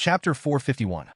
Chapter 451,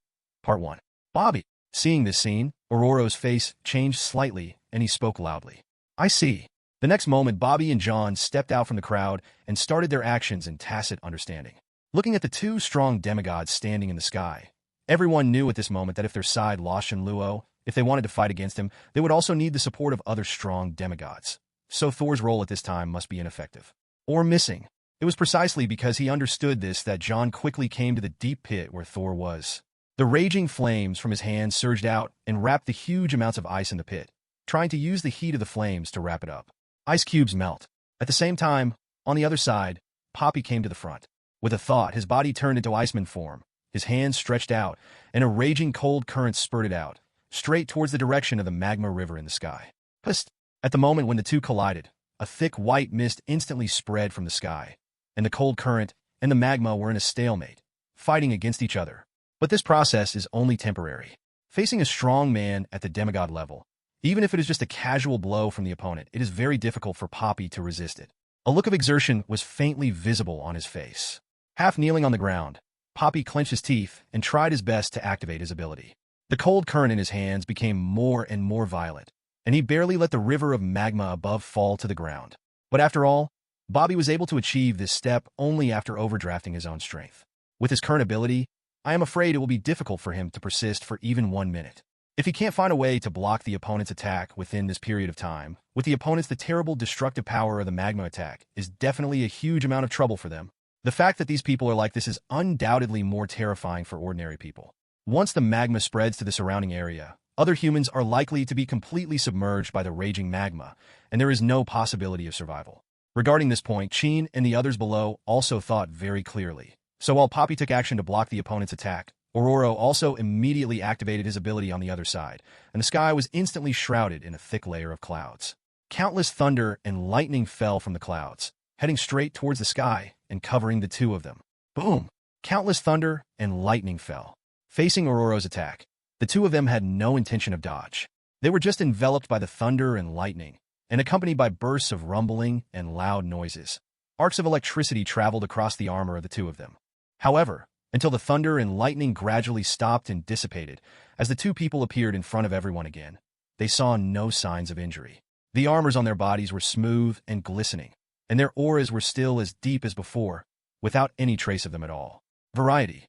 Part 1. Bobby. Seeing this scene, Ororo's face changed slightly, and he spoke loudly. I see. The next moment, Bobby and John stepped out from the crowd and started their actions in tacit understanding. Looking at the two strong demigods standing in the sky, everyone knew at this moment that if their side lost Chen Luo, if they wanted to fight against him, they would also need the support of other strong demigods. So Thor's role at this time must be ineffective. Or missing. It was precisely because he understood this that John quickly came to the deep pit where Thor was. The raging flames from his hands surged out and wrapped the huge amounts of ice in the pit, trying to use the heat of the flames to wrap it up. Ice cubes melt. At the same time, on the other side, Poppy came to the front. With a thought, his body turned into Iceman form, his hands stretched out, and a raging cold current spurted out, straight towards the direction of the magma river in the sky. Psst! At the moment when the two collided, a thick white mist instantly spread from the sky, and the cold current and the magma were in a stalemate, fighting against each other. But this process is only temporary. Facing a strong man at the demigod level, even if it is just a casual blow from the opponent, it is very difficult for Poppy to resist it. A look of exertion was faintly visible on his face. Half kneeling on the ground, Poppy clenched his teeth and tried his best to activate his ability. The cold current in his hands became more and more violent, and he barely let the river of magma above fall to the ground. But after all, Bobby was able to achieve this step only after overdrafting his own strength. With his current ability, I am afraid it will be difficult for him to persist for even 1 minute. If he can't find a way to block the opponent's attack within this period of time, with the opponent's the terrible destructive power of the magma attack is definitely a huge amount of trouble for them. The fact that these people are like this is undoubtedly more terrifying for ordinary people. Once the magma spreads to the surrounding area, other humans are likely to be completely submerged by the raging magma, and there is no possibility of survival. Regarding this point, Chen and the others below also thought very clearly. So while Poppy took action to block the opponent's attack, Ororo also immediately activated his ability on the other side, and the sky was instantly shrouded in a thick layer of clouds. Countless thunder and lightning fell from the clouds, heading straight towards the sky and covering the two of them. Boom! Countless thunder and lightning fell. Facing Ororo's attack, the two of them had no intention of dodge. They were just enveloped by the thunder and lightning, and accompanied by bursts of rumbling and loud noises. Arcs of electricity traveled across the armor of the two of them. However, until the thunder and lightning gradually stopped and dissipated, as the two people appeared in front of everyone again, they saw no signs of injury. The armors on their bodies were smooth and glistening, and their auras were still as deep as before, without any trace of them at all. Variety.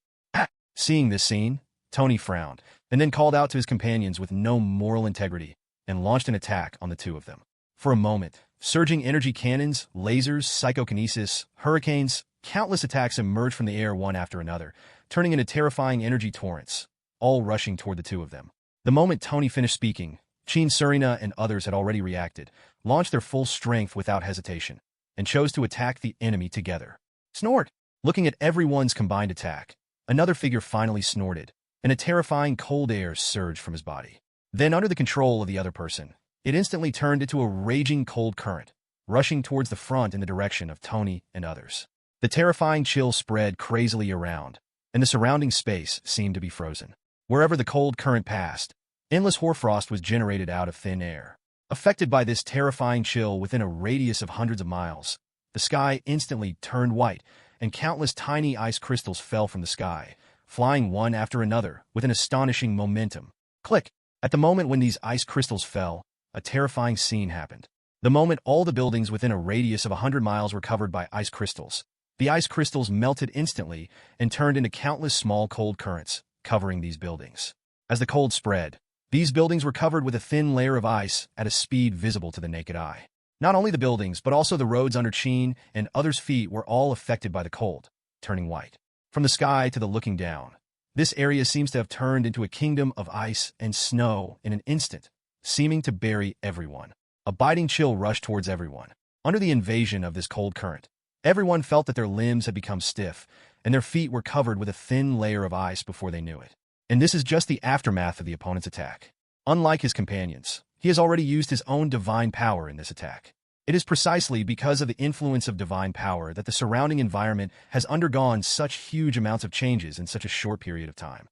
Seeing this scene, Tony frowned, and then called out to his companions with no moral integrity, and launched an attack on the two of them. For a moment, surging energy cannons, lasers, psychokinesis, hurricanes, countless attacks emerged from the air one after another, turning into terrifying energy torrents, all rushing toward the two of them. The moment Tony finished speaking, Chen, Serena, and others had already reacted, launched their full strength without hesitation, and chose to attack the enemy together. Snort! Looking at everyone's combined attack, another figure finally snorted, and a terrifying cold air surged from his body. Then, under the control of the other person, it instantly turned into a raging cold current, rushing towards the front in the direction of Tony and others. The terrifying chill spread crazily around, and the surrounding space seemed to be frozen. Wherever the cold current passed, endless hoarfrost was generated out of thin air. Affected by this terrifying chill within a radius of hundreds of miles, the sky instantly turned white, and countless tiny ice crystals fell from the sky, flying one after another with an astonishing momentum. Click! At the moment when these ice crystals fell, a terrifying scene happened. The moment all the buildings within a radius of 100 miles were covered by ice crystals, the ice crystals melted instantly and turned into countless small cold currents, covering these buildings. As the cold spread, these buildings were covered with a thin layer of ice at a speed visible to the naked eye. Not only the buildings, but also the roads under Chen and others' feet were all affected by the cold, turning white. From the sky to the looking down, this area seems to have turned into a kingdom of ice and snow in an instant, seeming to bury everyone. A biting chill rushed towards everyone. Under the invasion of this cold current, everyone felt that their limbs had become stiff, and their feet were covered with a thin layer of ice before they knew it. And this is just the aftermath of the opponent's attack. Unlike his companions, he has already used his own divine power in this attack. It is precisely because of the influence of divine power that the surrounding environment has undergone such huge amounts of changes in such a short period of time.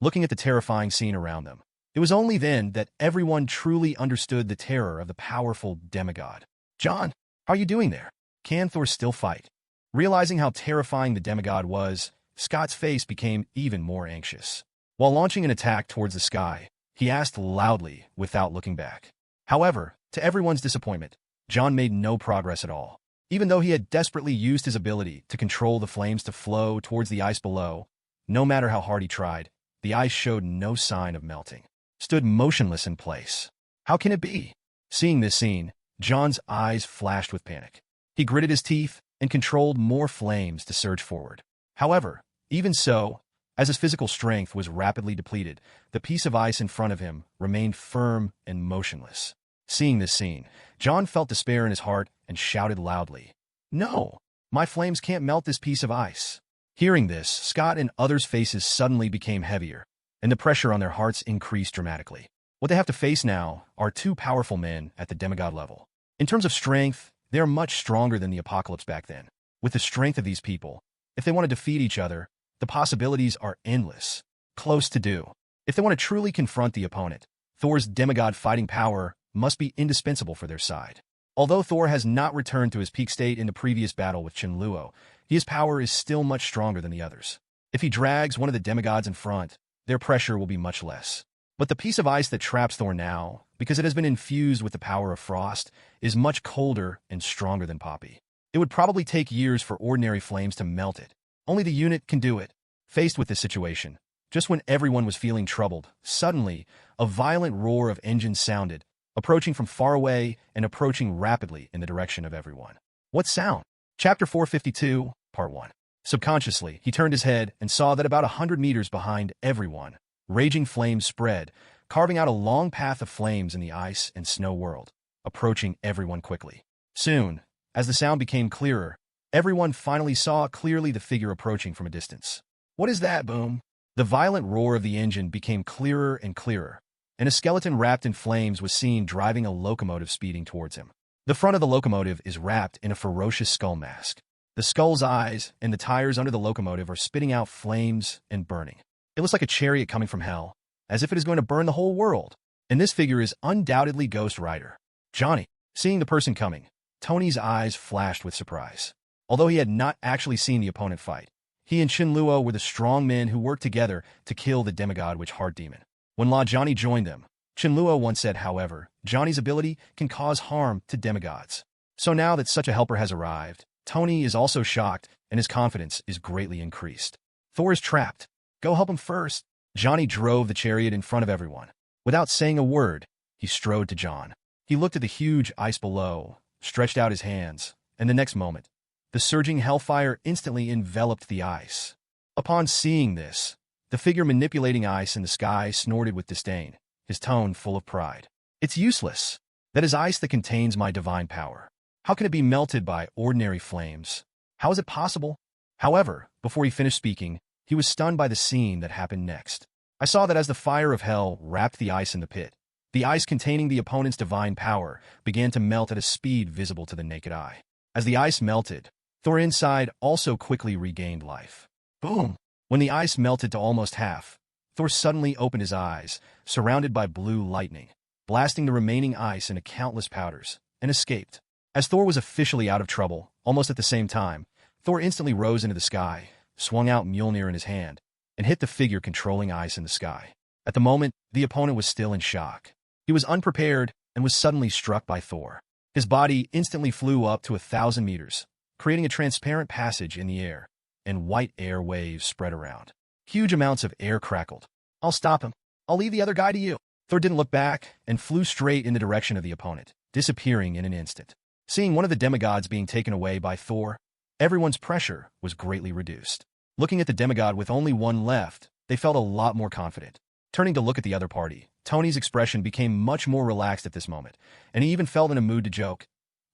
Looking at the terrifying scene around them, it was only then that everyone truly understood the terror of the powerful demigod. John, how are you doing there? Can Thor still fight? Realizing how terrifying the demigod was, Scott's face became even more anxious. While launching an attack towards the sky, he asked loudly without looking back. However, to everyone's disappointment, John made no progress at all. Even though he had desperately used his ability to control the flames to flow towards the ice below, no matter how hard he tried, the ice showed no sign of melting. Stood motionless in place. How can it be? Seeing this scene, John's eyes flashed with panic. He gritted his teeth and controlled more flames to surge forward. However, even so, as his physical strength was rapidly depleted, the piece of ice in front of him remained firm and motionless. Seeing this scene, John felt despair in his heart and shouted loudly, "No! My flames can't melt this piece of ice." Hearing this, Scott and others' faces suddenly became heavier, and the pressure on their hearts increased dramatically. What they have to face now are two powerful men at the demigod level. In terms of strength, they are much stronger than the Apocalypse back then. With the strength of these people, if they want to defeat each other, the possibilities are endless. Close to do. If they want to truly confront the opponent, Thor's demigod fighting power must be indispensable for their side. Although Thor has not returned to his peak state in the previous battle with Chen Luo, his power is still much stronger than the others. If he drags one of the demigods in front, their pressure will be much less. But the piece of ice that traps Thor now, because it has been infused with the power of frost, is much colder and stronger than Poppy. It would probably take years for ordinary flames to melt it. Only the unit can do it. Faced with this situation, just when everyone was feeling troubled, suddenly, a violent roar of engines sounded, approaching from far away and approaching rapidly in the direction of everyone. What sound? Chapter 452, Part 1. Subconsciously, he turned his head and saw that about 100 meters behind everyone, raging flames spread, carving out a long path of flames in the ice and snow world, approaching everyone quickly. Soon, as the sound became clearer, everyone finally saw clearly the figure approaching from a distance. What is that, Boom? The violent roar of the engine became clearer and clearer, and a skeleton wrapped in flames was seen driving a locomotive speeding towards him. The front of the locomotive is wrapped in a ferocious skull mask. The skull's eyes and the tires under the locomotive are spitting out flames and burning. It looks like a chariot coming from hell, as if it is going to burn the whole world. And this figure is undoubtedly Ghost Rider. Johnny, seeing the person coming, Tony's eyes flashed with surprise. Although he had not actually seen the opponent fight, he and Chen Luo were the strong men who worked together to kill the demigod witch heart demon. When Johnny joined them, Chen Luo once said, however, Johnny's ability can cause harm to demigods. So now that such a helper has arrived, Tony is also shocked and his confidence is greatly increased. Thor is trapped. Go help him first. Johnny drove the chariot in front of everyone. Without saying a word, he strode to John. He looked at the huge ice below, stretched out his hands, and the next moment, the surging hellfire instantly enveloped the ice. Upon seeing this, the figure manipulating ice in the sky snorted with disdain, his tone full of pride. It's useless. That is ice that contains my divine power. How can it be melted by ordinary flames? How is it possible? However, before he finished speaking, he was stunned by the scene that happened next. I saw that as the fire of hell wrapped the ice in the pit, the ice containing the opponent's divine power began to melt at a speed visible to the naked eye. As the ice melted, Thor inside also quickly regained life. Boom! When the ice melted to almost half, Thor suddenly opened his eyes, surrounded by blue lightning, blasting the remaining ice into countless powders, and escaped. As Thor was officially out of trouble, almost at the same time, Thor instantly rose into the sky, swung out Mjolnir in his hand, and hit the figure controlling ice in the sky. At the moment, the opponent was still in shock. He was unprepared and was suddenly struck by Thor. His body instantly flew up to 1,000 meters, creating a transparent passage in the air, and white air waves spread around. Huge amounts of air crackled. I'll stop him. I'll leave the other guy to you. Thor didn't look back and flew straight in the direction of the opponent, disappearing in an instant. Seeing one of the demigods being taken away by Thor, everyone's pressure was greatly reduced. Looking at the demigod with only one left, they felt a lot more confident. Turning to look at the other party, Tony's expression became much more relaxed at this moment, and he even felt in a mood to joke.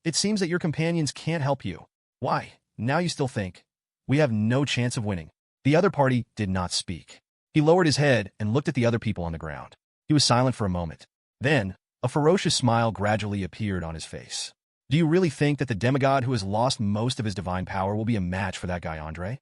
It seems that your companions can't help you. Why, now you still think? We have no chance of winning. The other party did not speak. He lowered his head and looked at the other people on the ground. He was silent for a moment. Then, a ferocious smile gradually appeared on his face. Do you really think that the demigod who has lost most of his divine power will be a match for that guy Andre?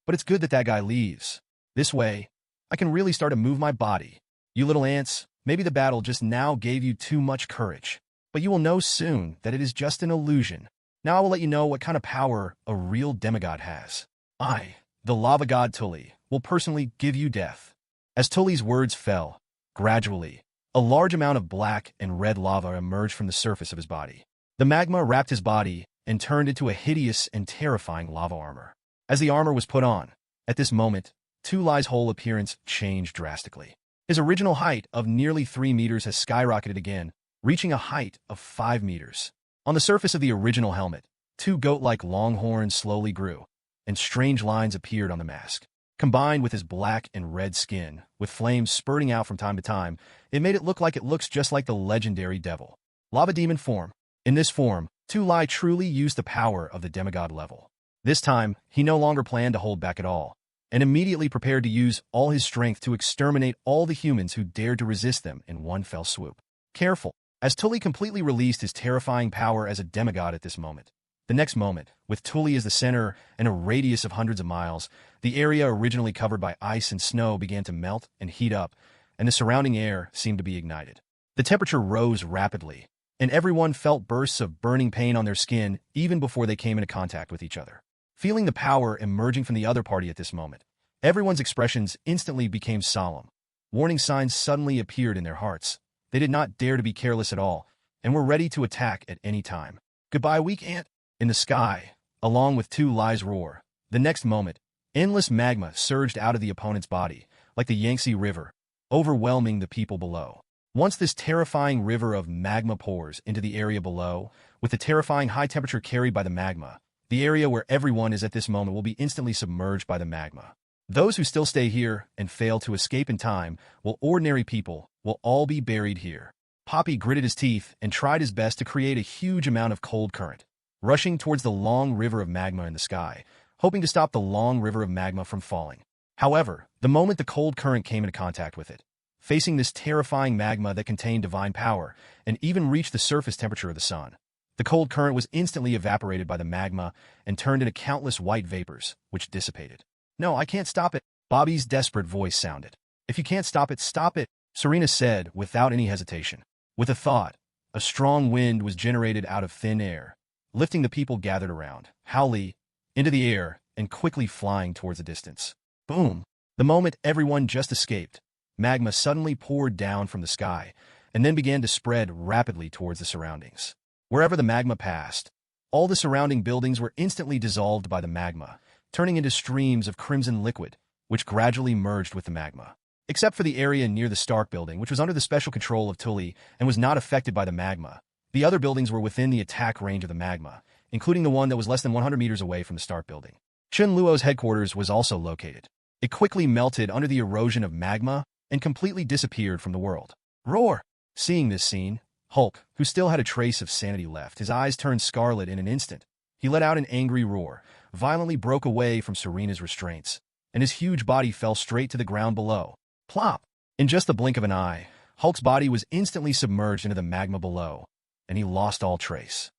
But it's good that that guy leaves. This way, I can really start to move my body. You little ants, maybe the battle just now gave you too much courage. But you will know soon that it is just an illusion. Now I will let you know what kind of power a real demigod has. I, the lava god Tully will personally give you death." As Tully's words fell, gradually, a large amount of black and red lava emerged from the surface of his body. The magma wrapped his body and turned into a hideous and terrifying lava armor. As the armor was put on, at this moment, Tully's whole appearance changed drastically. His original height of nearly 3 meters has skyrocketed again, reaching a height of 5 meters. On the surface of the original helmet, 2 goat-like long horns slowly grew, and strange lines appeared on the mask. Combined with his black and red skin, with flames spurting out from time to time, it made it looks just like the legendary devil. Lava demon form. In this form, Tully truly used the power of the demigod level. This time, he no longer planned to hold back at all, and immediately prepared to use all his strength to exterminate all the humans who dared to resist them in one fell swoop. Careful, as Tully completely released his terrifying power as a demigod at this moment. The next moment, with Tully as the center and a radius of hundreds of miles, the area originally covered by ice and snow began to melt and heat up, and the surrounding air seemed to be ignited. The temperature rose rapidly, and everyone felt bursts of burning pain on their skin even before they came into contact with each other. Feeling the power emerging from the other party at this moment, everyone's expressions instantly became solemn. Warning signs suddenly appeared in their hearts. They did not dare to be careless at all, and were ready to attack at any time. "Goodbye, weak ant." In the sky, along with Tully's roar, the next moment, endless magma surged out of the opponent's body, like the Yangtze River, overwhelming the people below. Once this terrifying river of magma pours into the area below, with the terrifying high temperature carried by the magma, the area where everyone is at this moment will be instantly submerged by the magma. Those who still stay here and fail to escape in time, while ordinary people will all be buried here. Poppy gritted his teeth and tried his best to create a huge amount of cold current, rushing towards the long river of magma in the sky, hoping to stop the long river of magma from falling. However, the moment the cold current came into contact with it, facing this terrifying magma that contained divine power and even reached the surface temperature of the sun, the cold current was instantly evaporated by the magma and turned into countless white vapors, which dissipated. "No, I can't stop it," Bobby's desperate voice sounded. "If you can't stop it, Serena said without any hesitation. With a thought, a strong wind was generated out of thin air, lifting the people gathered around, howling, into the air and quickly flying towards a distance. Boom! The moment everyone just escaped, magma suddenly poured down from the sky and then began to spread rapidly towards the surroundings. Wherever the magma passed, all the surrounding buildings were instantly dissolved by the magma, turning into streams of crimson liquid, which gradually merged with the magma. Except for the area near the Stark building, which was under the special control of Tully and was not affected by the magma, the other buildings were within the attack range of the magma, including the one that was less than 100 meters away from the Stark building. Chen Luo's headquarters was also located. It quickly melted under the erosion of magma and completely disappeared from the world. Roar! Seeing this scene, Hulk, who still had a trace of sanity left, his eyes turned scarlet in an instant. He let out an angry roar, violently broke away from Serena's restraints, and his huge body fell straight to the ground below. Plop! In just the blink of an eye, Hulk's body was instantly submerged into the magma below, and he lost all trace.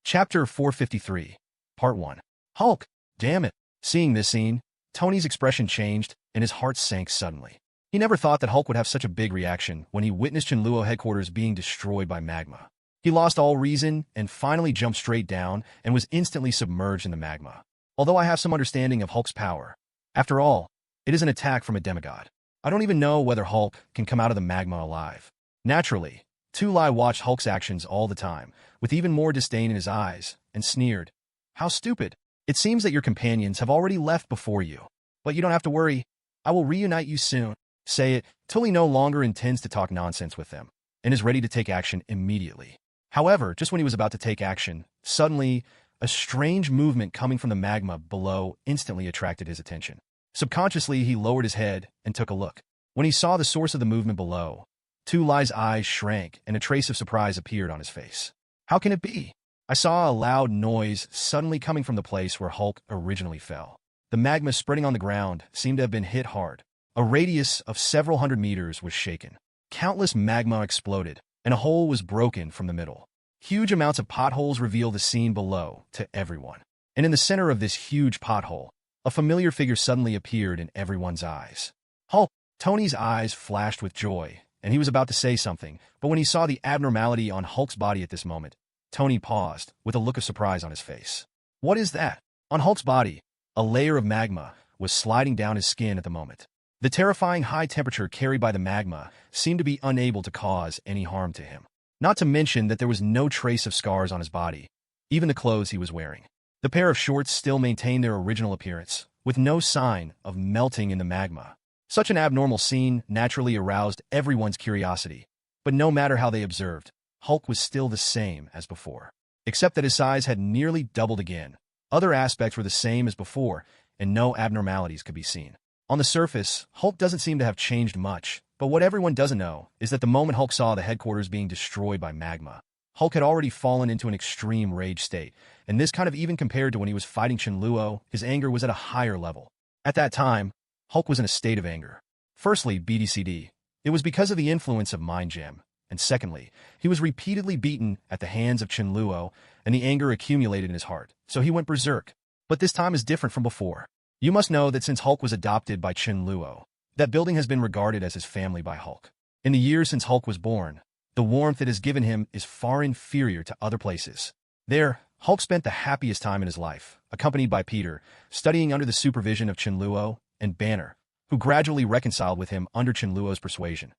Chapter 453, Part 1. Hulk! Damn it! Seeing this scene, Tony's expression changed, and his heart sank suddenly. He never thought that Hulk would have such a big reaction when he witnessed Chen Luo headquarters being destroyed by magma. He lost all reason and finally jumped straight down and was instantly submerged in the magma. Although I have some understanding of Hulk's power, after all, it is an attack from a demigod. I don't even know whether Hulk can come out of the magma alive. Naturally, Tully watched Hulk's actions all the time, with even more disdain in his eyes, and sneered. How stupid. It seems that your companions have already left before you. But you don't have to worry. I will reunite you soon. Say it, Tully no longer intends to talk nonsense with them, and is ready to take action immediately. However, just when he was about to take action, suddenly, a strange movement coming from the magma below instantly attracted his attention. Subconsciously, he lowered his head and took a look. When he saw the source of the movement below, Tully's eyes shrank and a trace of surprise appeared on his face. How can it be? I saw a loud noise suddenly coming from the place where Hulk originally fell. The magma spreading on the ground seemed to have been hit hard. A radius of several hundred meters was shaken. Countless magma exploded, and a hole was broken from the middle. Huge amounts of potholes revealed the scene below to everyone. And in the center of this huge pothole, a familiar figure suddenly appeared in everyone's eyes. Hulk! Tony's eyes flashed with joy, and he was about to say something, but when he saw the abnormality on Hulk's body at this moment, Tony paused, with a look of surprise on his face. What is that? On Hulk's body, a layer of magma, was sliding down his skin at the moment. The terrifying high temperature carried by the magma seemed to be unable to cause any harm to him. Not to mention that there was no trace of scars on his body, even the clothes he was wearing. The pair of shorts still maintained their original appearance, with no sign of melting in the magma. Such an abnormal scene naturally aroused everyone's curiosity, but no matter how they observed, Hulk was still the same as before, except that his size had nearly doubled again. Other aspects were the same as before, and no abnormalities could be seen. On the surface, Hulk doesn't seem to have changed much, but what everyone doesn't know is that the moment Hulk saw the headquarters being destroyed by magma, Hulk had already fallen into an extreme rage state, and this kind of even compared to when he was fighting Chen Luo, his anger was at a higher level. At that time, Hulk was in a state of anger. Firstly, BDCD. It was because of the influence of Mind Gem, and secondly, he was repeatedly beaten at the hands of Chen Luo, and the anger accumulated in his heart, so he went berserk. But this time is different from before. You must know that since Hulk was adopted by Chen Luo, that building has been regarded as his family by Hulk. In the years since Hulk was born, the warmth it has given him is far inferior to other places. There, Hulk spent the happiest time in his life, accompanied by Peter, studying under the supervision of Chen Luo, and Banner, who gradually reconciled with him under Chen Luo's persuasion.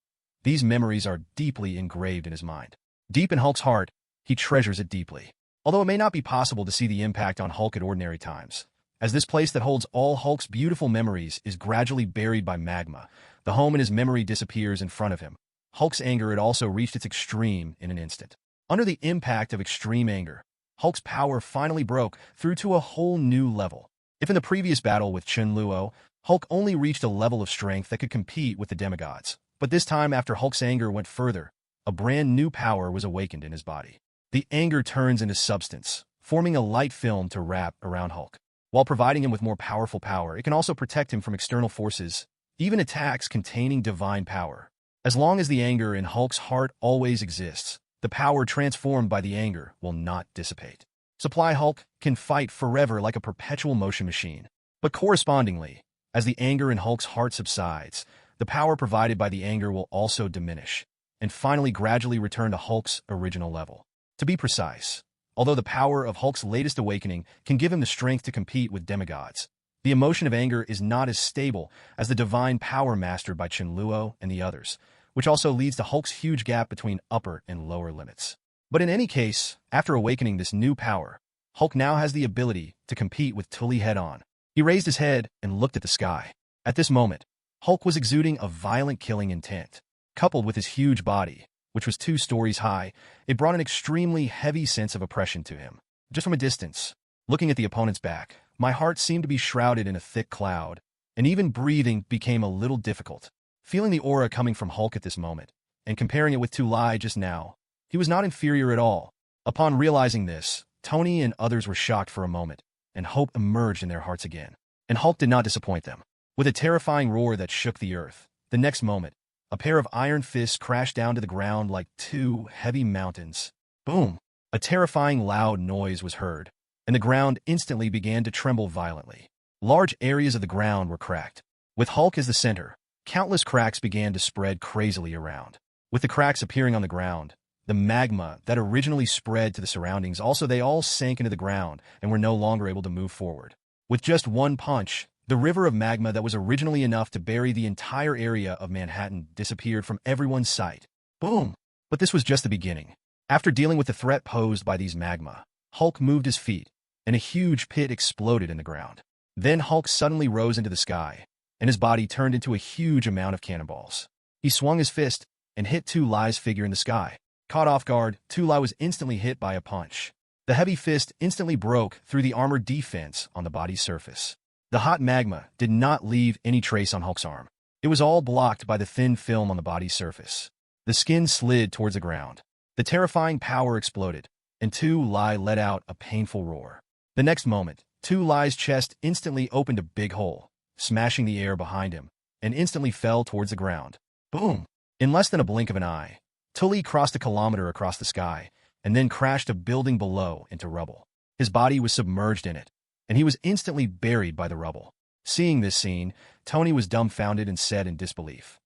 These memories are deeply engraved in his mind. Deep in Hulk's heart, he treasures it deeply. Although it may not be possible to see the impact on Hulk at ordinary times, as this place that holds all Hulk's beautiful memories is gradually buried by magma, the home in his memory disappears in front of him. Hulk's anger had also reached its extreme in an instant. Under the impact of extreme anger, Hulk's power finally broke through to a whole new level. If in the previous battle with Chen Luo, Hulk only reached a level of strength that could compete with the demigods, but this time after Hulk's anger went further, a brand new power was awakened in his body. The anger turns into substance, forming a light film to wrap around Hulk. While providing him with more powerful power, it can also protect him from external forces, even attacks containing divine power. As long as the anger in Hulk's heart always exists, the power transformed by the anger will not dissipate. Supply Hulk can fight forever like a perpetual motion machine. But correspondingly, as the anger in Hulk's heart subsides, the power provided by the anger will also diminish, and finally gradually return to Hulk's original level. To be precise, although the power of Hulk's latest awakening can give him the strength to compete with demigods, the emotion of anger is not as stable as the divine power mastered by Chen Luo and the others, which also leads to Hulk's huge gap between upper and lower limits. But in any case, after awakening this new power, Hulk now has the ability to compete with Tully head-on. He raised his head and looked at the sky. At this moment, Hulk was exuding a violent killing intent. Coupled with his huge body, which was 2 stories high, it brought an extremely heavy sense of oppression to him. Just from a distance, looking at the opponent's back, my heart seemed to be shrouded in a thick cloud, and even breathing became a little difficult. Feeling the aura coming from Hulk at this moment, and comparing it with Tully just now, he was not inferior at all. Upon realizing this, Tony and others were shocked for a moment, and hope emerged in their hearts again. And Hulk did not disappoint them. With a terrifying roar that shook the earth, the next moment, a pair of iron fists crashed down to the ground like 2 heavy mountains. Boom! A terrifying loud noise was heard, and the ground instantly began to tremble violently. Large areas of the ground were cracked. With Hulk as the center, countless cracks began to spread crazily around. With the cracks appearing on the ground, the magma that originally spread to the surroundings they all sank into the ground and were no longer able to move forward. With just one punch, the river of magma that was originally enough to bury the entire area of Manhattan disappeared from everyone's sight. Boom! But this was just the beginning. After dealing with the threat posed by these magma, Hulk moved his feet, and a huge pit exploded in the ground. Then Hulk suddenly rose into the sky, and his body turned into a huge amount of cannonballs. He swung his fist and hit Tully's figure in the sky. Caught off guard, Tully was instantly hit by a punch. The heavy fist instantly broke through the armored defense on the body's surface. The hot magma did not leave any trace on Hulk's arm. It was all blocked by the thin film on the body's surface. The skin slid towards the ground. The terrifying power exploded, and Tully let out a painful roar. The next moment, Tully's chest instantly opened a big hole, smashing the air behind him, and instantly fell towards the ground. Boom! In less than a blink of an eye, Tully crossed a kilometer across the sky, and then crashed a building below into rubble. His body was submerged in it, and he was instantly buried by the rubble. Seeing this scene, Tony was dumbfounded and said in disbelief,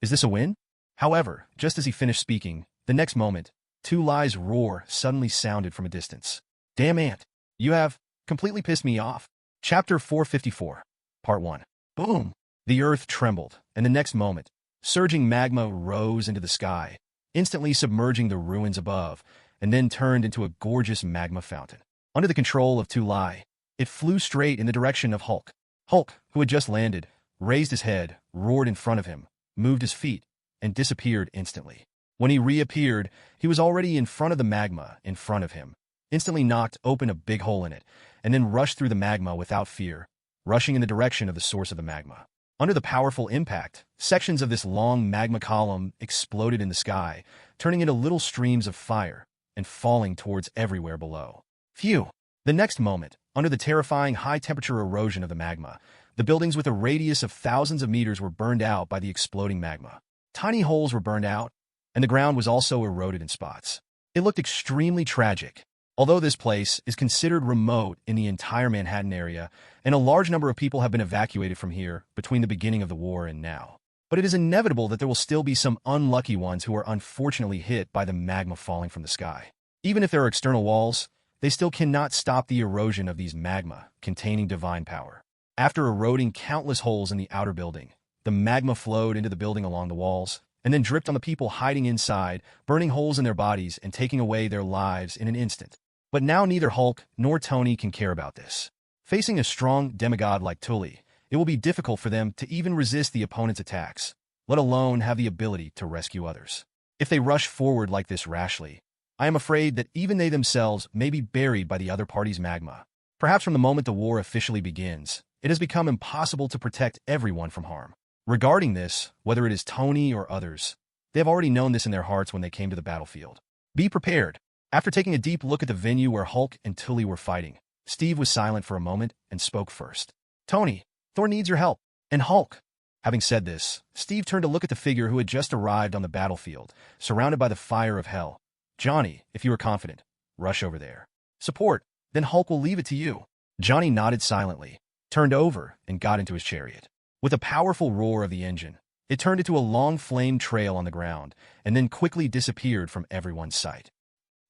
"Is this a win?" However, just as he finished speaking, the next moment, Tully's roar suddenly sounded from a distance. "Damn ant, you have completely pissed me off." Chapter 454. Part 1. Boom! The earth trembled, and the next moment, surging magma rose into the sky, instantly submerging the ruins above, and then turned into a gorgeous magma fountain. Under the control of Tu Lai, it flew straight in the direction of Hulk. Hulk, who had just landed, raised his head, roared in front of him, moved his feet, and disappeared instantly. When he reappeared, he was already in front of the magma in front of him, instantly knocked open a big hole in it, and then rushed through the magma without fear, rushing in the direction of the source of the magma. Under the powerful impact, sections of this long magma column exploded in the sky, turning into little streams of fire and falling towards everywhere below. Phew! The next moment, under the terrifying high-temperature erosion of the magma, the buildings with a radius of thousands of meters were burned out by the exploding magma. Tiny holes were burned out, and the ground was also eroded in spots. It looked extremely tragic. Although this place is considered remote in the entire Manhattan area, and a large number of people have been evacuated from here between the beginning of the war and now. But it is inevitable that there will still be some unlucky ones who are unfortunately hit by the magma falling from the sky. Even if there are external walls, they still cannot stop the erosion of these magma containing divine power. After eroding countless holes in the outer building, the magma flowed into the building along the walls, and then dripped on the people hiding inside, burning holes in their bodies and taking away their lives in an instant. But now neither Hulk nor Tony can care about this. Facing a strong demigod like Tully, it will be difficult for them to even resist the opponent's attacks, let alone have the ability to rescue others. If they rush forward like this rashly, I am afraid that even they themselves may be buried by the other party's magma. Perhaps from the moment the war officially begins, it has become impossible to protect everyone from harm. Regarding this, whether it is Tony or others, they have already known this in their hearts when they came to the battlefield. Be prepared. After taking a deep look at the venue where Hulk and Tully were fighting, Steve was silent for a moment and spoke first. Tony, Thor needs your help. And Hulk. Having said this, Steve turned to look at the figure who had just arrived on the battlefield, surrounded by the fire of hell. Johnny, if you are confident, rush over there. Support, then Hulk will leave it to you. Johnny nodded silently, turned over, and got into his chariot. With a powerful roar of the engine, it turned into a long flame trail on the ground, and then quickly disappeared from everyone's sight.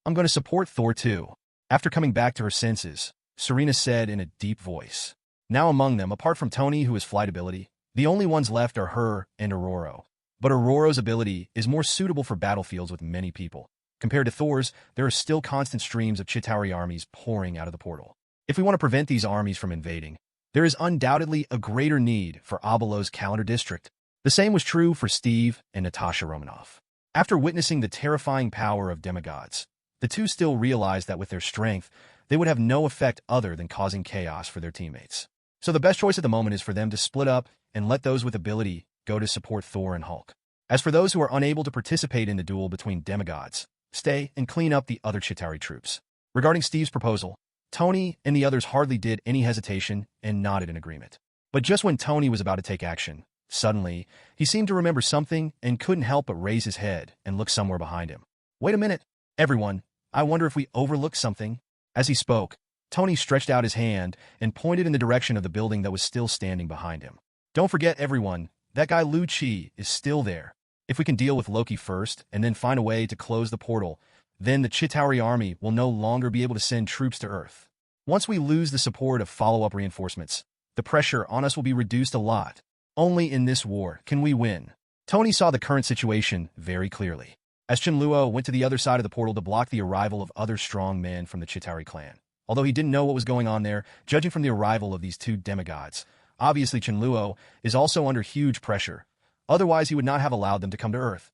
I'm going to support Thor too. After coming back to her senses, Serena said in a deep voice. Now among them, apart from Tony who has flight ability, the only ones left are her and Aurora. But Aurora's ability is more suitable for battlefields with many people. Compared to Thor's, there are still constant streams of Chitauri armies pouring out of the portal. If we want to prevent these armies from invading, there is undoubtedly a greater need for Abelo's calendar district. The same was true for Steve and Natasha Romanoff. After witnessing the terrifying power of demigods, the two still realized that with their strength, they would have no effect other than causing chaos for their teammates. So the best choice at the moment is for them to split up and let those with ability go to support Thor and Hulk. As for those who are unable to participate in the duel between demigods, stay and clean up the other Chitauri troops. Regarding Steve's proposal, Tony and the others hardly did any hesitation and nodded in agreement. But just when Tony was about to take action, suddenly, he seemed to remember something and couldn't help but raise his head and look somewhere behind him. Wait a minute, everyone, I wonder if we overlooked something. As he spoke, Tony stretched out his hand and pointed in the direction of the building that was still standing behind him. Don't forget, everyone, that guy Lu Chi is still there. If we can deal with Loki first and then find a way to close the portal, then the Chitauri army will no longer be able to send troops to Earth. Once we lose the support of follow-up reinforcements, the pressure on us will be reduced a lot. Only in this war can we win. Tony saw the current situation very clearly, as Chen Luo went to the other side of the portal to block the arrival of other strong men from the Chitauri clan. Although he didn't know what was going on there, judging from the arrival of these two demigods, obviously Chen Luo is also under huge pressure. Otherwise, he would not have allowed them to come to Earth.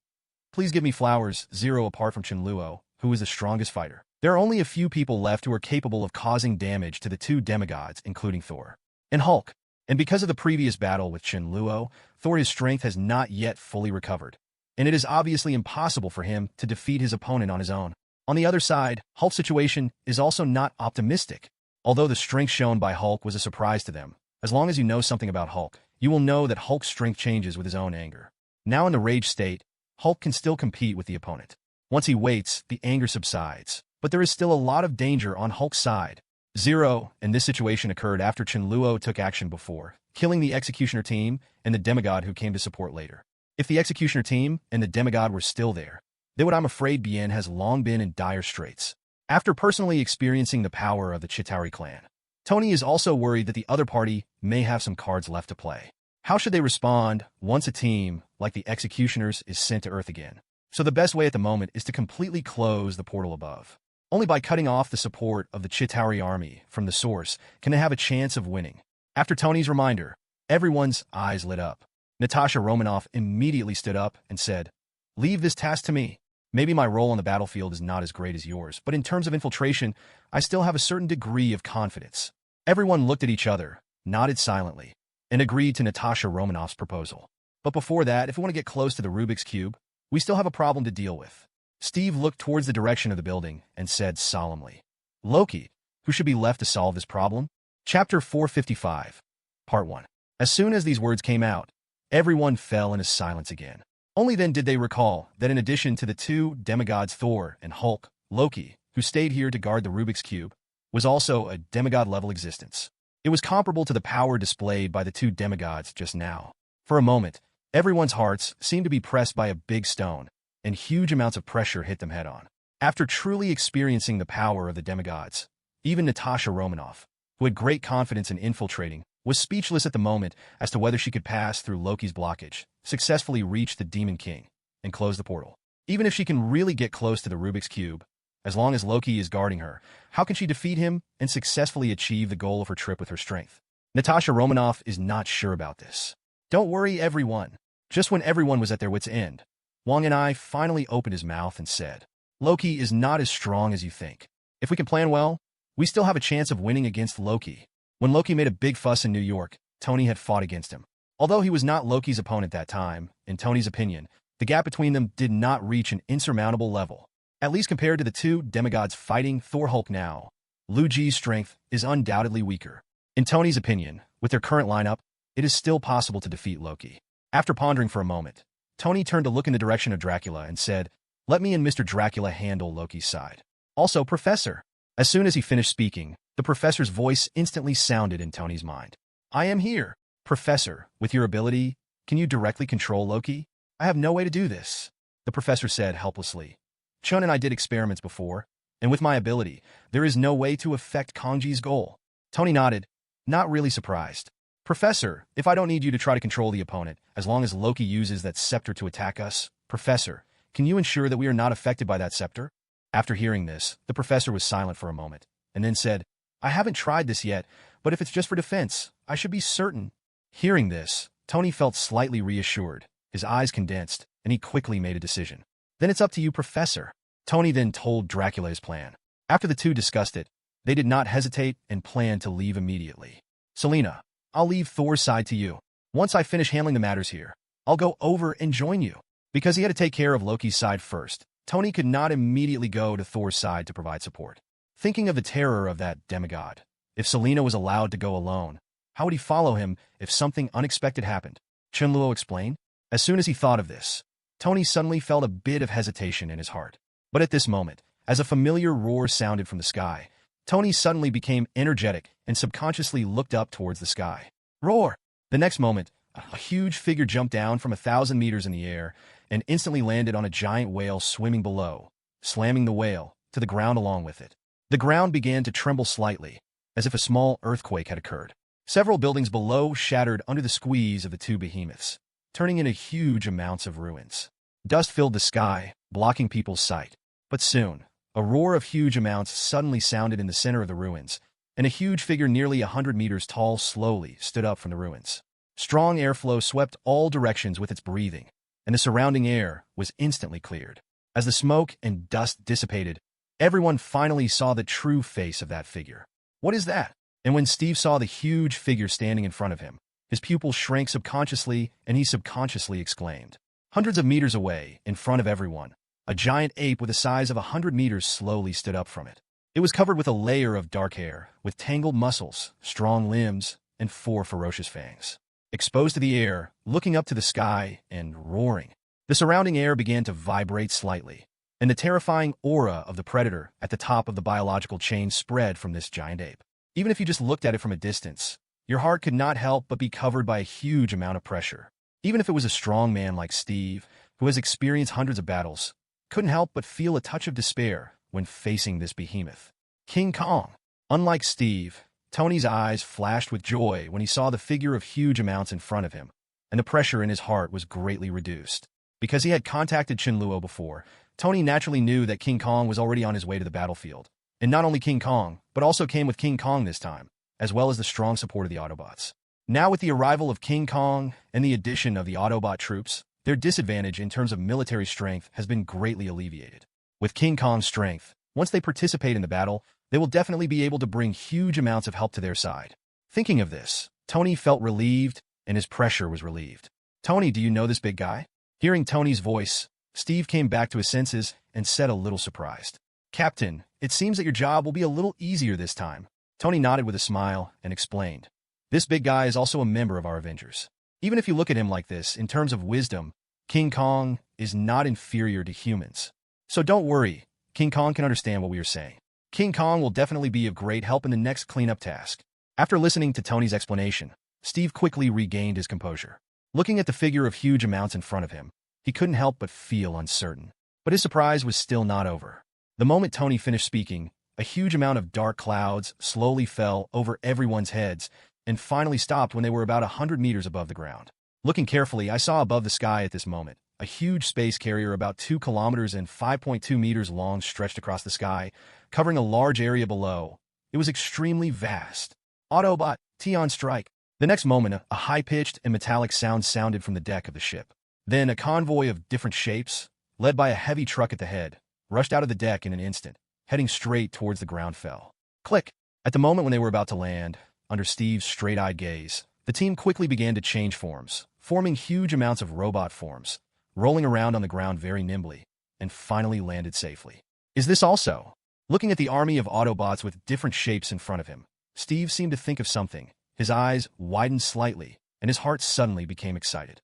Please give me flowers, Zero apart from Chen Luo, who is the strongest fighter. There are only a few people left who are capable of causing damage to the two demigods, including Thor and Hulk. And because of the previous battle with Chen Luo, Thor's strength has not yet fully recovered, and it is obviously impossible for him to defeat his opponent on his own. On the other side, Hulk's situation is also not optimistic. Although the strength shown by Hulk was a surprise to them, as long as you know something about Hulk, you will know that Hulk's strength changes with his own anger. Now in the rage state, Hulk can still compete with the opponent. Once he waits, the anger subsides, but there is still a lot of danger on Hulk's side. Zero, and this situation occurred after Chen Luo took action before, killing the Executioner team and the demigod who came to support later. If the Executioner team and the demigod were still there, then what I'm afraid Bien has long been in dire straits. After personally experiencing the power of the Chitauri clan, Tony is also worried that the other party may have some cards left to play. How should they respond once a team, like the Executioners, is sent to Earth again? So the best way at the moment is to completely close the portal above. Only by cutting off the support of the Chitauri army from the source can they have a chance of winning. After Tony's reminder, everyone's eyes lit up. Natasha Romanoff immediately stood up and said, "Leave this task to me. Maybe my role on the battlefield is not as great as yours, but in terms of infiltration, I still have a certain degree of confidence." Everyone looked at each other, nodded silently, and agreed to Natasha Romanoff's proposal. But before that, if we want to get close to the Rubik's Cube, we still have a problem to deal with. Steve looked towards the direction of the building and said solemnly, "Loki, who should be left to solve this problem?" Chapter 455, Part 1. As soon as these words came out, everyone fell into silence again. Only then did they recall that in addition to the two demigods Thor and Hulk, Loki, who stayed here to guard the Rubik's Cube, was also a demigod-level existence. It was comparable to the power displayed by the two demigods just now. For a moment, everyone's hearts seemed to be pressed by a big stone, and huge amounts of pressure hit them head-on. After truly experiencing the power of the demigods, even Natasha Romanoff, who had great confidence in infiltrating, was speechless at the moment as to whether she could pass through Loki's blockage, successfully reach the Demon King, and close the portal. Even if she can really get close to the Rubik's Cube, as long as Loki is guarding her, how can she defeat him and successfully achieve the goal of her trip with her strength? Natasha Romanoff is not sure about this. Don't worry, everyone. Just when everyone was at their wits' end, Wang and I finally opened his mouth and said, "Loki is not as strong as you think. If we can plan well, we still have a chance of winning against Loki." When Loki made a big fuss in New York, Tony had fought against him. Although he was not Loki's opponent that time, in Tony's opinion, the gap between them did not reach an insurmountable level. At least compared to the two demigods fighting Thor-Hulk now, Lu Ji's strength is undoubtedly weaker. In Tony's opinion, with their current lineup, it is still possible to defeat Loki. After pondering for a moment, Tony turned to look in the direction of Dracula and said, "Let me and Mr. Dracula handle Loki's side. Also, Professor." As soon as he finished speaking, the professor's voice instantly sounded in Tony's mind. "I am here. Professor, with your ability, can you directly control Loki?" "I have no way to do this," the professor said helplessly. "Chun and I did experiments before, and with my ability, there is no way to affect Kangji's goal." Tony nodded, not really surprised. "Professor, if I don't need you to try to control the opponent, as long as Loki uses that scepter to attack us, Professor, can you ensure that we are not affected by that scepter?" After hearing this, the professor was silent for a moment, and then said, "I haven't tried this yet, but if it's just for defense, I should be certain." Hearing this, Tony felt slightly reassured. His eyes condensed, and he quickly made a decision. "Then it's up to you, Professor." Tony then told Dracula his plan. After the two discussed it, they did not hesitate and planned to leave immediately. "Selena, I'll leave Thor's side to you. Once I finish handling the matters here, I'll go over and join you." Because he had to take care of Loki's side first, Tony could not immediately go to Thor's side to provide support. Thinking of the terror of that demigod, if Selena was allowed to go alone, how would he follow him if something unexpected happened? Chen Luo explained. As soon as he thought of this, Tony suddenly felt a bit of hesitation in his heart. But at this moment, as a familiar roar sounded from the sky, Tony suddenly became energetic and subconsciously looked up towards the sky. Roar! The next moment, a huge figure jumped down from 1,000 meters in the air and instantly landed on a giant whale swimming below, slamming the whale to the ground along with it. The ground began to tremble slightly, as if a small earthquake had occurred. Several buildings below shattered under the squeeze of the two behemoths, turning into huge amounts of ruins. Dust filled the sky, blocking people's sight. But soon, a roar of huge amounts suddenly sounded in the center of the ruins, and a huge figure nearly 100 meters tall slowly stood up from the ruins. Strong airflow swept all directions with its breathing, and the surrounding air was instantly cleared. As the smoke and dust dissipated, everyone finally saw the true face of that figure. "What is that?" And when Steve saw the huge figure standing in front of him, his pupils shrank subconsciously, and he subconsciously exclaimed. Hundreds of meters away, in front of everyone, a giant ape with a size of 100 meters slowly stood up from it. It was covered with a layer of dark hair, with tangled muscles, strong limbs, and 4 ferocious fangs. Exposed to the air, looking up to the sky, and roaring, the surrounding air began to vibrate slightly, and the terrifying aura of the predator at the top of the biological chain spread from this giant ape. Even if you just looked at it from a distance, your heart could not help but be covered by a huge amount of pressure. Even if it was a strong man like Steve, who has experienced hundreds of battles, couldn't help but feel a touch of despair when facing this behemoth. King Kong. Unlike Steve, Tony's eyes flashed with joy when he saw the figure of huge amounts in front of him, and the pressure in his heart was greatly reduced. Because he had contacted Chen Luo before, Tony naturally knew that King Kong was already on his way to the battlefield. And not only King Kong, but also came with King Kong this time, as well as the strong support of the Autobots. Now with the arrival of King Kong and the addition of the Autobot troops, their disadvantage in terms of military strength has been greatly alleviated. With King Kong's strength, once they participate in the battle, they will definitely be able to bring huge amounts of help to their side. Thinking of this, Tony felt relieved, and his pressure was relieved. "Tony, do you know this big guy?" Hearing Tony's voice, Steve came back to his senses and said a little surprised. "Captain, it seems that your job will be a little easier this time." Tony nodded with a smile and explained. "This big guy is also a member of our Avengers. Even if you look at him like this, in terms of wisdom, King Kong is not inferior to humans. So don't worry, King Kong can understand what we are saying. King Kong will definitely be of great help in the next cleanup task." After listening to Tony's explanation, Steve quickly regained his composure. Looking at the figure of huge amounts in front of him, he couldn't help but feel uncertain. But his surprise was still not over. The moment Tony finished speaking, a huge amount of dark clouds slowly fell over everyone's heads and finally stopped when they were about 100 meters above the ground. Looking carefully, I saw above the sky at this moment a huge space carrier about 2 kilometers and 5.2 meters long stretched across the sky, covering a large area below. It was extremely vast. "Autobot, T on strike." The next moment, a high-pitched and metallic sound sounded from the deck of the ship. Then a convoy of different shapes, led by a heavy truck at the head, rushed out of the deck in an instant, heading straight towards the ground fell. Click! At the moment when they were about to land, under Steve's straight-eyed gaze, the team quickly began to change forms, forming huge amounts of robot forms, rolling around on the ground very nimbly, and finally landed safely. "Is this also?" Looking at the army of Autobots with different shapes in front of him, Steve seemed to think of something. His eyes widened slightly, and his heart suddenly became excited.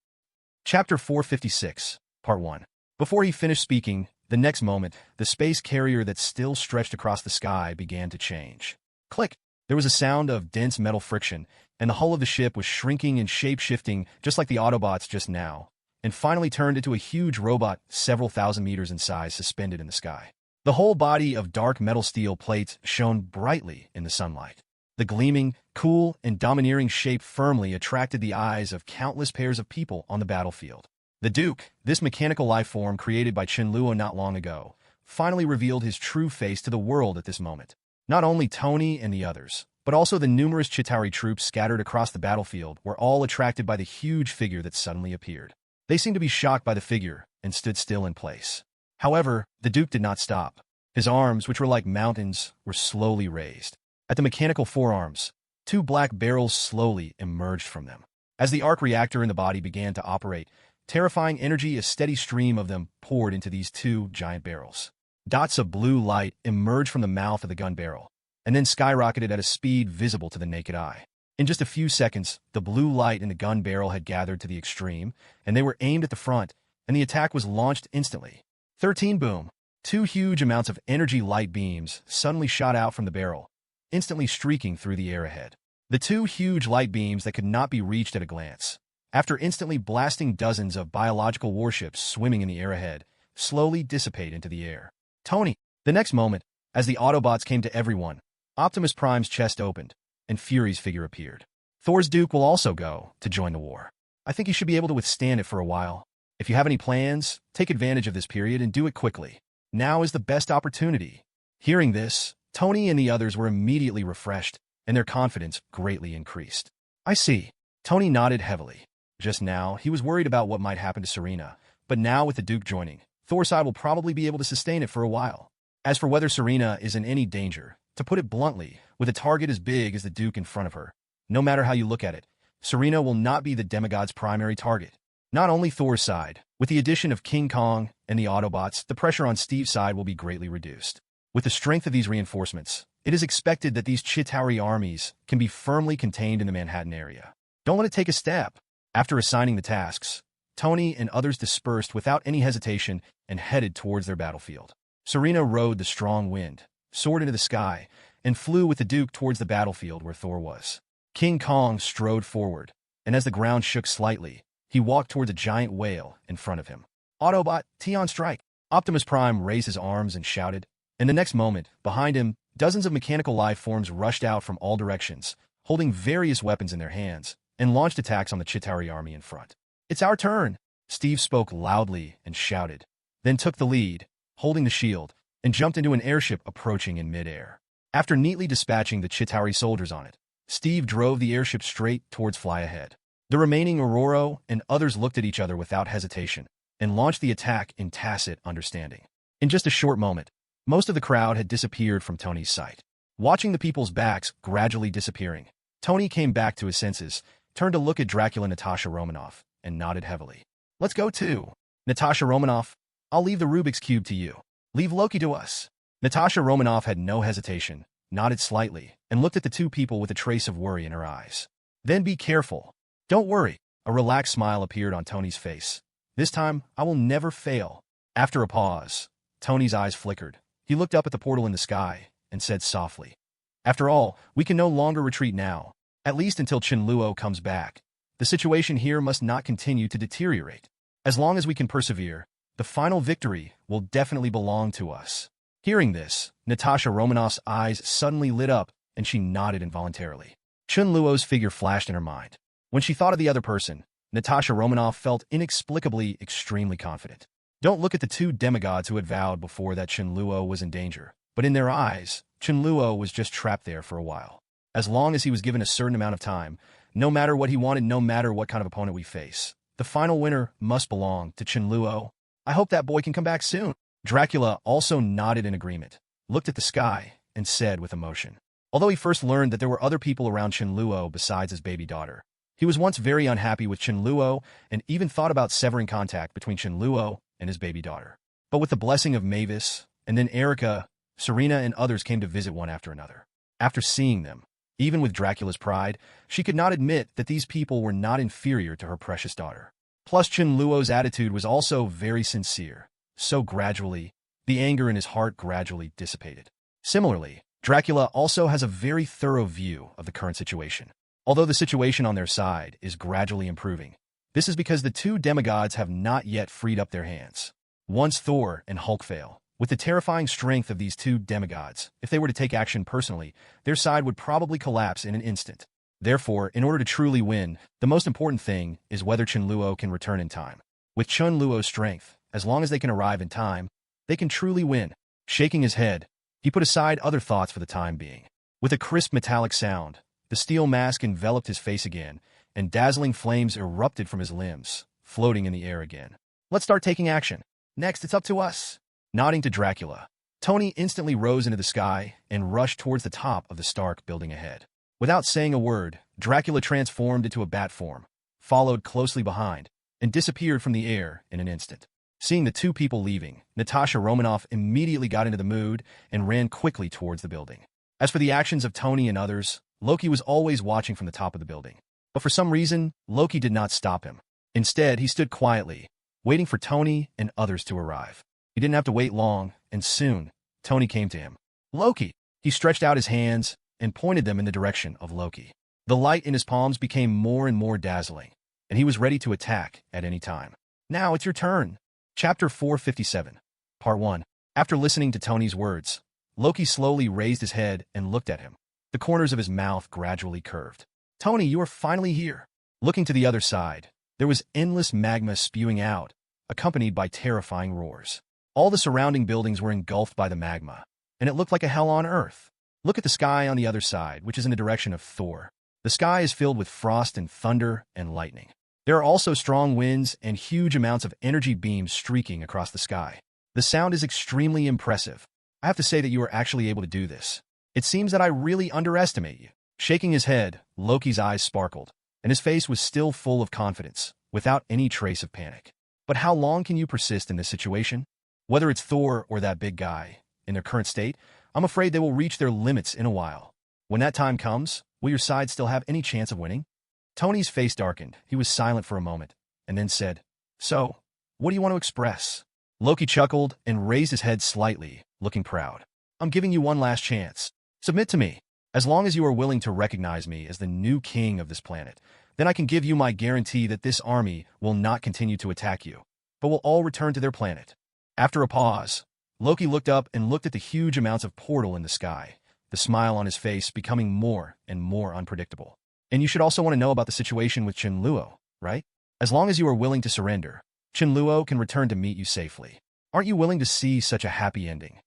Chapter 456, Part 1. Before he finished speaking, the next moment, the space carrier that still stretched across the sky began to change. Click! There was a sound of dense metal friction, and the hull of the ship was shrinking and shape-shifting just like the Autobots just now, and finally turned into a huge robot several thousand meters in size suspended in the sky. The whole body of dark metal steel plates shone brightly in the sunlight. The gleaming, cool, and domineering shape firmly attracted the eyes of countless pairs of people on the battlefield. The Duke, this mechanical life form created by Chen Luo not long ago, finally revealed his true face to the world at this moment. Not only Tony and the others, but also the numerous Chitauri troops scattered across the battlefield were all attracted by the huge figure that suddenly appeared. They seemed to be shocked by the figure and stood still in place. However, the Duke did not stop. His arms, which were like mountains, were slowly raised. At the mechanical forearms, 2 black barrels slowly emerged from them. As the arc reactor in the body began to operate, terrifying energy, a steady stream of them poured into these 2 giant barrels. Dots of blue light emerged from the mouth of the gun barrel, and then skyrocketed at a speed visible to the naked eye. In just a few seconds, the blue light in the gun barrel had gathered to the extreme, and they were aimed at the front, and the attack was launched instantly. 13 boom! 2 huge amounts of energy light beams suddenly shot out from the barrel, instantly streaking through the air ahead. The 2 huge light beams that could not be reached at a glance, after instantly blasting dozens of biological warships swimming in the air ahead, slowly dissipate into the air. Tony! The next moment, as the Autobots came to everyone, Optimus Prime's chest opened, and Fury's figure appeared. Thor's Duke will also go to join the war. I think he should be able to withstand it for a while. If you have any plans, take advantage of this period and do it quickly. Now is the best opportunity. Hearing this, Tony and the others were immediately refreshed, and their confidence greatly increased. I see. Tony nodded heavily. Just now, he was worried about what might happen to Serena, but now with the Duke joining, Thor's side will probably be able to sustain it for a while. As for whether Serena is in any danger, to put it bluntly, with a target as big as the Duke in front of her, no matter how you look at it, Serena will not be the demigod's primary target. Not only Thor's side, with the addition of King Kong and the Autobots, the pressure on Steve's side will be greatly reduced. With the strength of these reinforcements, it is expected that these Chitauri armies can be firmly contained in the Manhattan area. Don't let it take a step. After assigning the tasks, Tony and others dispersed without any hesitation and headed towards their battlefield. Serena rode the strong wind, soared into the sky, and flew with the Duke towards the battlefield where Thor was. King Kong strode forward, and as the ground shook slightly, he walked towards a giant whale in front of him. Autobot, T on strike! Optimus Prime raised his arms and shouted, and the next moment, behind him, Dozens of mechanical life forms rushed out from all directions, holding various weapons in their hands, and launched attacks on the Chitauri army in front. "It's our turn!" Steve spoke loudly and shouted, then took the lead, holding the shield, and jumped into an airship approaching in midair. After neatly dispatching the Chitauri soldiers on it, Steve drove the airship straight towards Fly Ahead. The remaining Aurora and others looked at each other without hesitation and launched the attack in tacit understanding. In just a short moment, most of the crowd had disappeared from Tony's sight. Watching the people's backs gradually disappearing, Tony came back to his senses, turned to look at Dracula Natasha Romanoff, and nodded heavily. "Let's go too. Natasha Romanoff, I'll leave the Rubik's Cube to you. Leave Loki to us." Natasha Romanoff had no hesitation, nodded slightly, and looked at the two people with a trace of worry in her eyes. "Then be careful. Don't worry." A relaxed smile appeared on Tony's face. "This time, I will never fail." After a pause, Tony's eyes flickered. He looked up at the portal in the sky and said softly, "After all, we can no longer retreat now, at least until Chen Luo comes back. The situation here must not continue to deteriorate. As long as we can persevere, the final victory will definitely belong to us." Hearing this, Natasha Romanoff's eyes suddenly lit up and she nodded involuntarily. Chen Luo's figure flashed in her mind. When she thought of the other person, Natasha Romanoff felt inexplicably extremely confident. Don't look at the two demigods who had vowed before that Chen Luo was in danger, but in their eyes, Chen Luo was just trapped there for a while. As long as he was given a certain amount of time, no matter what he wanted, no matter what kind of opponent we face, the final winner must belong to Chen Luo. "I hope that boy can come back soon." Dracula also nodded in agreement, looked at the sky, and said with emotion. Although he first learned that there were other people around Chen Luo besides his baby daughter, he was once very unhappy with Chen Luo and even thought about severing contact between Chen Luo and his baby daughter. But with the blessing of Mavis, and then Erica, Serena, and others came to visit one after another. After seeing them, even with Dracula's pride, she could not admit that these people were not inferior to her precious daughter. Plus, Chen Luo's attitude was also very sincere, so gradually, the anger in his heart gradually dissipated. Similarly, Dracula also has a very thorough view of the current situation. Although the situation on their side is gradually improving, this is because the two demigods have not yet freed up their hands. Once Thor and Hulk fail, with the terrifying strength of these two demigods, if they were to take action personally, their side would probably collapse in an instant. Therefore, in order to truly win, the most important thing is whether Chen Luo can return in time. With Chen Luo's strength, as long as they can arrive in time, they can truly win. Shaking his head, he put aside other thoughts for the time being. With a crisp metallic sound, the steel mask enveloped his face again, and dazzling flames erupted from his limbs, floating in the air again. "Let's start taking action. Next, it's up to us." Nodding to Dracula, Tony instantly rose into the sky and rushed towards the top of the Stark building ahead. Without saying a word, Dracula transformed into a bat form, followed closely behind, and disappeared from the air in an instant. Seeing the two people leaving, Natasha Romanoff immediately got into the mood and ran quickly towards the building. As for the actions of Tony and others, Loki was always watching from the top of the building. But for some reason, Loki did not stop him. Instead, he stood quietly, waiting for Tony and others to arrive. He didn't have to wait long, and soon, Tony came to him. "Loki!" He stretched out his hands and pointed them in the direction of Loki. The light in his palms became more and more dazzling, and he was ready to attack at any time. "Now it's your turn." Chapter 457, Part 1. After listening to Tony's words, Loki slowly raised his head and looked at him. The corners of his mouth gradually curved. "Tony, you are finally here." Looking to the other side, there was endless magma spewing out, accompanied by terrifying roars. All the surrounding buildings were engulfed by the magma, and it looked like a hell on earth. Look at the sky on the other side, which is in the direction of Thor. The sky is filled with frost and thunder and lightning. There are also strong winds and huge amounts of energy beams streaking across the sky. The sound is extremely impressive. I have to say that you are actually able to do this. It seems that I really underestimate you. Shaking his head, Loki's eyes sparkled, and his face was still full of confidence, without any trace of panic. But how long can you persist in this situation? Whether it's Thor or that big guy, in their current state, I'm afraid they will reach their limits in a while. When that time comes, will your side still have any chance of winning? Tony's face darkened. He was silent for a moment, and then said, "So, what do you want to express?" Loki chuckled and raised his head slightly, looking proud. "I'm giving you one last chance. Submit to me. As long as you are willing to recognize me as the new king of this planet, then I can give you my guarantee that this army will not continue to attack you, but will all return to their planet." After a pause, Loki looked up and looked at the huge amounts of portal in the sky, the smile on his face becoming more and more unpredictable. And you should also want to know about the situation with Chen Luo, right? As long as you are willing to surrender, Chen Luo can return to meet you safely. Aren't you willing to see such a happy ending?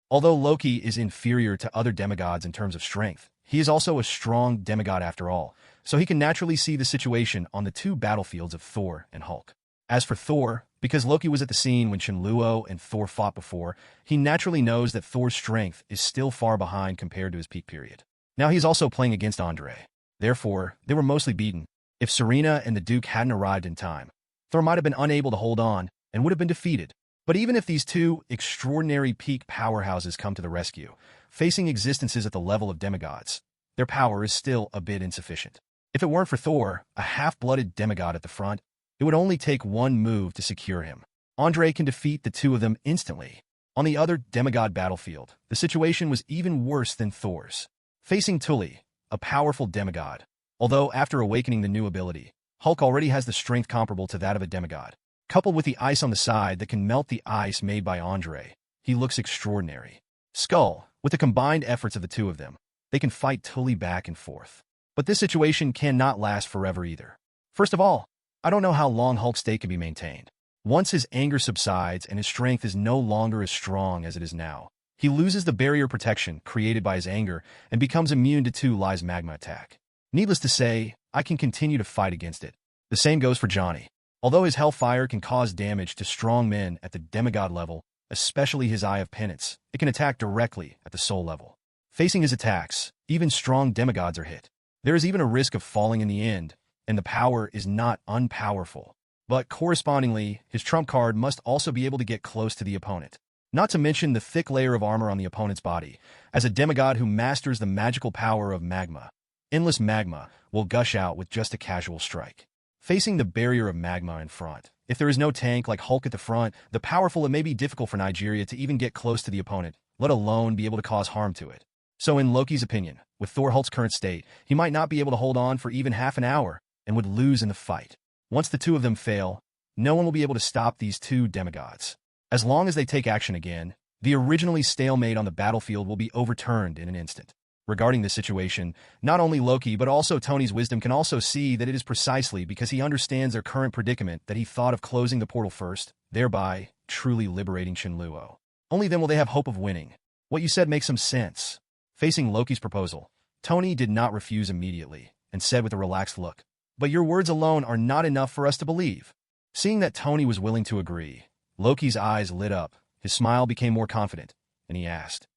Although Loki is inferior to other demigods in terms of strength, he is also a strong demigod after all, so he can naturally see the situation on the two battlefields of Thor and Hulk. As for Thor, because Loki was at the scene when Chen Luo and Thor fought before, he naturally knows that Thor's strength is still far behind compared to his peak period. Now he's also playing against Andre. Therefore, they were mostly beaten. If Serena and the Duke hadn't arrived in time, Thor might have been unable to hold on and would have been defeated. But even if these two extraordinary peak powerhouses come to the rescue, facing existences at the level of demigods, their power is still a bit insufficient. If it weren't for Thor, a half-blooded demigod at the front, it would only take one move to secure him. Andre can defeat the two of them instantly. On the other demigod battlefield, the situation was even worse than Thor's. Facing Tully, a powerful demigod, although after awakening the new ability, Hulk already has the strength comparable to that of a demigod. Coupled with the ice on the side that can melt the ice made by Andre, he looks extraordinary. Skull, with the combined efforts of the two of them, they can fight Tully back and forth. But this situation cannot last forever either. First of all, I don't know how long Hulk's state can be maintained. Once his anger subsides and his strength is no longer as strong as it is now, he loses the barrier protection created by his anger and becomes immune to Tully's magma attack. Needless to say, I can continue to fight against it. The same goes for Johnny. Although his hellfire can cause damage to strong men at the demigod level, especially his Eye of Penance, it can attack directly at the soul level. Facing his attacks, even strong demigods are hit. There is even a risk of falling in the end, and the power is not unpowerful. But correspondingly, his trump card must also be able to get close to the opponent. Not to mention the thick layer of armor on the opponent's body. As a demigod who masters the magical power of magma, endless magma will gush out with just a casual strike. Facing the barrier of magma in front, if there is no tank like Hulk at the front, the powerful, it may be difficult for Nigeria to even get close to the opponent, let alone be able to cause harm to it. So in Loki's opinion, with Thor Hulk's current state, he might not be able to hold on for even half an hour and would lose in the fight. Once the two of them fail, no one will be able to stop these two demigods. As long as they take action again, the originally stalemate on the battlefield will be overturned in an instant. Regarding this situation, not only Loki but also Tony's wisdom can also see that it is precisely because he understands their current predicament that he thought of closing the portal first, thereby truly liberating Chen Luo. Only then will they have hope of winning. What you said makes some sense. Facing Loki's proposal, Tony did not refuse immediately and said with a relaxed look, "But your words alone are not enough for us to believe." Seeing that Tony was willing to agree, Loki's eyes lit up, his smile became more confident, and he asked,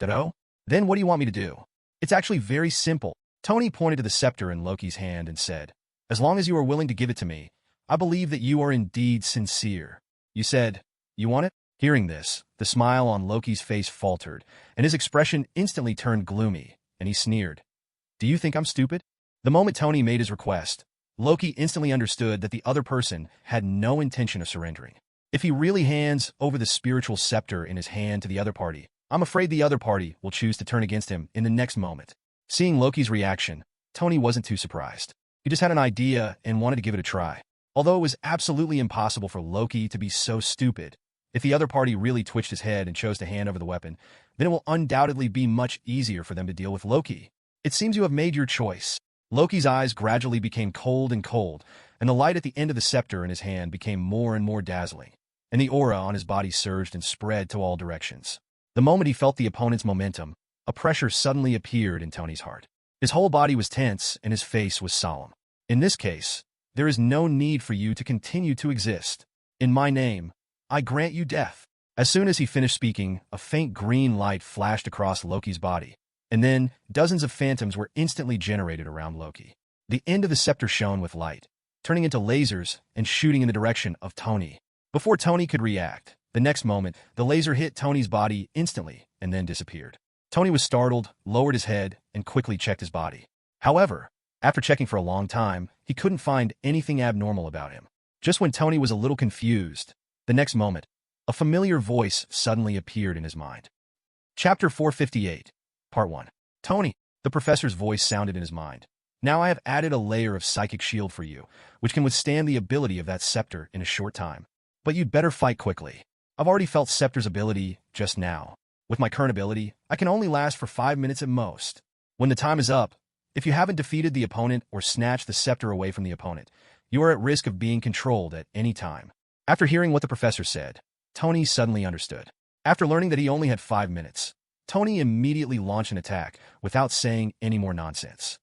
"Dado? Then what do you want me to do?" "It's actually very simple." Tony pointed to the scepter in Loki's hand and said, "As long as you are willing to give it to me, I believe that you are indeed sincere." "You said, you want it?" Hearing this, the smile on Loki's face faltered, and his expression instantly turned gloomy, and he sneered. "Do you think I'm stupid?" The moment Tony made his request, Loki instantly understood that the other person had no intention of surrendering. If he really hands over the spiritual scepter in his hand to the other party, I'm afraid the other party will choose to turn against him in the next moment. Seeing Loki's reaction, Tony wasn't too surprised. He just had an idea and wanted to give it a try. Although it was absolutely impossible for Loki to be so stupid, if the other party really twitched his head and chose to hand over the weapon, then it will undoubtedly be much easier for them to deal with Loki. "It seems you have made your choice." Loki's eyes gradually became cold, and the light at the end of the scepter in his hand became more and more dazzling, and the aura on his body surged and spread to all directions. The moment he felt the opponent's momentum, a pressure suddenly appeared in Tony's heart. His whole body was tense and his face was solemn. "In this case, there is no need for you to continue to exist. In my name, I grant you death." As soon as he finished speaking, a faint green light flashed across Loki's body, and then dozens of phantoms were instantly generated around Loki. The end of the scepter shone with light, turning into lasers and shooting in the direction of Tony. Before Tony could react, the next moment, the laser hit Tony's body instantly and then disappeared. Tony was startled, lowered his head, and quickly checked his body. However, after checking for a long time, he couldn't find anything abnormal about him. Just when Tony was a little confused, the next moment, a familiar voice suddenly appeared in his mind. Chapter 458, Part 1. "Tony," the professor's voice sounded in his mind. "Now I have added a layer of psychic shield for you, which can withstand the ability of that scepter in a short time. But you'd better fight quickly. I've already felt Scepter's ability just now. With my current ability, I can only last for 5 minutes at most. When the time is up, if you haven't defeated the opponent or snatched the scepter away from the opponent, you are at risk of being controlled at any time. After hearing what the professor said, Tony suddenly understood. After learning that he only had 5 minutes, Tony immediately launched an attack without saying any more nonsense.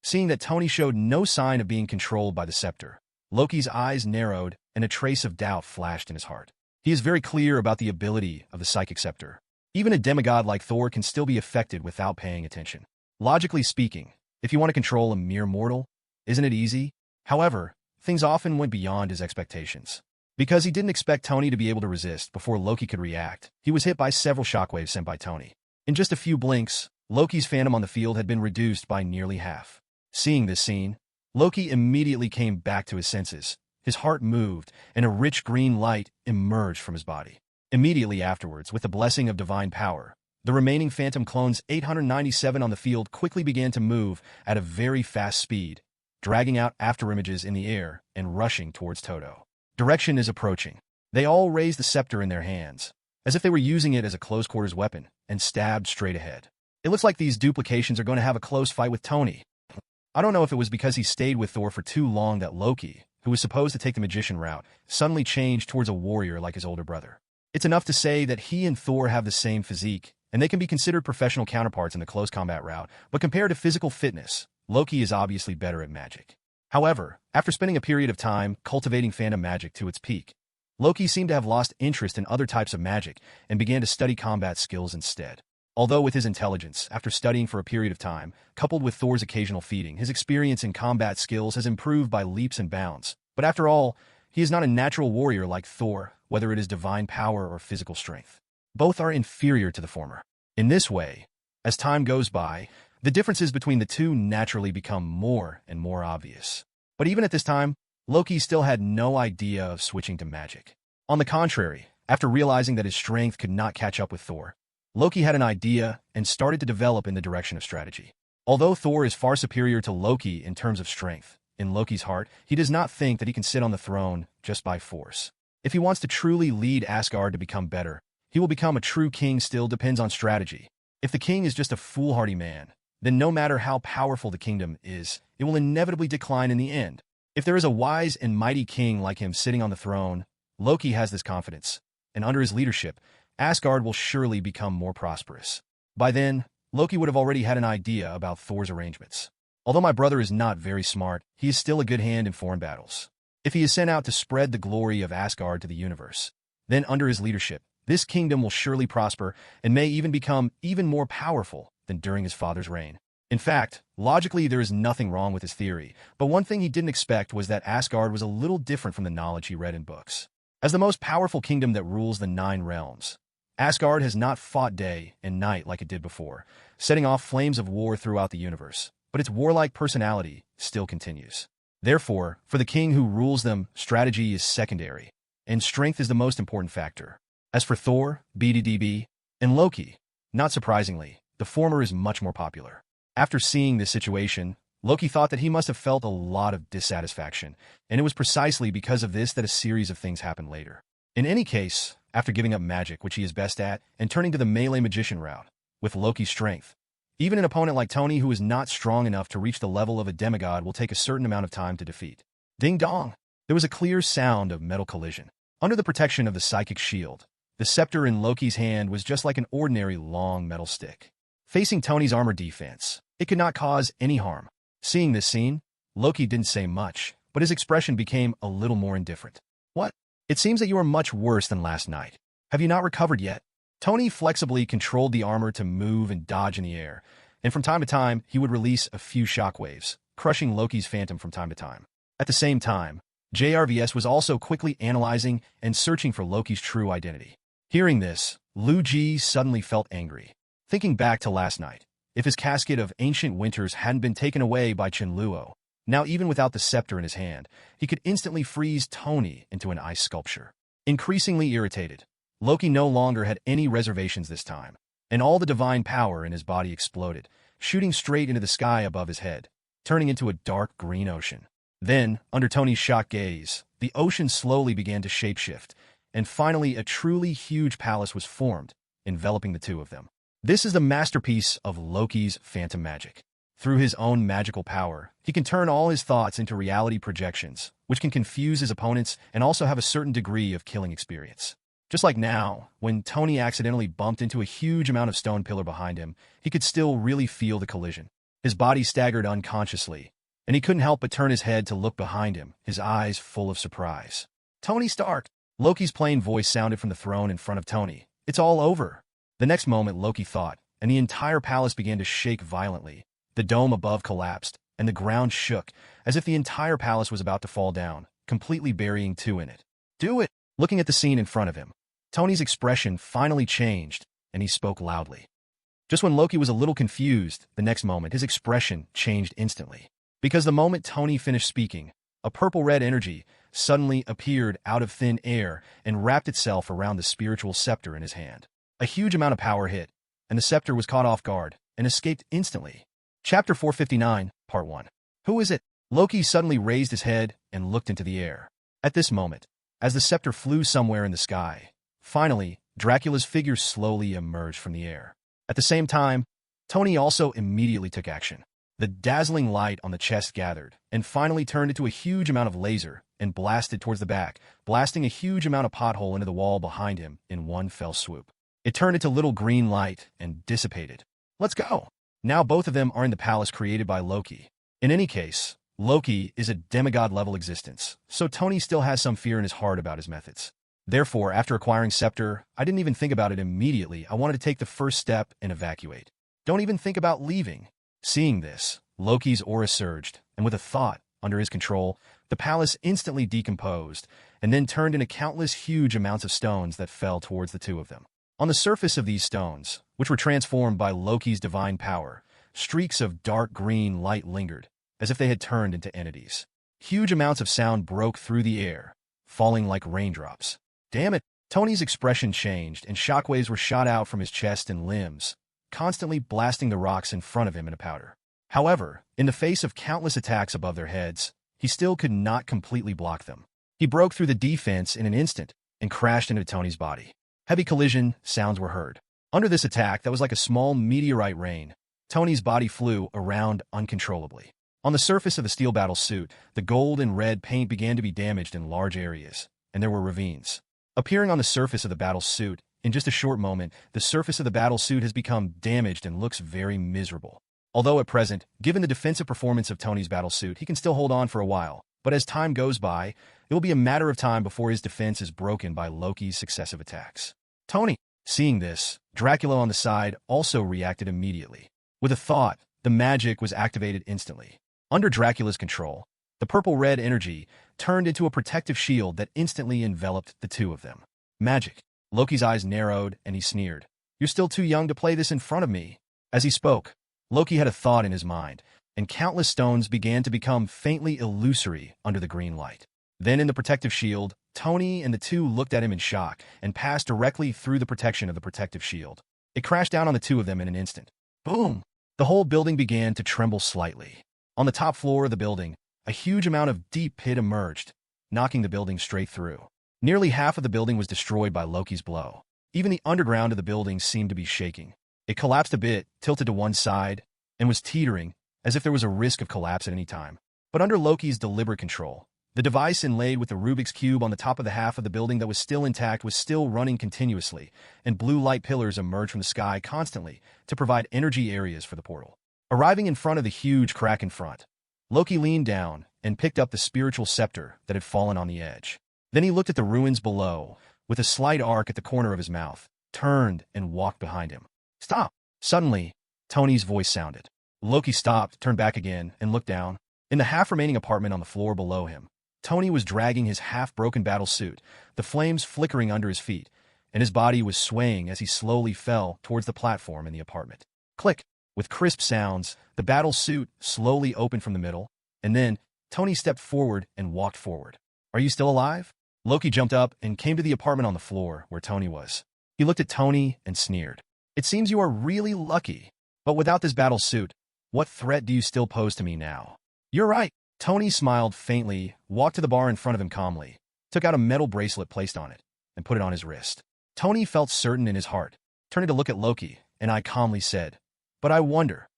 Seeing that Tony showed no sign of being controlled by the scepter, Loki's eyes narrowed and a trace of doubt flashed in his heart. He is very clear about the ability of the psychic scepter. Even a demigod like Thor can still be affected without paying attention. Logically speaking, if you want to control a mere mortal, isn't it easy? However, things often went beyond his expectations. Because he didn't expect Tony to be able to resist before Loki could react, he was hit by several shockwaves sent by Tony. In just a few blinks, Loki's phantom on the field had been reduced by nearly half. Seeing this scene, Loki immediately came back to his senses. His heart moved, and a rich green light emerged from his body. Immediately afterwards, with the blessing of divine power, the remaining phantom clones 897 on the field quickly began to move at a very fast speed, dragging out afterimages in the air and rushing towards Toto. Direction is approaching. They all raised the scepter in their hands, as if they were using it as a close-quarters weapon, and stabbed straight ahead. It looks like these duplications are going to have a close fight with Tony. I don't know if it was because he stayed with Thor for too long that Loki, who was supposed to take the magician route, suddenly changed towards a warrior like his older brother. It's enough to say that he and Thor have the same physique, and they can be considered professional counterparts in the close combat route, but compared to physical fitness, Loki is obviously better at magic. However, after spending a period of time cultivating phantom magic to its peak, Loki seemed to have lost interest in other types of magic and began to study combat skills instead. Although with his intelligence, after studying for a period of time, coupled with Thor's occasional feeding, his experience in combat skills has improved by leaps and bounds. But after all, he is not a natural warrior like Thor, whether it is divine power or physical strength. Both are inferior to the former. In this way, as time goes by, the differences between the two naturally become more and more obvious. But even at this time, Loki still had no idea of switching to magic. On the contrary, after realizing that his strength could not catch up with Thor, Loki had an idea and started to develop in the direction of strategy. Although Thor is far superior to Loki in terms of strength, in Loki's heart, he does not think that he can sit on the throne just by force. If he wants to truly lead Asgard to become better, he will become a true king still depends on strategy. If the king is just a foolhardy man, then no matter how powerful the kingdom is, it will inevitably decline in the end. If there is a wise and mighty king like him sitting on the throne, Loki has this confidence, and under his leadership, Asgard will surely become more prosperous. By then, Loki would have already had an idea about Thor's arrangements. Although my brother is not very smart, he is still a good hand in foreign battles. If he is sent out to spread the glory of Asgard to the universe, then under his leadership, this kingdom will surely prosper and may even become even more powerful than during his father's reign. In fact, logically there is nothing wrong with his theory, but one thing he didn't expect was that Asgard was a little different from the knowledge he read in books. As the most powerful kingdom that rules the 9 realms, Asgard has not fought day and night like it did before, setting off flames of war throughout the universe, but its warlike personality still continues. Therefore, for the king who rules them, strategy is secondary, and strength is the most important factor. As for Thor, BDDB, and Loki, not surprisingly, the former is much more popular. After seeing this situation, Loki thought that he must have felt a lot of dissatisfaction, and it was precisely because of this that a series of things happened later. In any case, after giving up magic, which he is best at, and turning to the melee magician route, with Loki's strength, even an opponent like Tony who is not strong enough to reach the level of a demigod will take a certain amount of time to defeat. Ding dong! There was a clear sound of metal collision. Under the protection of the psychic shield, the scepter in Loki's hand was just like an ordinary long metal stick. Facing Tony's armor defense, it could not cause any harm. Seeing this scene, Loki didn't say much, but his expression became a little more indifferent. What? It seems that you are much worse than last night. Have you not recovered yet? Tony flexibly controlled the armor to move and dodge in the air, and from time to time, he would release a few shockwaves, crushing Loki's phantom from time to time. At the same time, JRVS was also quickly analyzing and searching for Loki's true identity. Hearing this, Lu Ji suddenly felt angry. Thinking back to last night, if his casket of ancient winters hadn't been taken away by Chen Luo, now even without the scepter in his hand, he could instantly freeze Tony into an ice sculpture. Increasingly irritated, Loki no longer had any reservations this time, and all the divine power in his body exploded, shooting straight into the sky above his head, turning into a dark green ocean. Then, under Tony's shocked gaze, the ocean slowly began to shapeshift, and finally a truly huge palace was formed, enveloping the two of them. This is the masterpiece of Loki's phantom magic. Through his own magical power, he can turn all his thoughts into reality projections, which can confuse his opponents and also have a certain degree of killing experience. Just like now, when Tony accidentally bumped into a huge amount of stone pillar behind him, he could still really feel the collision. His body staggered unconsciously, and he couldn't help but turn his head to look behind him, his eyes full of surprise. "Tony Stark!" Loki's plain voice sounded from the throne in front of Tony. "It's all over." The next moment, Loki thought, and the entire palace began to shake violently. The dome above collapsed, and the ground shook, as if the entire palace was about to fall down, completely burying two in it. "Do it!" Looking at the scene in front of him, Tony's expression finally changed, and he spoke loudly. Just when Loki was a little confused, the next moment his expression changed instantly. Because the moment Tony finished speaking, a purple-red energy suddenly appeared out of thin air and wrapped itself around the spiritual scepter in his hand. A huge amount of power hit, and the scepter was caught off guard and escaped instantly. Chapter 459, Part 1. Who is it? Loki suddenly raised his head and looked into the air. At this moment, as the scepter flew somewhere in the sky, finally, Dracula's figure slowly emerged from the air. At the same time, Tony also immediately took action. The dazzling light on the chest gathered, and finally turned into a huge amount of laser and blasted towards the back, blasting a huge amount of pothole into the wall behind him in one fell swoop. It turned into little green light and dissipated. Let's go! Now both of them are in the palace created by Loki. In any case, Loki is a demigod-level existence, so Tony still has some fear in his heart about his methods. Therefore, after acquiring Scepter, I didn't even think about it immediately. I wanted to take the first step and evacuate. Don't even think about leaving. Seeing this, Loki's aura surged, and with a thought under his control, the palace instantly decomposed, and then turned into countless huge amounts of stones that fell towards the two of them. On the surface of these stones, which were transformed by Loki's divine power, streaks of dark green light lingered, as if they had turned into entities. Huge amounts of sound broke through the air, falling like raindrops. Damn it! Tony's expression changed, and shockwaves were shot out from his chest and limbs, constantly blasting the rocks in front of him into powder. However, in the face of countless attacks above their heads, he still could not completely block them. He broke through the defense in an instant and crashed into Tony's body. Heavy collision sounds were heard. Under this attack that was like a small meteorite rain, Tony's body flew around uncontrollably. On the surface of the steel battle suit, the gold and red paint began to be damaged in large areas, and there were ravines. Appearing on the surface of the battle suit, in just a short moment, the surface of the battle suit has become damaged and looks very miserable. Although at present, given the defensive performance of Tony's battle suit, he can still hold on for a while, but as time goes by, it will be a matter of time before his defense is broken by Loki's successive attacks. Tony! Seeing this, Dracula on the side also reacted immediately. With a thought, the magic was activated instantly. Under Dracula's control, the purple-red energy turned into a protective shield that instantly enveloped the two of them. Magic. Loki's eyes narrowed, and he sneered. "You're still too young to play this in front of me." As he spoke, Loki had a thought in his mind, and countless stones began to become faintly illusory under the green light. Then in the protective shield, Tony and the two looked at him in shock and passed directly through the protection of the protective shield. It crashed down on the two of them in an instant. Boom! The whole building began to tremble slightly. On the top floor of the building, a huge amount of deep pit emerged, knocking the building straight through. Nearly half of the building was destroyed by Loki's blow. Even the underground of the building seemed to be shaking. It collapsed a bit, tilted to one side, and was teetering, as if there was a risk of collapse at any time. But under Loki's deliberate control, the device inlaid with the Rubik's Cube on the top of the half of the building that was still intact was still running continuously, and blue light pillars emerged from the sky constantly to provide energy areas for the portal. Arriving in front of the huge crack in front, Loki leaned down and picked up the spiritual scepter that had fallen on the edge. Then he looked at the ruins below, with a slight arc at the corner of his mouth, turned and walked behind him. "Stop!" Suddenly, Tony's voice sounded. Loki stopped, turned back again, and looked down. In the half-remaining apartment on the floor below him, Tony was dragging his half-broken battle suit, the flames flickering under his feet, and his body was swaying as he slowly fell towards the platform in the apartment. Click! With crisp sounds, the battle suit slowly opened from the middle, and then Tony stepped forward and walked forward. "Are you still alive?" Loki jumped up and came to the apartment on the floor where Tony was. He looked at Tony and sneered. "It seems you are really lucky. But without this battle suit, what threat do you still pose to me now?" "You're right." Tony smiled faintly, walked to the bar in front of him calmly, took out a metal bracelet placed on it, and put it on his wrist. Tony felt certain in his heart turning to look at Loki, and I calmly said, "But I wonder,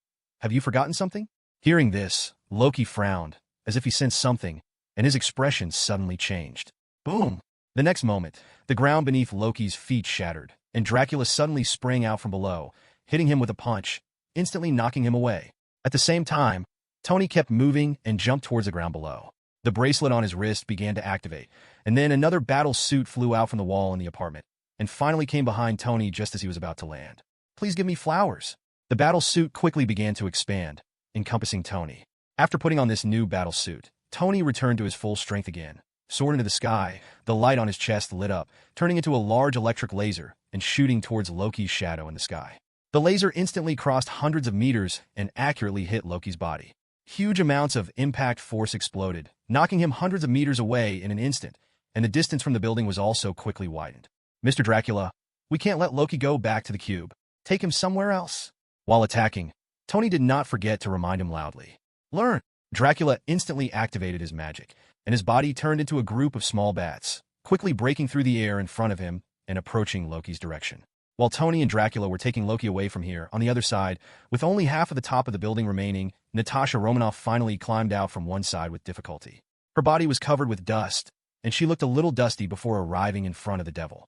have you forgotten something?" Hearing this, Loki frowned, as if he sensed something, and his expression suddenly changed. Boom! The next moment, the ground beneath Loki's feet shattered, and Dracula suddenly sprang out from below, hitting him with a punch, instantly knocking him away. At the same time, Tony kept moving and jumped towards the ground below. The bracelet on his wrist began to activate, and then another battle suit flew out from the wall in the apartment, and finally came behind Tony just as he was about to land. "Please give me flowers." The battle suit quickly began to expand, encompassing Tony. After putting on this new battle suit, Tony returned to his full strength again. Soaring into the sky, the light on his chest lit up, turning into a large electric laser and shooting towards Loki's shadow in the sky. The laser instantly crossed hundreds of meters and accurately hit Loki's body. Huge amounts of impact force exploded, knocking him hundreds of meters away in an instant, and the distance from the building was also quickly widened. "Mr. Dracula, we can't let Loki go back to the cube. Take him somewhere else." While attacking, Tony did not forget to remind him loudly. "Learn." Dracula instantly activated his magic, and his body turned into a group of small bats, quickly breaking through the air in front of him and approaching Loki's direction. While Tony and Dracula were taking Loki away from here, on the other side, with only half of the top of the building remaining, Natasha Romanoff finally climbed out from one side with difficulty. Her body was covered with dust, and she looked a little dusty before arriving in front of the devil.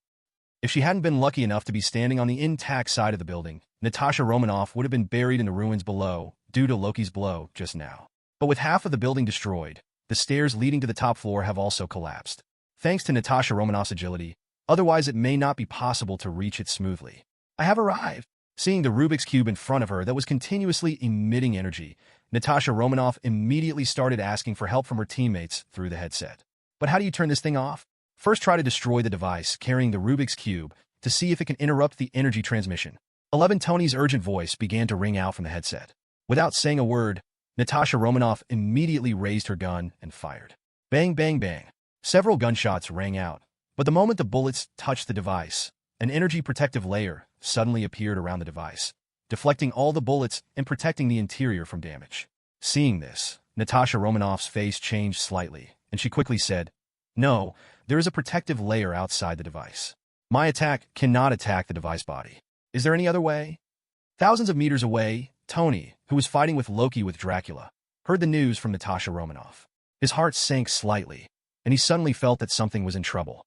If she hadn't been lucky enough to be standing on the intact side of the building, Natasha Romanoff would have been buried in the ruins below due to Loki's blow just now. But with half of the building destroyed, the stairs leading to the top floor have also collapsed. Thanks to Natasha Romanoff's agility, otherwise it may not be possible to reach it smoothly. "I have arrived." Seeing the Rubik's Cube in front of her that was continuously emitting energy, Natasha Romanoff immediately started asking for help from her teammates through the headset. "But how do you turn this thing off?" "First try to destroy the device carrying the Rubik's Cube to see if it can interrupt the energy transmission." 11 Tony's urgent voice began to ring out from the headset. Without saying a word, Natasha Romanoff immediately raised her gun and fired. Bang, bang, bang. Several gunshots rang out, but the moment the bullets touched the device, an energy protective layer suddenly appeared around the device, deflecting all the bullets and protecting the interior from damage. Seeing this, Natasha Romanoff's face changed slightly, and she quickly said, "No, there is a protective layer outside the device. My attack cannot attack the device body. Is there any other way?" Thousands of meters away, Tony, who was fighting with Loki with Dracula, heard the news from Natasha Romanoff. His heart sank slightly, and he suddenly felt that something was in trouble.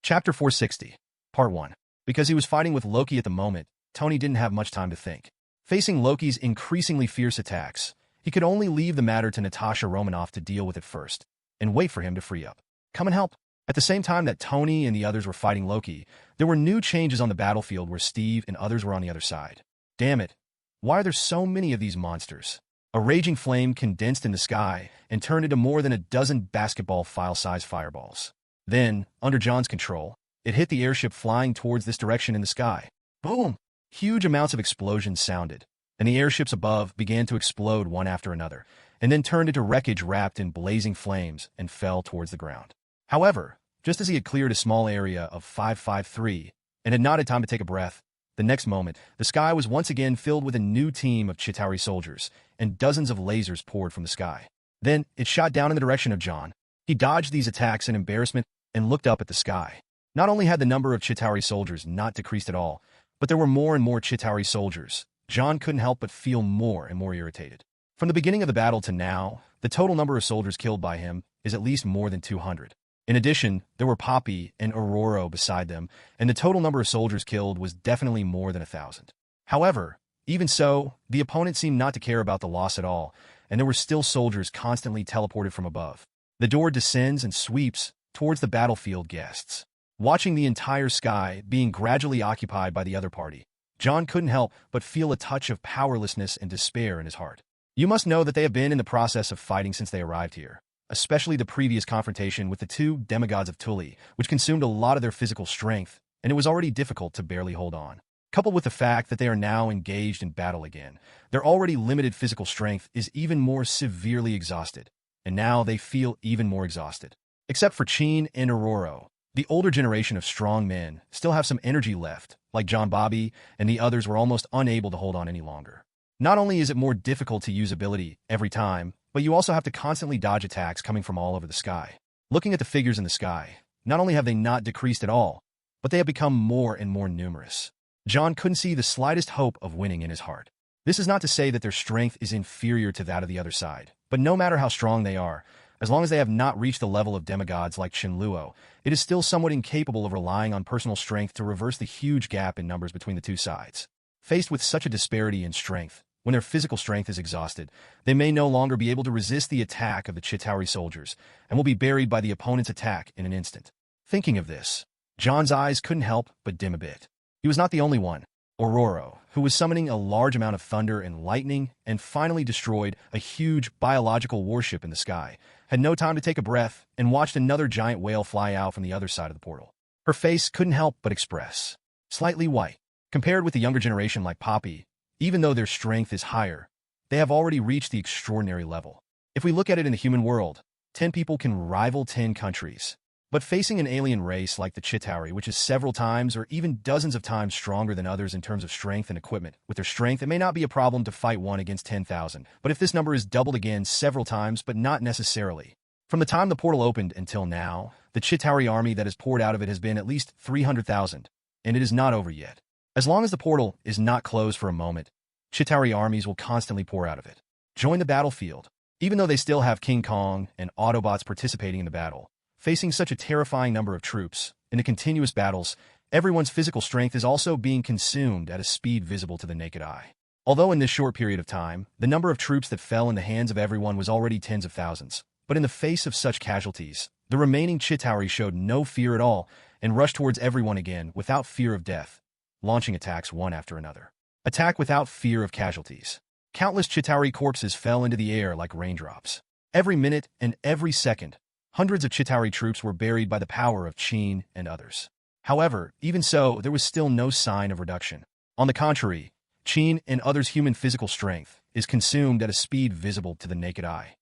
Chapter 460, Part 1. Because he was fighting with Loki at the moment, Tony didn't have much time to think. Facing Loki's increasingly fierce attacks, he could only leave the matter to Natasha Romanoff to deal with it first, and wait for him to free up. "Come and help." At the same time that Tony and the others were fighting Loki, there were new changes on the battlefield where Steve and others were on the other side. Damn it. Why are there so many of these monsters? A raging flame condensed in the sky and turned into more than a dozen basketball file-size fireballs. Then, under John's control, it hit the airship flying towards this direction in the sky. Boom! Huge amounts of explosions sounded, and the airships above began to explode one after another, and then turned into wreckage wrapped in blazing flames and fell towards the ground. However, just as he had cleared a small area of 553 and had not had time to take a breath, the next moment, the sky was once again filled with a new team of Chitauri soldiers, and dozens of lasers poured from the sky. Then, it shot down in the direction of John. He dodged these attacks in embarrassment and looked up at the sky. Not only had the number of Chitauri soldiers not decreased at all, but there were more and more Chitauri soldiers. John couldn't help but feel more and more irritated. From the beginning of the battle to now, the total number of soldiers killed by him is at least more than 200. In addition, there were Poppy and Aurora beside them, and the total number of soldiers killed was definitely more than 1,000. However, even so, the opponent seemed not to care about the loss at all, and there were still soldiers constantly teleported from above. The door descends and sweeps towards the battlefield guests. Watching the entire sky being gradually occupied by the other party, John couldn't help but feel a touch of powerlessness and despair in his heart. You must know that they have been in the process of fighting since they arrived here, especially the previous confrontation with the two demigods of Tuli, which consumed a lot of their physical strength, and it was already difficult to barely hold on. Coupled with the fact that they are now engaged in battle again, their already limited physical strength is even more severely exhausted, and now they feel even more exhausted. Except for Chen and Aurora, the older generation of strong men still have some energy left, like John Bobby, and the others were almost unable to hold on any longer. Not only is it more difficult to use ability every time, but you also have to constantly dodge attacks coming from all over the sky. Looking at the figures in the sky, not only have they not decreased at all, but they have become more and more numerous. John couldn't see the slightest hope of winning in his heart. This is not to say that their strength is inferior to that of the other side, but no matter how strong they are, as long as they have not reached the level of demigods like Chen Luo, it is still somewhat incapable of relying on personal strength to reverse the huge gap in numbers between the two sides. Faced with such a disparity in strength, when their physical strength is exhausted, they may no longer be able to resist the attack of the Chitauri soldiers, and will be buried by the opponent's attack in an instant. Thinking of this, John's eyes couldn't help but dim a bit. He was not the only one. Aurora, who was summoning a large amount of thunder and lightning and finally destroyed a huge biological warship in the sky, had no time to take a breath and watched another giant whale fly out from the other side of the portal. Her face couldn't help but express slightly white. Compared with the younger generation like Poppy, even though their strength is higher, they have already reached the extraordinary level. If we look at it in the human world, 10 people can rival 10 countries. But facing an alien race like the Chitauri, which is several times or even dozens of times stronger than others in terms of strength and equipment, with their strength, it may not be a problem to fight 1 against 10,000. But if this number is doubled again several times, but not necessarily. From the time the portal opened until now, the Chitauri army that has poured out of it has been at least 300,000, and it is not over yet. As long as the portal is not closed for a moment, Chitauri armies will constantly pour out of it. Join the battlefield. Even though they still have King Kong and Autobots participating in the battle, facing such a terrifying number of troops, in the continuous battles, everyone's physical strength is also being consumed at a speed visible to the naked eye. Although in this short period of time, the number of troops that fell in the hands of everyone was already tens of thousands, but in the face of such casualties, the remaining Chitauri showed no fear at all and rushed towards everyone again without fear of death, launching attacks one after another. Attack without fear of casualties. Countless Chitauri corpses fell into the air like raindrops. Every minute and every second, hundreds of Chitauri troops were buried by the power of Chen and others. However, even so, there was still no sign of reduction. On the contrary, Chen and others' human physical strength is consumed at a speed visible to the naked eye.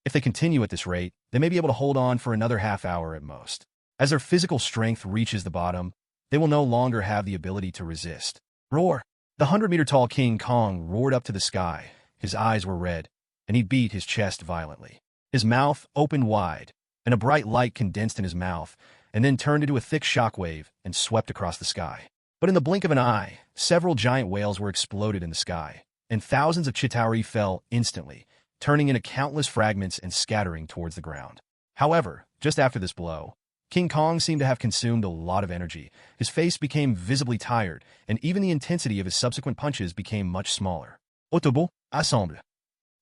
If they continue at this rate, they may be able to hold on for another half hour at most. As their physical strength reaches the bottom, they will no longer have the ability to resist. Roar! The 100-meter-tall King Kong roared up to the sky. His eyes were red, and he beat his chest violently. His mouth opened wide, and a bright light condensed in his mouth, and then turned into a thick shockwave and swept across the sky. But in the blink of an eye, several giant whales were exploded in the sky, and thousands of Chitauri fell instantly, turning into countless fragments and scattering towards the ground. However, just after this blow, King Kong seemed to have consumed a lot of energy. His face became visibly tired, and even the intensity of his subsequent punches became much smaller. Audiobook, assemble.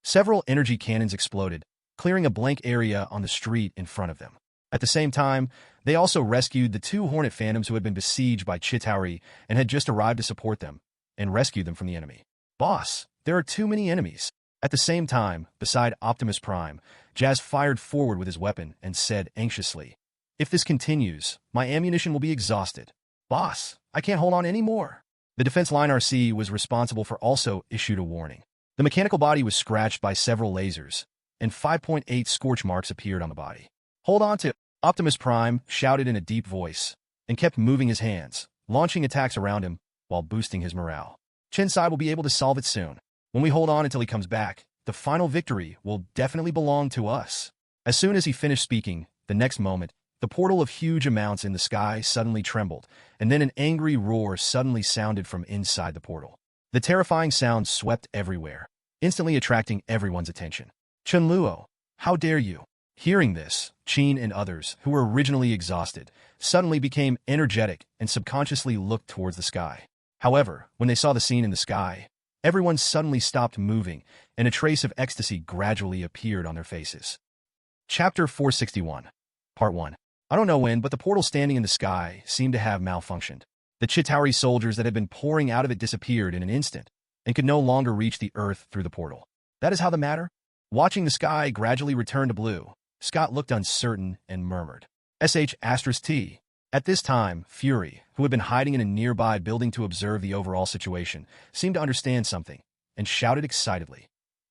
Several energy cannons exploded, clearing a blank area on the street in front of them. At the same time, they also rescued the 2 Hornet Phantoms who had been besieged by Chitauri and had just arrived to support them, and rescued them from the enemy. Boss, there are too many enemies. At the same time, beside Optimus Prime, Jazz fired forward with his weapon and said anxiously, "If this continues, my ammunition will be exhausted. Boss, I can't hold on anymore." The Defense Line RC was responsible for also issued a warning. The mechanical body was scratched by several lasers, and 5.8 scorch marks appeared on the body. "Hold on to!" Optimus Prime shouted in a deep voice, and kept moving his hands, launching attacks around him, while boosting his morale. Chensai will be able to solve it soon. When we hold on until he comes back, the final victory will definitely belong to us. As soon as he finished speaking, the next moment, the portal of huge amounts in the sky suddenly trembled, and then an angry roar suddenly sounded from inside the portal. The terrifying sound swept everywhere, instantly attracting everyone's attention. Chen Luo, how dare you? Hearing this, Chen and others, who were originally exhausted, suddenly became energetic and subconsciously looked towards the sky. However, when they saw the scene in the sky, everyone suddenly stopped moving, and a trace of ecstasy gradually appeared on their faces. Chapter 461. Part 1. I don't know when, but the portal standing in the sky seemed to have malfunctioned. The Chitauri soldiers that had been pouring out of it disappeared in an instant, and could no longer reach the earth through the portal. That is how the matter? Watching the sky gradually return to blue, Scott looked uncertain and murmured, "SH*T." At this time, Fury, who had been hiding in a nearby building to observe the overall situation, seemed to understand something, and shouted excitedly,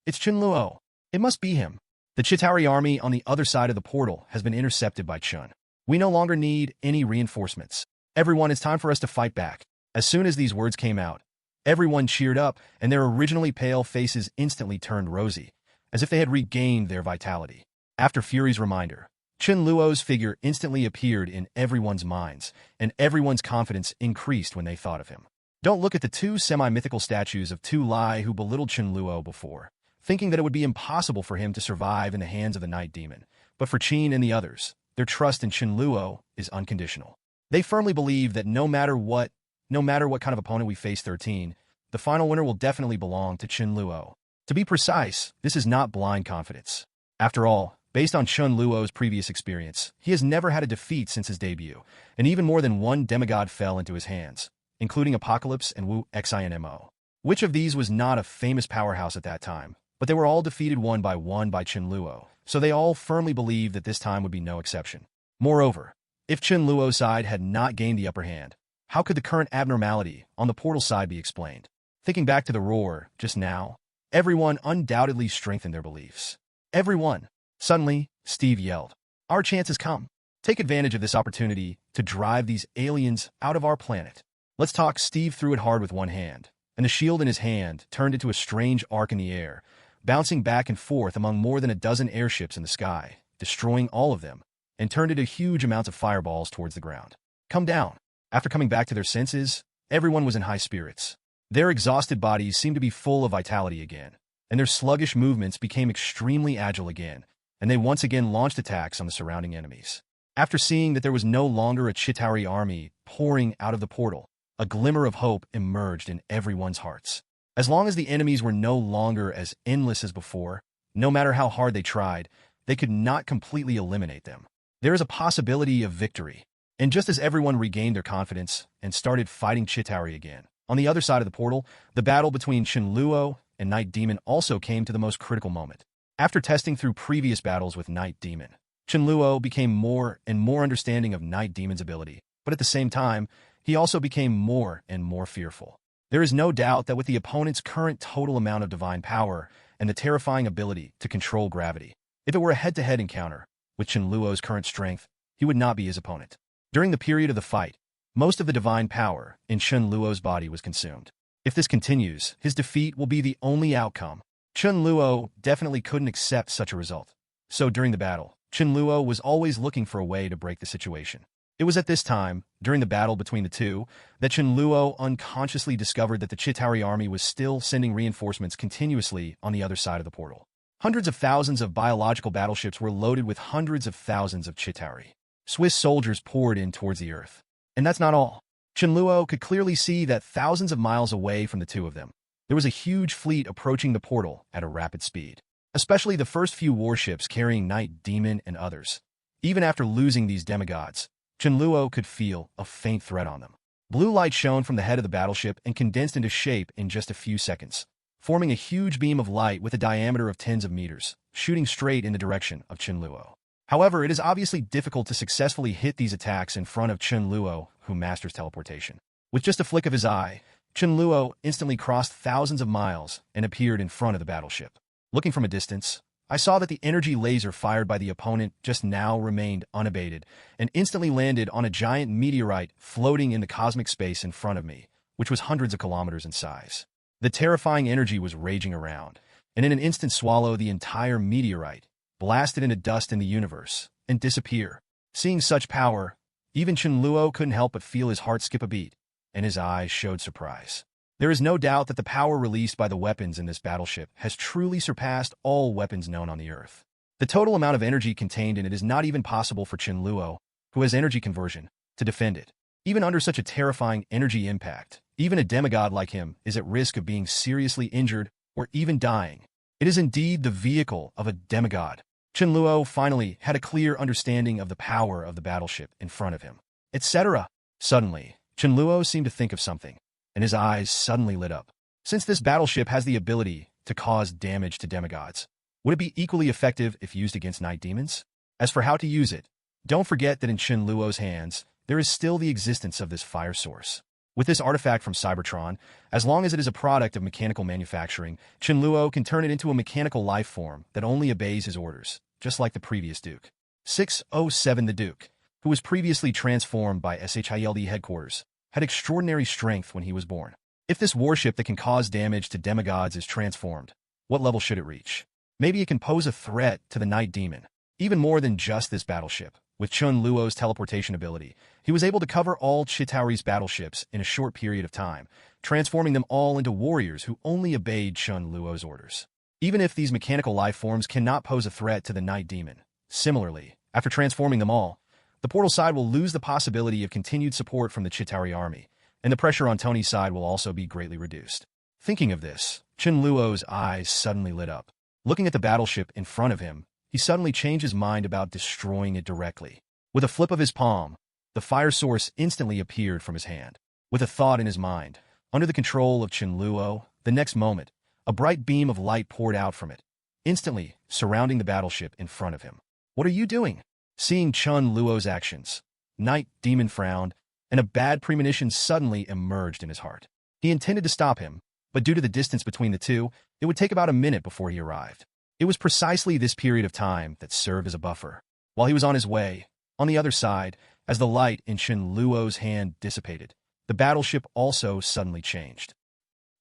"It's Chen Luo. It must be him. The Chitauri army on the other side of the portal has been intercepted by Chen. We no longer need any reinforcements. Everyone, it's time for us to fight back." As soon as these words came out, everyone cheered up, and their originally pale faces instantly turned rosy, as if they had regained their vitality. After Fury's reminder, Chen Luo's figure instantly appeared in everyone's minds, and everyone's confidence increased when they thought of him. Don't look at the two semi-mythical statues of Tu Lai who belittled Chen Luo before, thinking that it would be impossible for him to survive in the hands of the Night Demon. But for Qin and the others, their trust in Chen Luo is unconditional. They firmly believe that no matter what kind of opponent we face 13, the final winner will definitely belong to Chen Luo. To be precise, this is not blind confidence. After all, based on Chen Luo's previous experience, he has never had a defeat since his debut, and even more than one demigod fell into his hands, including Apocalypse and Wu Xinmo. Which of these was not a famous powerhouse at that time? But they were all defeated one by Chen Luo, so they all firmly believed that this time would be no exception. Moreover, if Chen Luo's side had not gained the upper hand, how could the current abnormality on the portal side be explained? Thinking back to the roar just now, everyone undoubtedly strengthened their beliefs. Everyone. Suddenly, Steve yelled, "Our chance has come. Take advantage of this opportunity to drive these aliens out of our planet." Let's talk. Steve threw it hard with one hand, and the shield in his hand turned into a strange arc in the air, bouncing back and forth among more than a dozen airships in the sky, destroying all of them, and turned into huge amounts of fireballs towards the ground. Come down. After coming back to their senses, everyone was in high spirits. Their exhausted bodies seemed to be full of vitality again, and their sluggish movements became extremely agile again, and they once again launched attacks on the surrounding enemies. After seeing that there was no longer a Chitauri army pouring out of the portal, a glimmer of hope emerged in everyone's hearts. As long as the enemies were no longer as endless as before, no matter how hard they tried, they could not completely eliminate them. There is a possibility of victory. And just as everyone regained their confidence and started fighting Chitauri again, on the other side of the portal, the battle between Chen Luo and Night Demon also came to the most critical moment. After testing through previous battles with Night Demon, Chen Luo became more and more understanding of Night Demon's ability, but at the same time, he also became more and more fearful. There is no doubt that with the opponent's current total amount of divine power and the terrifying ability to control gravity, if it were a head-to-head encounter with Chen Luo's current strength, he would not be his opponent. During the period of the fight, most of the divine power in Chen Luo's body was consumed. If this continues, his defeat will be the only outcome. Chen Luo definitely couldn't accept such a result. So during the battle, Chen Luo was always looking for a way to break the situation. It was at this time, during the battle between the two, that Chen Luo unconsciously discovered that the Chitauri army was still sending reinforcements continuously on the other side of the portal. Hundreds of thousands of biological battleships were loaded with hundreds of thousands of Chitauri. Swiss soldiers poured in towards the earth. And that's not all. Chen Luo could clearly see that thousands of miles away from the two of them, there was a huge fleet approaching the portal at a rapid speed. Especially the first few warships carrying Night Demon and others. Even after losing these demigods, Chen Luo could feel a faint threat on them. Blue light shone from the head of the battleship and condensed into shape in just a few seconds, forming a huge beam of light with a diameter of tens of meters, shooting straight in the direction of Chen Luo. However, it is obviously difficult to successfully hit these attacks in front of Chen Luo, who masters teleportation. With just a flick of his eye, Chen Luo instantly crossed thousands of miles and appeared in front of the battleship. Looking from a distance, I saw that the energy laser fired by the opponent just now remained unabated and instantly landed on a giant meteorite floating in the cosmic space in front of me, which was hundreds of kilometers in size. The terrifying energy was raging around, and in an instant swallowed the entire meteorite, blasted into dust in the universe, and disappear. Seeing such power, even Chen Luo couldn't help but feel his heart skip a beat, and his eyes showed surprise. There is no doubt that the power released by the weapons in this battleship has truly surpassed all weapons known on the Earth. The total amount of energy contained in it is not even possible for Chen Luo, who has energy conversion, to defend it. Even under such a terrifying energy impact, even a demigod like him is at risk of being seriously injured or even dying. It is indeed the vehicle of a demigod. Chen Luo finally had a clear understanding of the power of the battleship in front of him, etc. Suddenly, Chen Luo seemed to think of something, and his eyes suddenly lit up. Since this battleship has the ability to cause damage to demigods, would it be equally effective if used against night demons? As for how to use it, don't forget that in Chen Luo's hands, there is still the existence of this fire source. With this artifact from Cybertron, as long as it is a product of mechanical manufacturing, Chen Luo can turn it into a mechanical life form that only obeys his orders, just like the previous Duke. 607 The Duke, who was previously transformed by SHIELD headquarters, had extraordinary strength when he was born. If this warship that can cause damage to demigods is transformed, what level should it reach? Maybe it can pose a threat to the Night Demon. Even more than just this battleship, With Chen Luo's teleportation ability, he was able to cover all Chitauri's battleships in a short period of time, transforming them all into warriors who only obeyed Chen Luo's orders. Even if these mechanical life forms cannot pose a threat to the Night Demon, similarly, after transforming them all, the portal side will lose the possibility of continued support from the Chitauri army, and the pressure on Tony's side will also be greatly reduced. Thinking of this, Chen Luo's eyes suddenly lit up. Looking at the battleship in front of him, he suddenly changed his mind about destroying it directly. With a flip of his palm, the fire source instantly appeared from his hand. With a thought in his mind, under the control of Chen Luo, the next moment, a bright beam of light poured out from it, instantly surrounding the battleship in front of him. "What are you doing?" Seeing Chen Luo's actions, Night Demon frowned, and a bad premonition suddenly emerged in his heart. He intended to stop him, but due to the distance between the two, it would take about a minute before he arrived. It was precisely this period of time that served as a buffer. While he was on his way, on the other side, as the light in Chen Luo's hand dissipated, the battleship also suddenly changed.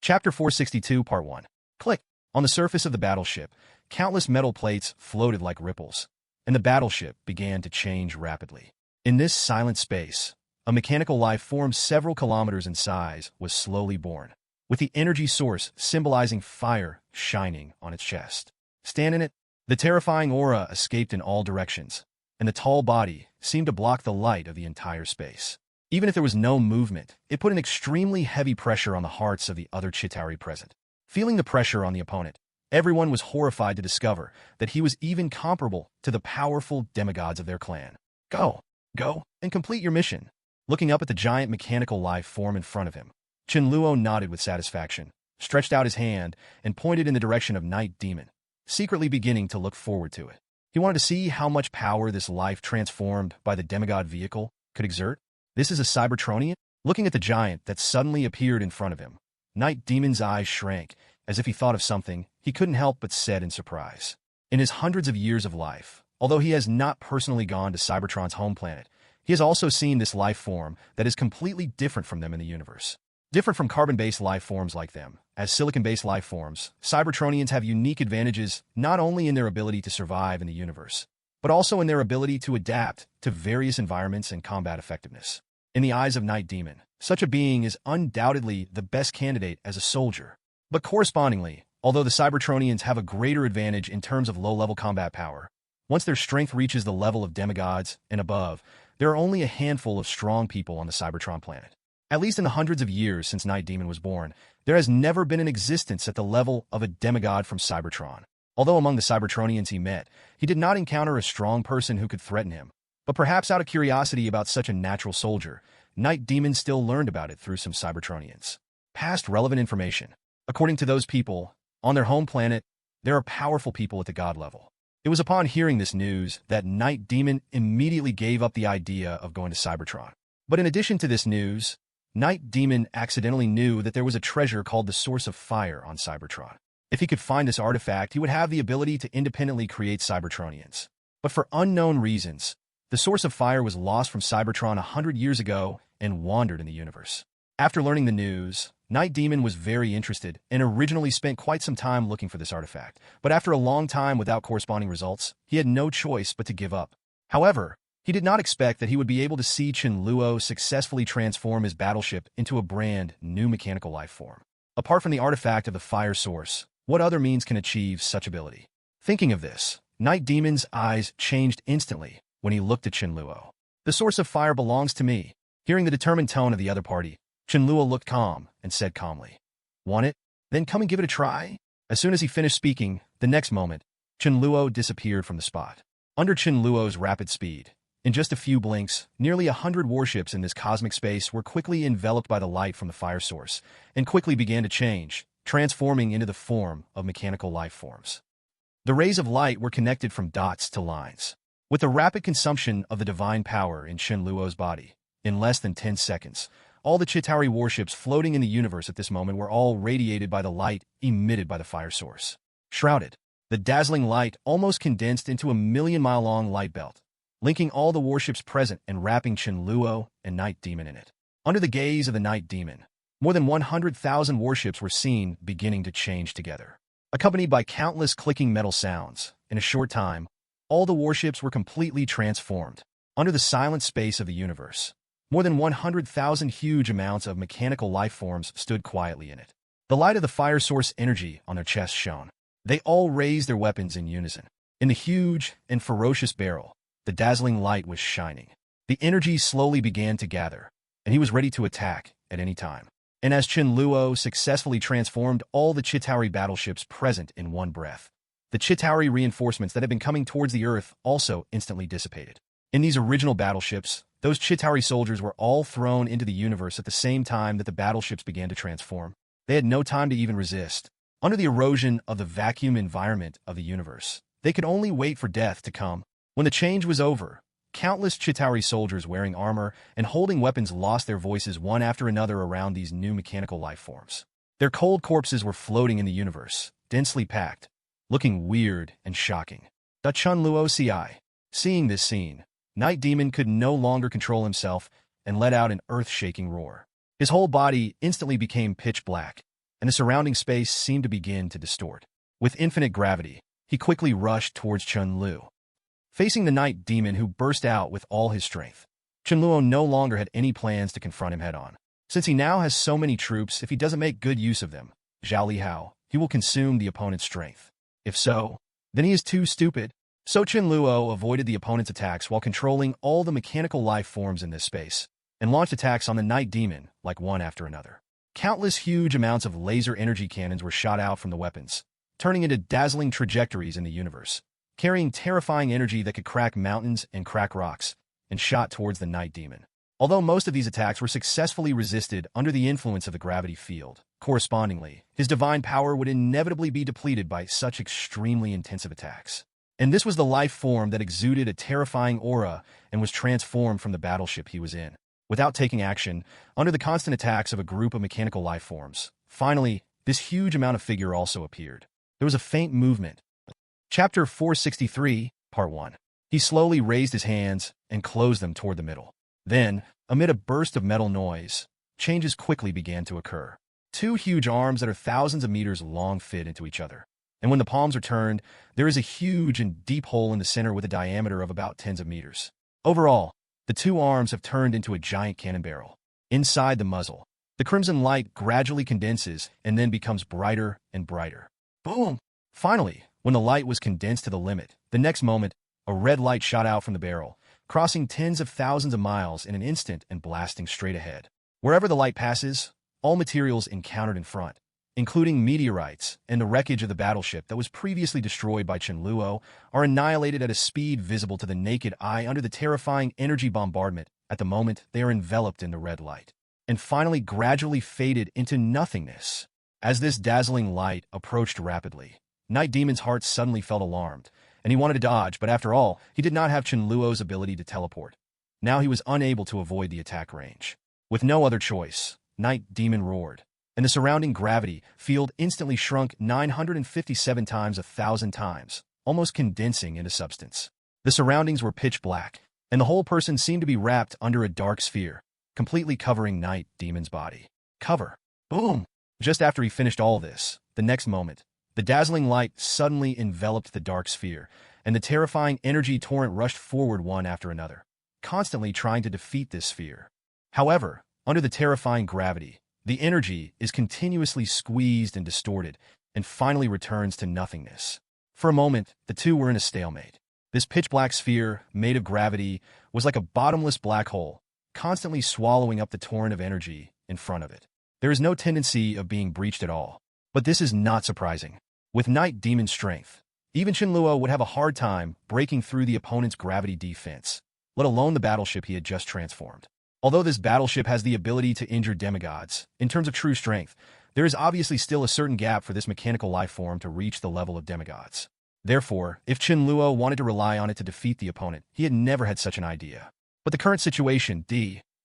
Chapter 462, Part 1. Click. On the surface of the battleship, countless metal plates floated like ripples, and the battleship began to change rapidly. In this silent space, a mechanical life form several kilometers in size was slowly born, with the energy source symbolizing fire shining on its chest. Stand in it, the terrifying aura escaped in all directions, and the tall body seemed to block the light of the entire space. Even if there was no movement, it put an extremely heavy pressure on the hearts of the other Chitauri present. Feeling the pressure on the opponent, everyone was horrified to discover that he was even comparable to the powerful demigods of their clan. Go, and complete your mission. Looking up at the giant mechanical life form in front of him, Chen Luo nodded with satisfaction, stretched out his hand, and pointed in the direction of Night Demon, secretly beginning to look forward to it. He wanted to see how much power this life transformed by the demigod vehicle could exert. "This is a Cybertronian?" Looking at the giant that suddenly appeared in front of him, Night Demon's eyes shrank, as if he thought of something he couldn't help but said in surprise. In his hundreds of years of life, although he has not personally gone to Cybertron's home planet, he has also seen this life form that is completely different from them in the universe. Different from carbon-based life forms like them, as silicon-based life forms, Cybertronians have unique advantages not only in their ability to survive in the universe, but also in their ability to adapt to various environments and combat effectiveness. In the eyes of Night Demon, such a being is undoubtedly the best candidate as a soldier. But correspondingly, although the Cybertronians have a greater advantage in terms of low-level combat power, once their strength reaches the level of demigods and above, there are only a handful of strong people on the Cybertron planet. At least in the hundreds of years since Night Demon was born, there has never been an existence at the level of a demigod from Cybertron. Although among the Cybertronians he met, he did not encounter a strong person who could threaten him. But perhaps out of curiosity about such a natural soldier, Night Demon still learned about it through some Cybertronians. Past relevant information. According to those people, on their home planet, there are powerful people at the god level. It was upon hearing this news that Night Demon immediately gave up the idea of going to Cybertron. But in addition to this news, Night Demon accidentally knew that there was a treasure called the Source of Fire on Cybertron. If he could find this artifact, he would have the ability to independently create Cybertronians. But for unknown reasons, the Source of Fire was lost from Cybertron 100 years ago and wandered in the universe. After learning the news, Night Demon was very interested and originally spent quite some time looking for this artifact. But after a long time without corresponding results, he had no choice but to give up. However, he did not expect that he would be able to see Chen Luo successfully transform his battleship into a brand new mechanical life form. Apart from the artifact of the fire source, what other means can achieve such ability? Thinking of this, Night Demon's eyes changed instantly when he looked at Chen Luo. "The source of fire belongs to me." Hearing the determined tone of the other party, Chen Luo looked calm and said calmly, "Want it? Then come and give it a try." As soon as he finished speaking, the next moment, Chen Luo disappeared from the spot. Under Chen Luo's rapid speed, in just a few blinks, nearly 100 warships in this cosmic space were quickly enveloped by the light from the fire source, and quickly began to change, transforming into the form of mechanical life forms. The rays of light were connected from dots to lines. With the rapid consumption of the divine power in Chen Luo's body, in less than 10 seconds, all the Chitauri warships floating in the universe at this moment were all radiated by the light emitted by the fire source. Shrouded, the dazzling light almost condensed into a million-mile-long light belt, linking all the warships present and wrapping Chen Luo and Night Demon in it. Under the gaze of the Night Demon, more than 100,000 warships were seen beginning to change together. Accompanied by countless clicking metal sounds, in a short time, all the warships were completely transformed. under the silent space of the universe. More than 100,000 huge amounts of mechanical life forms stood quietly in it. The light of the fire source energy on their chests shone. They all raised their weapons in unison. In the huge and ferocious barrel, the dazzling light was shining. The energy slowly began to gather, and he was ready to attack at any time. And as Chen Luo successfully transformed all the Chitauri battleships present in one breath, the Chitauri reinforcements that had been coming towards the Earth also instantly dissipated. In these original battleships, those Chitauri soldiers were all thrown into the universe at the same time that the battleships began to transform. They had no time to even resist. Under the erosion of the vacuum environment of the universe, they could only wait for death to come. When the change was over, countless Chitauri soldiers wearing armor and holding weapons lost their voices one after another around these new mechanical life forms. Their cold corpses were floating in the universe, densely packed, looking weird and shocking. Chen Luo Ci. Seeing this scene, Night Demon could no longer control himself and let out an earth-shaking roar. His whole body instantly became pitch black, and the surrounding space seemed to begin to distort. With infinite gravity, he quickly rushed towards Chen Luo. Facing the Night Demon who burst out with all his strength, Chen Luo no longer had any plans to confront him head-on. Since he now has so many troops, if he doesn't make good use of them, Zhao Li Hao, he will consume the opponent's strength. If so, then he is too stupid. So Chen Luo avoided the opponent's attacks while controlling all the mechanical life forms in this space, and launched attacks on the Night Demon like one after another. Countless huge amounts of laser energy cannons were shot out from the weapons, turning into dazzling trajectories in the universe, carrying terrifying energy that could crack mountains and crack rocks, and shot towards the Night Demon. Although most of these attacks were successfully resisted under the influence of the gravity field, correspondingly, his divine power would inevitably be depleted by such extremely intensive attacks. And this was the life form that exuded a terrifying aura and was transformed from the battleship he was in, without taking action, under the constant attacks of a group of mechanical life forms. Finally, this huge amount of figure also appeared. There was a faint movement. Chapter 463, Part 1. He slowly raised his hands and closed them toward the middle. Then, amid a burst of metal noise, changes quickly began to occur. Two huge arms that are thousands of meters long fit into each other. And when the palms are turned, there is a huge and deep hole in the center with a diameter of about tens of meters. Overall, the two arms have turned into a giant cannon barrel. Inside the muzzle, the crimson light gradually condenses and then becomes brighter and brighter. Boom! Finally, when the light was condensed to the limit, the next moment, a red light shot out from the barrel, crossing tens of thousands of miles in an instant and blasting straight ahead. Wherever the light passes, all materials encountered in front, including meteorites and the wreckage of the battleship that was previously destroyed by Chen Luo, are annihilated at a speed visible to the naked eye under the terrifying energy bombardment. At the moment, they are enveloped in the red light, and finally gradually faded into nothingness. As this dazzling light approached rapidly, Night Demon's heart suddenly felt alarmed, and he wanted to dodge, but after all, he did not have Chen Luo's ability to teleport. Now he was unable to avoid the attack range. With no other choice, Night Demon roared, and the surrounding gravity field instantly shrunk 957 times 1,000 times, almost condensing into substance. The surroundings were pitch black, and the whole person seemed to be wrapped under a dark sphere, completely covering Night Demon's body. Cover. Boom! Just after he finished all this, the next moment, the dazzling light suddenly enveloped the dark sphere, and the terrifying energy torrent rushed forward one after another, constantly trying to defeat this sphere. However, under the terrifying gravity, the energy is continuously squeezed and distorted, and finally returns to nothingness. For a moment, the two were in a stalemate. This pitch-black sphere, made of gravity, was like a bottomless black hole, constantly swallowing up the torrent of energy in front of it. There is no tendency of being breached at all. But this is not surprising. With Night Demon's strength, even Chen Luo would have a hard time breaking through the opponent's gravity defense, let alone the battleship he had just transformed. Although this battleship has the ability to injure demigods, in terms of true strength, there is obviously still a certain gap for this mechanical life form to reach the level of demigods. Therefore, if Chen Luo wanted to rely on it to defeat the opponent, he had never had such an idea. But the current situation,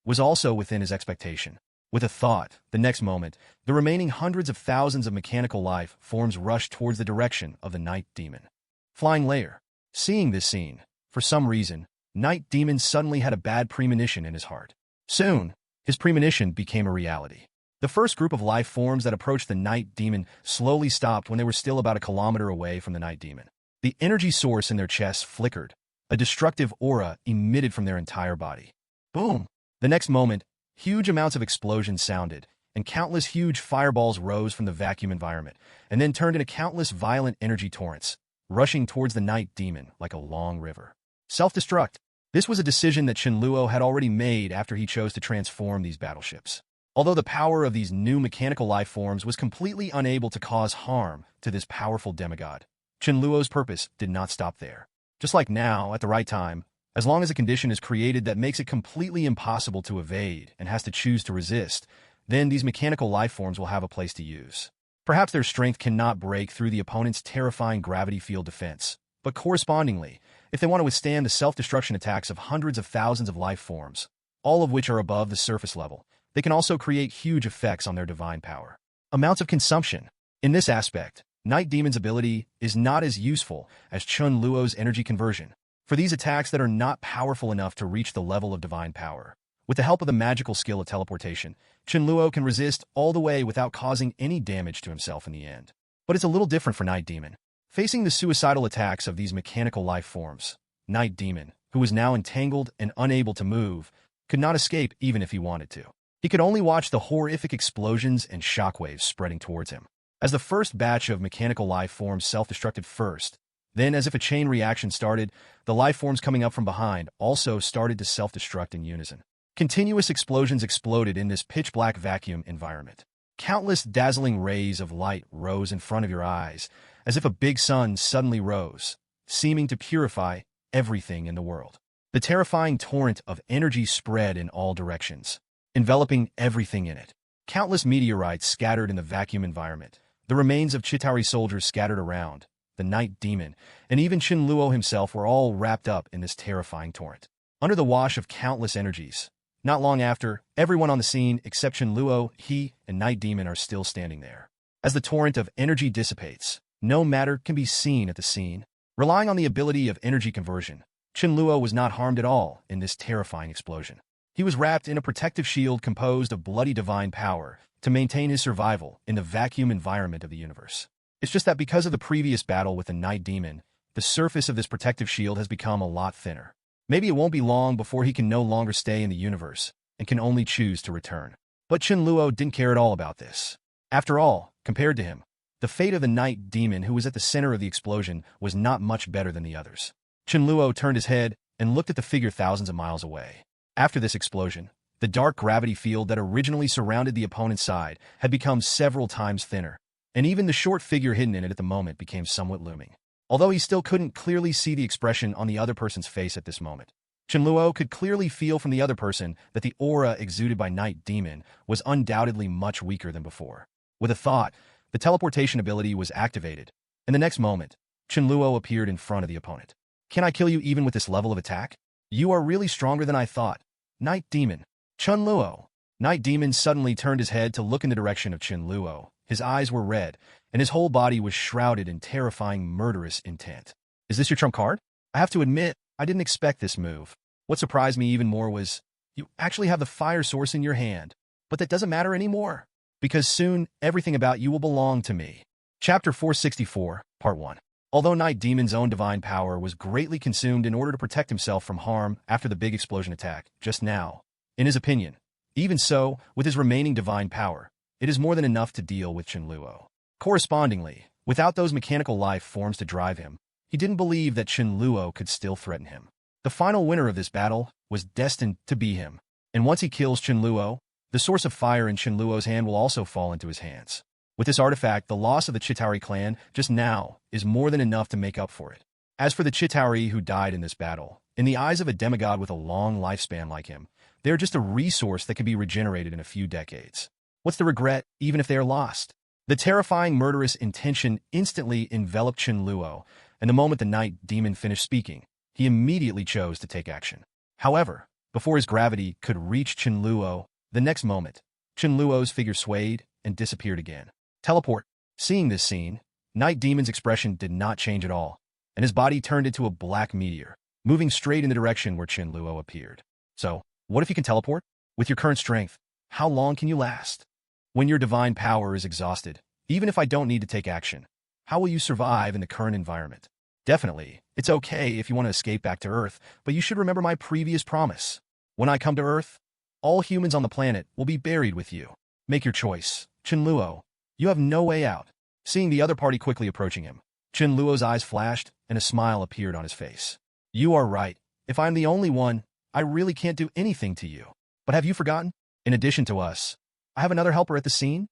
was also within his expectation. With a thought, the next moment, the remaining hundreds of thousands of mechanical life forms rushed towards the direction of the Night Demon. Flying layer. Seeing this scene, for some reason, Night Demon suddenly had a bad premonition in his heart. Soon, his premonition became a reality. The first group of life forms that approached the Night Demon slowly stopped when they were still about a kilometer away from the Night Demon. The energy source in their chests flickered, A destructive aura emitted from their entire body. Boom! The next moment, huge amounts of explosions sounded, and countless huge fireballs rose from the vacuum environment, and then turned into countless violent energy torrents, rushing towards the night demon like a long river. Self-destruct. This was a decision that Chen Luo had already made after he chose to transform these battleships. Although the power of these new mechanical life forms was completely unable to cause harm to this powerful demigod, Chen Luo's purpose did not stop there. Just like now, at the right time, as long as a condition is created that makes it completely impossible to evade and has to choose to resist, then these mechanical life forms will have a place to use. Perhaps their strength cannot break through the opponent's terrifying gravity field defense, but correspondingly, if they want to withstand the self-destruction attacks of hundreds of thousands of life forms, all of which are above the surface level, they can also create huge effects on their divine power. Amounts of consumption. In this aspect, Night Demon's ability is not as useful as Chen Luo's energy conversion. For these attacks that are not powerful enough to reach the level of divine power, with the help of the magical skill of teleportation, Chen Luo can resist all the way without causing any damage to himself in the end. But it's a little different for Night Demon. Facing the suicidal attacks of these mechanical life forms, Night Demon, who was now entangled and unable to move, could not escape even if he wanted to. He could only watch the horrific explosions and shockwaves spreading towards him. As the first batch of mechanical life forms self-destructed first, then as if a chain reaction started, the life forms coming up from behind also started to self-destruct in unison. Continuous explosions exploded in this pitch-black vacuum environment. Countless dazzling rays of light rose in front of your eyes, as if a big sun suddenly rose, seeming to purify everything in the world. The terrifying torrent of energy spread in all directions, enveloping everything in it. Countless meteorites scattered in the vacuum environment, the remains of Chitauri soldiers scattered around, the Night Demon, and even Chen Luo himself were all wrapped up in this terrifying torrent. Under the wash of countless energies, not long after, everyone on the scene except Chen Luo, he, and Night Demon are still standing there. As the torrent of energy dissipates, no matter can be seen at the scene. Relying on the ability of energy conversion, Chen Luo was not harmed at all in this terrifying explosion. He was wrapped in a protective shield composed of bloody divine power to maintain his survival in the vacuum environment of the universe. It's just that because of the previous battle with the Night Demon, the surface of this protective shield has become a lot thinner. Maybe it won't be long before he can no longer stay in the universe and can only choose to return. But Chen Luo didn't care at all about this. After all, compared to him, the fate of the Night Demon who was at the center of the explosion was not much better than the others. Chen Luo turned his head and looked at the figure thousands of miles away. After this explosion, the dark gravity field that originally surrounded the opponent's side had become several times thinner, and even the short figure hidden in it at the moment became somewhat looming. Although he still couldn't clearly see the expression on the other person's face at this moment, Chen Luo could clearly feel from the other person that the aura exuded by Night Demon was undoubtedly much weaker than before. With a thought, the teleportation ability was activated, and the next moment, Chen Luo appeared in front of the opponent. "Can I kill you even with this level of attack? You are really stronger than I thought. Night Demon." Chen Luo. Night Demon suddenly turned his head to look in the direction of Chen Luo. His eyes were red, and his whole body was shrouded in terrifying murderous intent. "Is this your trump card? I have to admit, I didn't expect this move. What surprised me even more was, you actually have the fire source in your hand. But that doesn't matter anymore, because soon everything about you will belong to me." Chapter 464, Part 1. Although Night Demon's own divine power was greatly consumed in order to protect himself from harm after the big explosion attack just now, in his opinion, even so, with his remaining divine power, it is more than enough to deal with Chen Luo. Correspondingly, without those mechanical life forms to drive him, he didn't believe that Chen Luo could still threaten him. The final winner of this battle was destined to be him, and once he kills Chen Luo, the source of fire in Chen Luo's hand will also fall into his hands. With this artifact, the loss of the Chitauri clan just now is more than enough to make up for it. As for the Chitauri who died in this battle, in the eyes of a demigod with a long lifespan like him, they are just a resource that can be regenerated in a few decades. What's the regret, even if they are lost? The terrifying murderous intention instantly enveloped Chen Luo, and the moment the Night Demon finished speaking, he immediately chose to take action. However, before his gravity could reach Chen Luo, the next moment, Chen Luo's figure swayed and disappeared again. Teleport. Seeing this scene, Night Demon's expression did not change at all, and his body turned into a black meteor, moving straight in the direction where Chen Luo appeared. So, what if you can teleport? With your current strength, how long can you last? When your divine power is exhausted, even if I don't need to take action, how will you survive in the current environment? Definitely. It's okay if you want to escape back to Earth, but you should remember my previous promise. When I come to Earth, all humans on the planet will be buried with you. Make your choice. Chen Luo, you have no way out. Seeing the other party quickly approaching him, Chen Luo's eyes flashed and a smile appeared on his face. You are right. If I'm the only one, I really can't do anything to you. But have you forgotten? In addition to us, I have another helper at the scene?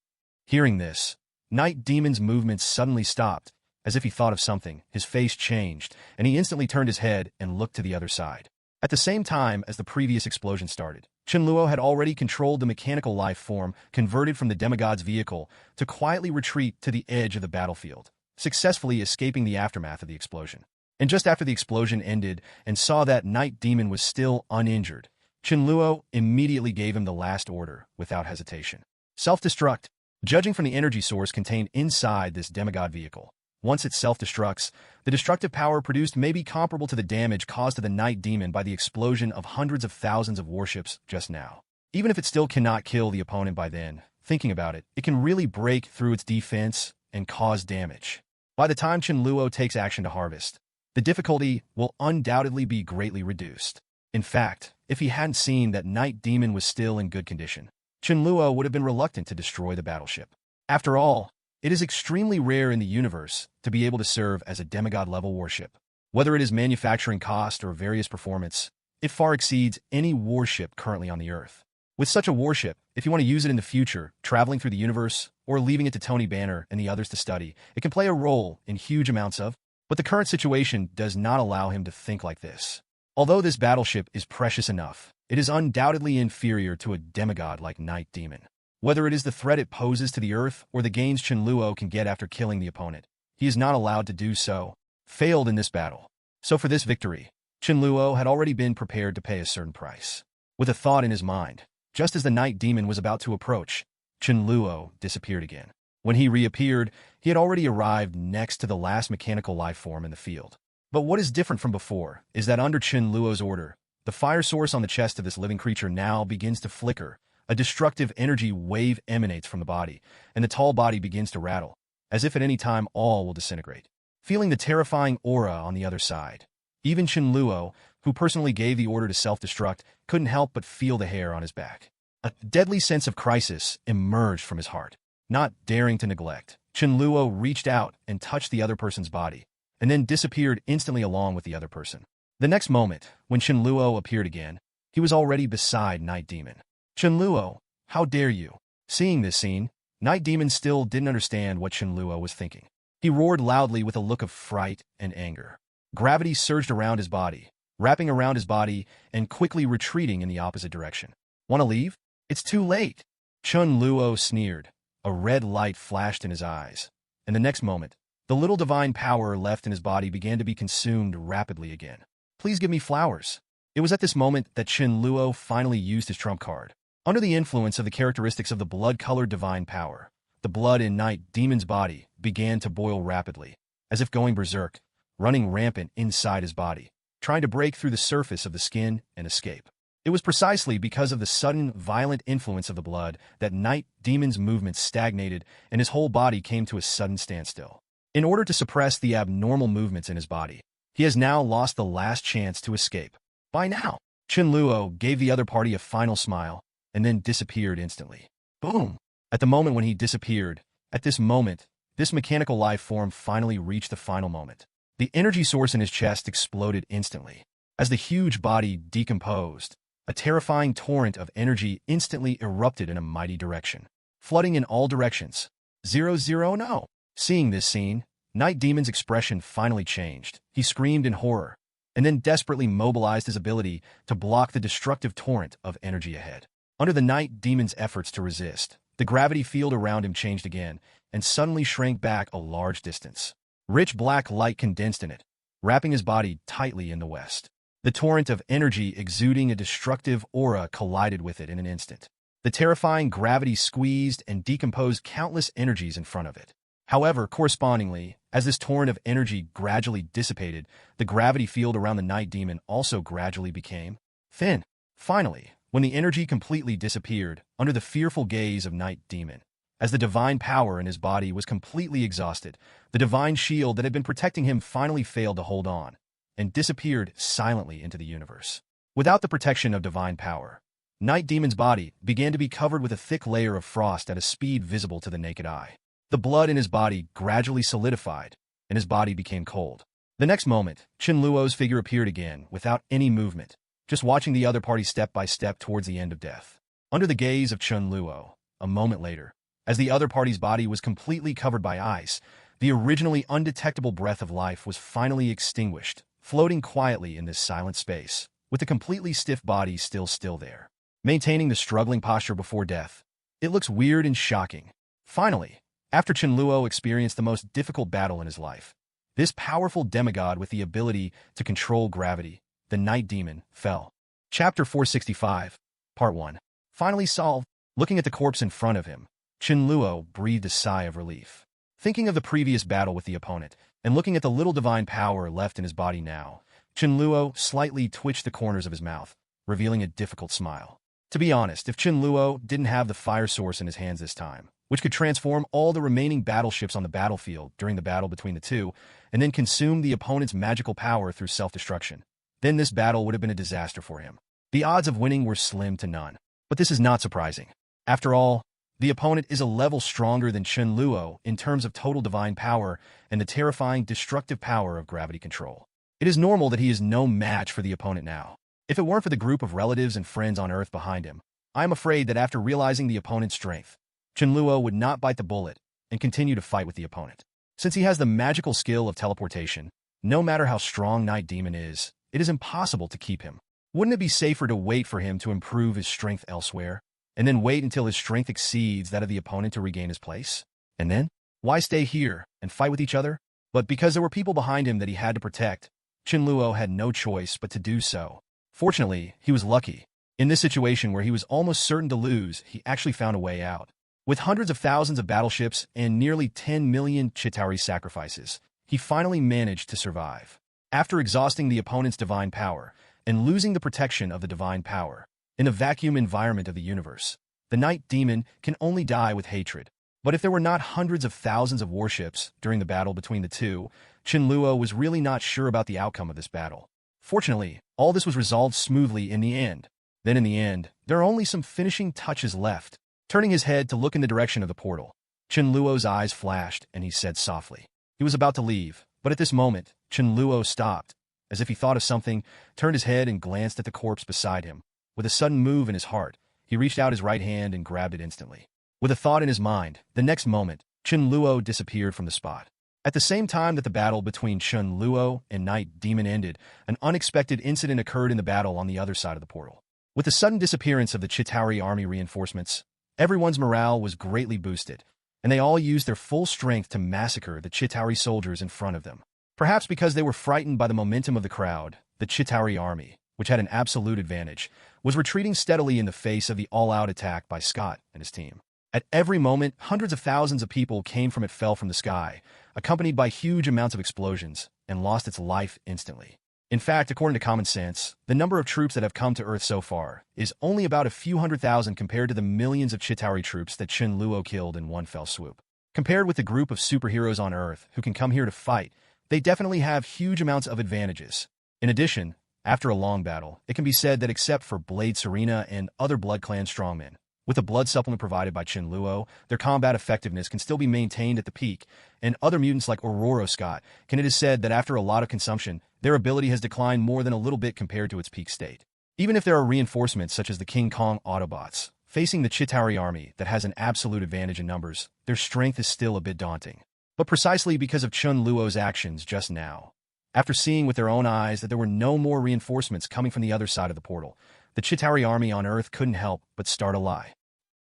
Hearing this, Night Demon's movements suddenly stopped. As if he thought of something, his face changed, and he instantly turned his head and looked to the other side. At the same time as the previous explosion started, Chen Luo had already controlled the mechanical life form converted from the demigod's vehicle to quietly retreat to the edge of the battlefield, successfully escaping the aftermath of the explosion. And just after the explosion ended and saw that Night Demon was still uninjured, Chen Luo immediately gave him the last order without hesitation. Self-destruct. Judging from the energy source contained inside this demigod vehicle, once it self-destructs, the destructive power produced may be comparable to the damage caused to the Night Demon by the explosion of hundreds of thousands of warships just now. Even if it still cannot kill the opponent by then, thinking about it, it can really break through its defense and cause damage. By the time Chen Luo takes action to harvest, the difficulty will undoubtedly be greatly reduced. In fact, if he hadn't seen that Night Demon was still in good condition, Chen Luo would have been reluctant to destroy the battleship. After all, it is extremely rare in the universe to be able to serve as a demigod-level warship. Whether it is manufacturing cost or various performance, it far exceeds any warship currently on the Earth. With such a warship, if you want to use it in the future, traveling through the universe, or leaving it to Tony Banner and the others to study, it can play a role in huge amounts of, but the current situation does not allow him to think like this. Although this battleship is precious enough, it is undoubtedly inferior to a demigod like Night Demon. Whether it is the threat it poses to the Earth or the gains Chen Luo can get after killing the opponent, he is not allowed to do so. Failed in this battle. So for this victory, Chen Luo had already been prepared to pay a certain price. With a thought in his mind, just as the Night Demon was about to approach, Chen Luo disappeared again. When he reappeared, he had already arrived next to the last mechanical life form in the field. But what is different from before is that under Chen Luo's order, the fire source on the chest of this living creature now begins to flicker. A destructive energy wave emanates from the body, and the tall body begins to rattle, as if at any time all will disintegrate. Feeling the terrifying aura on the other side, even Chen Luo, who personally gave the order to self-destruct, couldn't help but feel the hair on his back. A deadly sense of crisis emerged from his heart. Not daring to neglect, Chen Luo reached out and touched the other person's body, and then disappeared instantly along with the other person. The next moment, when Chen Luo appeared again, he was already beside Night Demon. Chen Luo, how dare you? Seeing this scene, Night Demon still didn't understand what Chen Luo was thinking. He roared loudly with a look of fright and anger. Gravity surged around his body, wrapping around his body and quickly retreating in the opposite direction. Want to leave? It's too late. Chen Luo sneered. A red light flashed in his eyes, and the next moment, the little divine power left in his body began to be consumed rapidly again. Please give me flowers. It was at this moment that Chen Luo finally used his trump card. Under the influence of the characteristics of the blood-colored divine power, the blood in Night Demon's body began to boil rapidly, as if going berserk, running rampant inside his body, trying to break through the surface of the skin and escape. It was precisely because of the sudden, violent influence of the blood that Night Demon's movements stagnated and his whole body came to a sudden standstill. In order to suppress the abnormal movements in his body, he has now lost the last chance to escape. By now, Chen Luo gave the other party a final smile and then disappeared instantly. Boom! At the moment when he disappeared, at this moment, this mechanical life form finally reached the final moment. The energy source in his chest exploded instantly. As the huge body decomposed, a terrifying torrent of energy instantly erupted in a mighty direction, flooding in all directions. 000 no! Seeing this scene, Night Demon's expression finally changed. He screamed in horror, and then desperately mobilized his ability to block the destructive torrent of energy ahead. Under the Night Demon's efforts to resist, the gravity field around him changed again and suddenly shrank back a large distance. Rich black light condensed in it, wrapping his body tightly in the west. The torrent of energy exuding a destructive aura collided with it in an instant. The terrifying gravity squeezed and decomposed countless energies in front of it. However, correspondingly, as this torrent of energy gradually dissipated, the gravity field around the Night Demon also gradually became thin. Finally, when the energy completely disappeared, under the fearful gaze of Night Demon, As the divine power in his body was completely exhausted, the divine shield that had been protecting him finally failed to hold on and disappeared silently into the universe. Without the protection of divine power, Night Demon's body began to be covered with a thick layer of frost at a speed visible to the naked eye. The blood in his body gradually solidified, and his body became cold. The next moment, Chen Luo's figure appeared again, without any movement, just watching the other party step by step towards the end of death. Under the gaze of Chen Luo, a moment later, as the other party's body was completely covered by ice, the originally undetectable breath of life was finally extinguished, floating quietly in this silent space, with the completely stiff body still there. Maintaining the struggling posture before death, it looks weird and shocking. Finally, after Chen Luo experienced the most difficult battle in his life, this powerful demigod with the ability to control gravity, the Night Demon, fell. Chapter 465, Part 1. Finally solved. Looking at the corpse in front of him, Chen Luo breathed a sigh of relief. Thinking of the previous battle with the opponent, and looking at the little divine power left in his body now, Chen Luo slightly twitched the corners of his mouth, revealing a difficult smile. To be honest, if Chen Luo didn't have the fire source in his hands this time, which could transform all the remaining battleships on the battlefield during the battle between the two, and then consume the opponent's magical power through self-destruction, then this battle would have been a disaster for him. The odds of winning were slim to none. But this is not surprising. After all, the opponent is a level stronger than Chen Luo in terms of total divine power and the terrifying destructive power of gravity control. It is normal that he is no match for the opponent now. If it weren't for the group of relatives and friends on Earth behind him, I am afraid that after realizing the opponent's strength, Chen Luo would not bite the bullet and continue to fight with the opponent. Since he has the magical skill of teleportation, no matter how strong Night Demon is, it is impossible to keep him. Wouldn't it be safer to wait for him to improve his strength elsewhere, and then wait until his strength exceeds that of the opponent to regain his place? And then, why stay here and fight with each other? But because there were people behind him that he had to protect, Chen Luo had no choice but to do so. Fortunately, he was lucky. In this situation where he was almost certain to lose, he actually found a way out. With hundreds of thousands of battleships and nearly 10 million Chitauri sacrifices, he finally managed to survive. After exhausting the opponent's divine power and losing the protection of the divine power, in the vacuum environment of the universe, the Night Demon can only die with hatred. But if there were not hundreds of thousands of warships during the battle between the two, Chen Luo was really not sure about the outcome of this battle. Fortunately, all this was resolved smoothly in the end. Then in the end, there are only some finishing touches left. Turning his head to look in the direction of the portal, Chen Luo's eyes flashed and he said softly. He was about to leave, but at this moment, Chen Luo stopped. As if he thought of something, turned his head and glanced at the corpse beside him. With a sudden move in his heart, he reached out his right hand and grabbed it instantly. With a thought in his mind, the next moment, Chen Luo disappeared from the spot. At the same time that the battle between Chen Luo and Night Demon ended, an unexpected incident occurred in the battle on the other side of the portal. With the sudden disappearance of the Chitauri army reinforcements, everyone's morale was greatly boosted, and they all used their full strength to massacre the Chitauri soldiers in front of them. Perhaps because they were frightened by the momentum of the crowd, the Chitauri army, which had an absolute advantage, was retreating steadily in the face of the all-out attack by Scott and his team. At every moment, hundreds of thousands of people came from it fell from the sky, accompanied by huge amounts of explosions, and lost its life instantly. In fact, according to common sense, the number of troops that have come to Earth so far is only about a few 100,000 compared to the millions of Chitauri troops that Chen Luo killed in one fell swoop. Compared with the group of superheroes on Earth who can come here to fight, they definitely have huge amounts of advantages. In addition, after a long battle, it can be said that except for Blade Serena and other Blood Clan strongmen, with a blood supplement provided by Chen Luo, their combat effectiveness can still be maintained at the peak, and other mutants like Aurora Scott it is said that after a lot of consumption, their ability has declined more than a little bit compared to its peak state. Even if there are reinforcements such as the King Kong Autobots, facing the Chitauri army that has an absolute advantage in numbers, their strength is still a bit daunting. But precisely because of Chen Luo's actions just now, after seeing with their own eyes that there were no more reinforcements coming from the other side of the portal, the Chitauri army on Earth couldn't help but start a lie.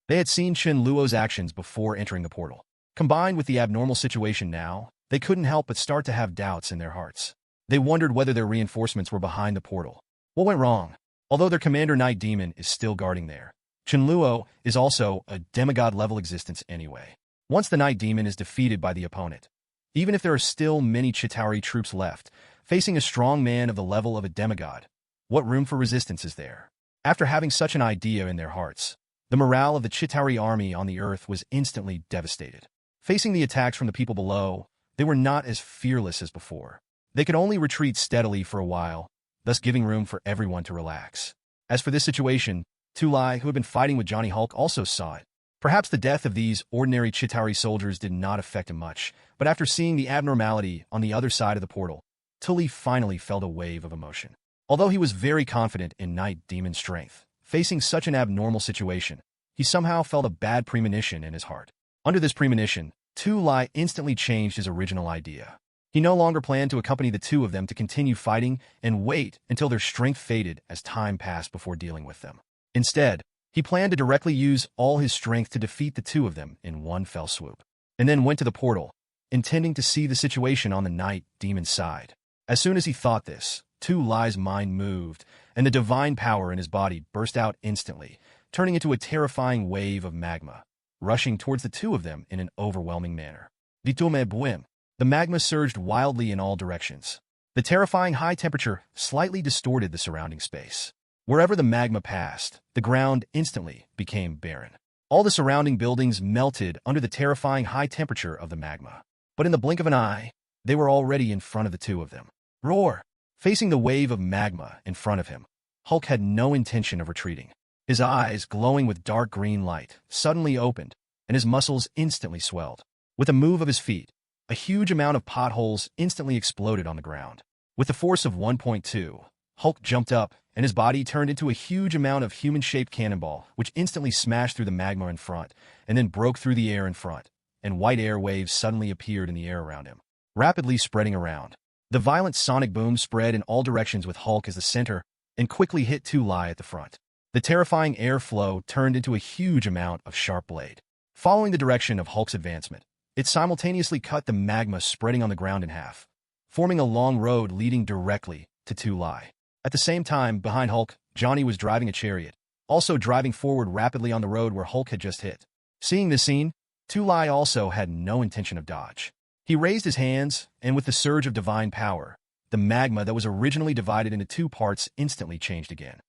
They had seen Chen Luo's actions before entering the portal. Combined with the abnormal situation now, they couldn't help but start to have doubts in their hearts. They wondered whether their reinforcements were behind the portal. What went wrong? Although their commander Night Demon is still guarding there, Chen Luo is also a demigod-level existence anyway. Once the Night Demon is defeated by the opponent, even if there are still many Chitauri troops left, facing a strong man of the level of a demigod, what room for resistance is there? After having such an idea in their hearts, The morale of the Chitauri army on the earth was instantly devastated. Facing the attacks from the people below, they were not as fearless as before. They could only retreat steadily for a while, thus giving room for everyone to relax. As for this situation, Tulai, who had been fighting with Johnny Hulk, also saw it. Perhaps the death of these ordinary Chitauri soldiers did not affect him much, but after seeing the abnormality on the other side of the portal, Tully finally felt a wave of emotion. Although he was very confident in Night Demon strength, facing such an abnormal situation, he somehow felt a bad premonition in his heart. Under this premonition, Tulai instantly changed his original idea. He no longer planned to accompany the two of them to continue fighting and wait until their strength faded as time passed before dealing with them. Instead, he planned to directly use all his strength to defeat the two of them in one fell swoop, and then went to the portal, intending to see the situation on the Night Demon side. As soon as he thought this, Tulai's mind moved, and the divine power in his body burst out instantly, turning into a terrifying wave of magma, rushing towards the two of them in an overwhelming manner. The magma surged wildly in all directions. The terrifying high temperature slightly distorted the surrounding space. Wherever the magma passed, the ground instantly became barren. All the surrounding buildings melted under the terrifying high temperature of the magma. But in the blink of an eye, they were already in front of the two of them. Roar! Facing the wave of magma in front of him, Hulk had no intention of retreating. His eyes, glowing with dark green light, suddenly opened, and his muscles instantly swelled. With a move of his feet, a huge amount of potholes instantly exploded on the ground. With the force of 1.2, Hulk jumped up, and his body turned into a huge amount of human-shaped cannonball, which instantly smashed through the magma in front, and then broke through the air in front, and white air waves suddenly appeared in the air around him, rapidly spreading around. The violent sonic boom spread in all directions with Hulk as the center, and quickly hit Tulai at the front. The terrifying airflow turned into a huge amount of sharp blade. Following the direction of Hulk's advancement, it simultaneously cut the magma spreading on the ground in half, forming a long road leading directly to Tulai. At the same time, behind Hulk, Johnny was driving a chariot, also driving forward rapidly on the road where Hulk had just hit. Seeing this scene, Tulai also had no intention of dodge. He raised his hands, and with the surge of divine power, the magma that was originally divided into two parts instantly changed again.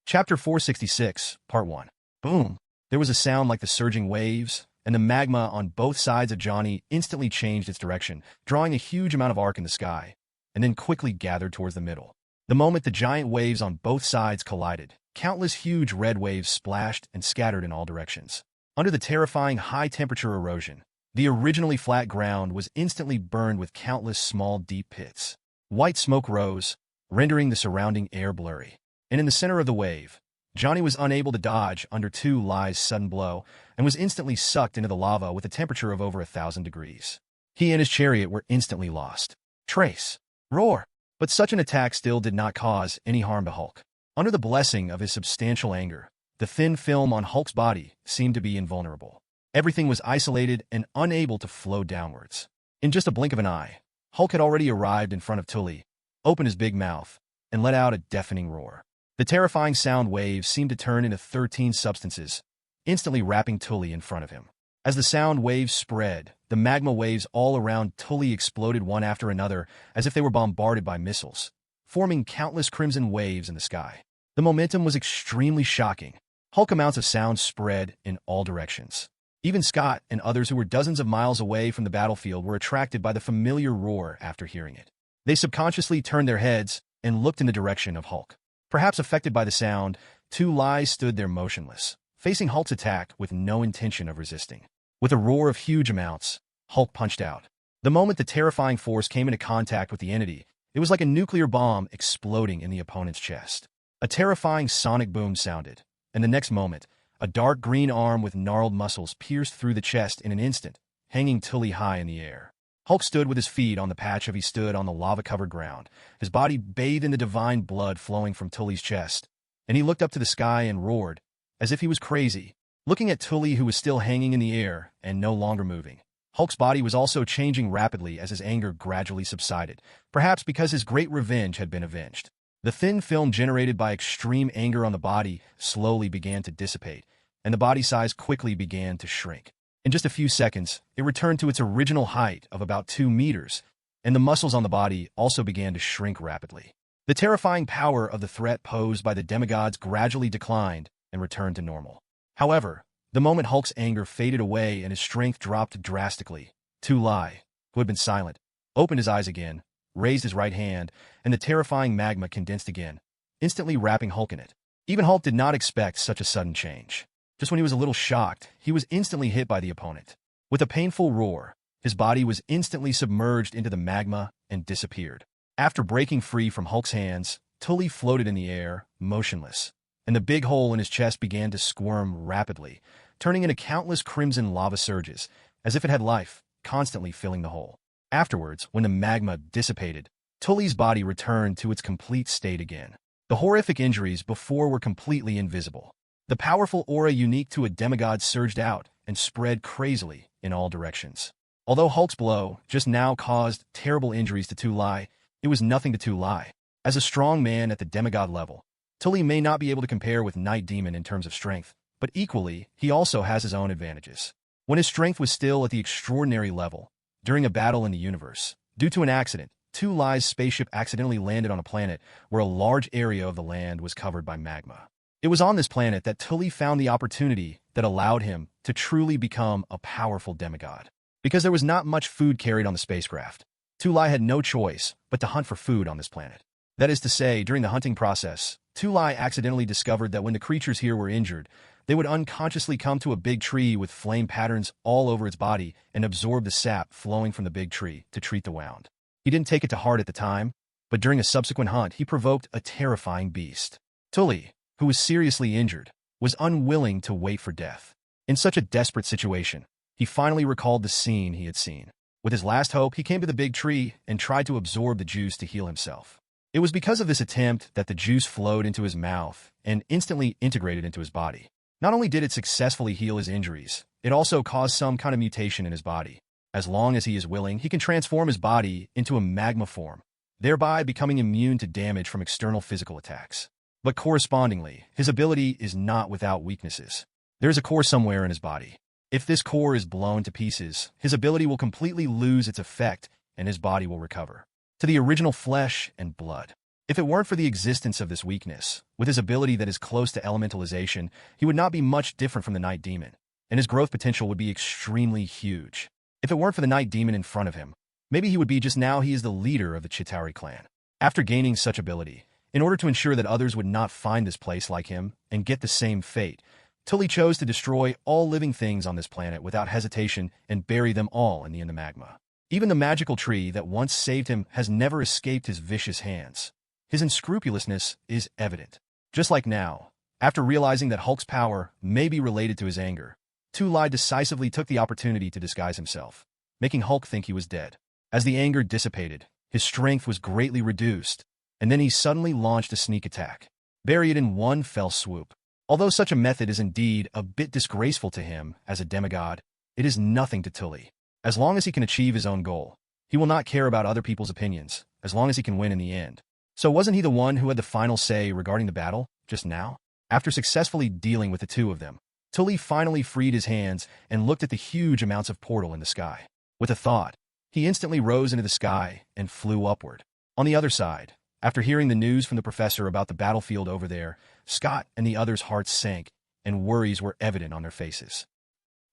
Chapter 466, Part 1. Boom! There was a sound like the surging waves, and the magma on both sides of Johnny instantly changed its direction, drawing a huge amount of arc in the sky, and then quickly gathered towards the middle. The moment the giant waves on both sides collided, countless huge red waves splashed and scattered in all directions. Under the terrifying high-temperature erosion, the originally flat ground was instantly burned with countless small deep pits. White smoke rose, rendering the surrounding air blurry. And in the center of the wave, Johnny was unable to dodge under Tulai's sudden blow and was instantly sucked into the lava with a temperature of over 1,000 degrees. He and his chariot were instantly lost. Trace! Roar! But such an attack still did not cause any harm to Hulk. Under the blessing of his substantial anger, the thin film on Hulk's body seemed to be invulnerable. Everything was isolated and unable to flow downwards. In just a blink of an eye, Hulk had already arrived in front of Tully, opened his big mouth, and let out a deafening roar. The terrifying sound waves seemed to turn into 13 substances, instantly wrapping Tully in front of him. As the sound waves spread, the magma waves all around Tully exploded one after another as if they were bombarded by missiles, forming countless crimson waves in the sky. The momentum was extremely shocking. Hulk amounts of sound spread in all directions. Even Scott and others who were dozens of miles away from the battlefield were attracted by the familiar roar after hearing it. They subconsciously turned their heads and looked in the direction of Hulk. Perhaps affected by the sound, Tulai stood there motionless, facing Hulk's attack with no intention of resisting. With a roar of huge amounts, Hulk punched out. The moment the terrifying force came into contact with the entity, it was like a nuclear bomb exploding in the opponent's chest. A terrifying sonic boom sounded, and the next moment, a dark green arm with gnarled muscles pierced through the chest in an instant, hanging Tully high in the air. Hulk stood with his feet on the patch of he stood on the lava-covered ground, his body bathed in the divine blood flowing from Tully's chest, and he looked up to the sky and roared, as if he was crazy, looking at Tully who was still hanging in the air and no longer moving. Hulk's body was also changing rapidly as his anger gradually subsided, perhaps because his great revenge had been avenged. The thin film generated by extreme anger on the body slowly began to dissipate, and the body size quickly began to shrink. In just a few seconds, it returned to its original height of about 2 meters, and the muscles on the body also began to shrink rapidly. The terrifying power of the threat posed by the demigods gradually declined and returned to normal. However, the moment Hulk's anger faded away and his strength dropped drastically, Tu Lai, who had been silent, opened his eyes again, raised his right hand, and the terrifying magma condensed again, instantly wrapping Hulk in it. Even Hulk did not expect such a sudden change. Just when he was a little shocked, he was instantly hit by the opponent. With a painful roar, his body was instantly submerged into the magma and disappeared. After breaking free from Hulk's hands, Tully floated in the air, motionless, and the big hole in his chest began to squirm rapidly, turning into countless crimson lava surges, as if it had life, constantly filling the hole. Afterwards, when the magma dissipated, Tully's body returned to its complete state again. The horrific injuries before were completely invisible. The powerful aura unique to a demigod surged out and spread crazily in all directions. Although Hulk's blow just now caused terrible injuries to Tu Lai, it was nothing to Tu Lai. As a strong man at the demigod level, Tully may not be able to compare with Night Demon in terms of strength, but equally, he also has his own advantages. When his strength was still at the extraordinary level, during a battle in the universe, due to an accident, Tu Lai's spaceship accidentally landed on a planet where a large area of the land was covered by magma. It was on this planet that Tully found the opportunity that allowed him to truly become a powerful demigod. Because there was not much food carried on the spacecraft, Tu Lai had no choice but to hunt for food on this planet. That is to say, during the hunting process, Tu Lai accidentally discovered that when the creatures here were injured, they would unconsciously come to a big tree with flame patterns all over its body and absorb the sap flowing from the big tree to treat the wound. He didn't take it to heart at the time, but during a subsequent hunt, he provoked a terrifying beast. Tully, who was seriously injured, was unwilling to wait for death. In such a desperate situation, he finally recalled the scene he had seen. With his last hope, he came to the big tree and tried to absorb the juice to heal himself. It was because of this attempt that the juice flowed into his mouth and instantly integrated into his body. Not only did it successfully heal his injuries, it also caused some kind of mutation in his body. As long as he is willing, he can transform his body into a magma form, thereby becoming immune to damage from external physical attacks. But correspondingly, his ability is not without weaknesses. There is a core somewhere in his body. If this core is blown to pieces, his ability will completely lose its effect and his body will recover to the original flesh and blood. If it weren't for the existence of this weakness, with his ability that is close to elementalization, he would not be much different from the Night Demon, and his growth potential would be extremely huge. If it weren't for the Night Demon in front of him, maybe he would be just now he is the leader of the Chitauri clan. After gaining such ability, in order to ensure that others would not find this place like him and get the same fate, Tully chose to destroy all living things on this planet without hesitation and bury them all in the magma. Even the magical tree that once saved him has never escaped his vicious hands. His unscrupulousness is evident. Just like now, after realizing that Hulk's power may be related to his anger, Tu Lai decisively took the opportunity to disguise himself, making Hulk think he was dead. As the anger dissipated, his strength was greatly reduced, and then he suddenly launched a sneak attack, bury it in one fell swoop. Although such a method is indeed a bit disgraceful to him as a demigod, it is nothing to Tully. As long as he can achieve his own goal, he will not care about other people's opinions, as long as he can win in the end. So wasn't he the one who had the final say regarding the battle, just now? After successfully dealing with the two of them, Tully finally freed his hands and looked at the huge amounts of portal in the sky. With a thought, he instantly rose into the sky and flew upward. On the other side, after hearing the news from the professor about the battlefield over there, Scott and the others' hearts sank, and worries were evident on their faces.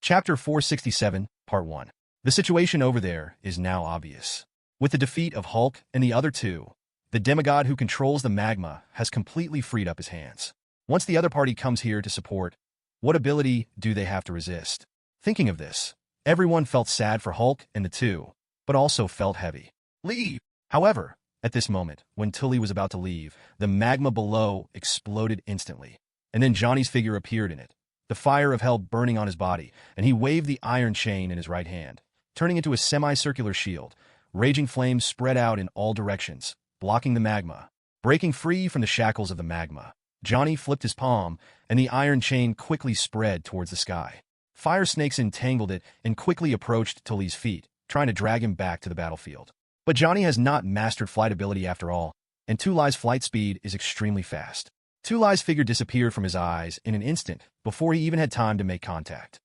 Chapter 467, Part 1. The situation over there is now obvious. With the defeat of Hulk and the other two, the demigod who controls the magma has completely freed up his hands. Once the other party comes here to support, what ability do they have to resist? Thinking of this, everyone felt sad for Hulk and the two, but also felt heavy. Leave! However, at this moment, when Tully was about to leave, the magma below exploded instantly, and then Johnny's figure appeared in it, the fire of hell burning on his body, and he waved the iron chain in his right hand, turning into a semicircular shield. Raging flames spread out in all directions, blocking the magma. Breaking free from the shackles of the magma, Johnny flipped his palm, and the iron chain quickly spread towards the sky. Fire snakes entangled it and quickly approached Tully's feet, trying to drag him back to the battlefield. But Johnny has not mastered flight ability after all, and Tu Lai's flight speed is extremely fast. Tu Lai's figure disappeared from his eyes in an instant before he even had time to make contact.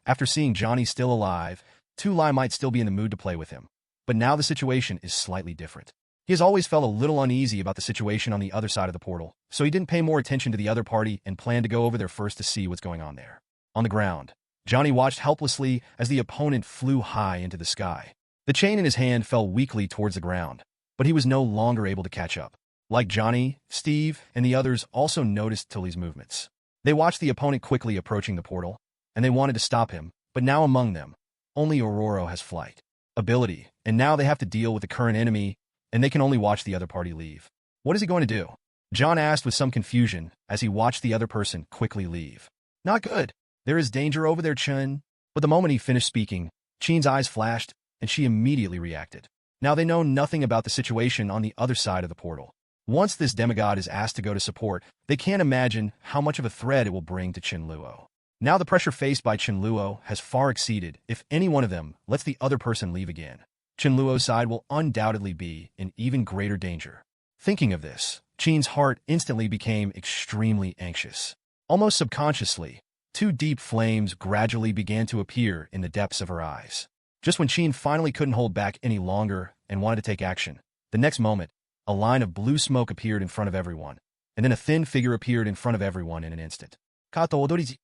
After seeing Johnny still alive, Tu Lai might still be in the mood to play with him. But now the situation is slightly different. He has always felt a little uneasy about the situation on the other side of the portal, so he didn't pay more attention to the other party and planned to go over there first to see what's going on there. On the ground, Johnny watched helplessly as the opponent flew high into the sky. The chain in his hand fell weakly towards the ground, but he was no longer able to catch up. Like Johnny, Steve, and the others also noticed Tully's movements. They watched the opponent quickly approaching the portal, and they wanted to stop him, but now among them, only Aurora has flight ability, and now they have to deal with the current enemy, and they can only watch the other party leave. What is he going to do? John asked with some confusion as he watched the other person quickly leave. Not good. There is danger over there, Chen. But the moment he finished speaking, Chen's eyes flashed, and she immediately reacted. Now they know nothing about the situation on the other side of the portal. Once this demigod is asked to go to support, they can't imagine how much of a threat it will bring to Chen Luo. Now the pressure faced by Chen Luo has far exceeded if any one of them lets the other person leave again. Chen Luo's side will undoubtedly be in even greater danger. Thinking of this, Chen's heart instantly became extremely anxious. Almost subconsciously, two deep flames gradually began to appear in the depths of her eyes. Just when Chen finally couldn't hold back any longer and wanted to take action, the next moment, a line of blue smoke appeared in front of everyone, and then a thin figure appeared in front of everyone in an instant. Kato odorizi.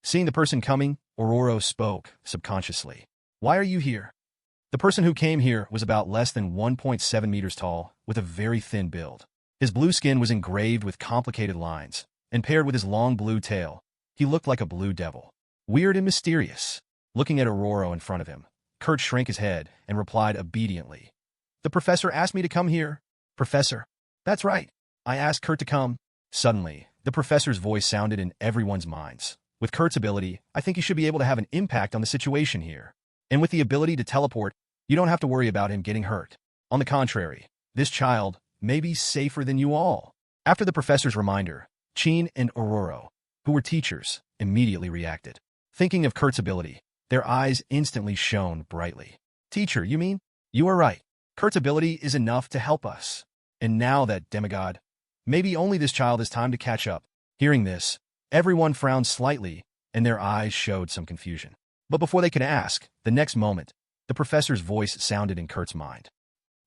Seeing the person coming, Aurora spoke subconsciously. Why are you here? The person who came here was about less than 1.7 meters tall, with a very thin build. His blue skin was engraved with complicated lines, and paired with his long blue tail, he looked like a blue devil. Weird and mysterious. Looking at Aurora in front of him, Kurt shrank his head and replied obediently. The professor asked me to come here. Professor? That's right. I asked Kurt to come. Suddenly, the professor's voice sounded in everyone's minds. With Kurt's ability, I think he should be able to have an impact on the situation here. And with the ability to teleport, you don't have to worry about him getting hurt. On the contrary, this child may be safer than you all. After the professor's reminder, Chen and Aurora, who were teachers, immediately reacted. Thinking of Kurt's ability, their eyes instantly shone brightly. Teacher, you mean? You are right. Kurt's ability is enough to help us. And now that demigod, maybe only this child has time to catch up. Hearing this, everyone frowned slightly, and their eyes showed some confusion. But before they could ask, the next moment, the professor's voice sounded in Kurt's mind.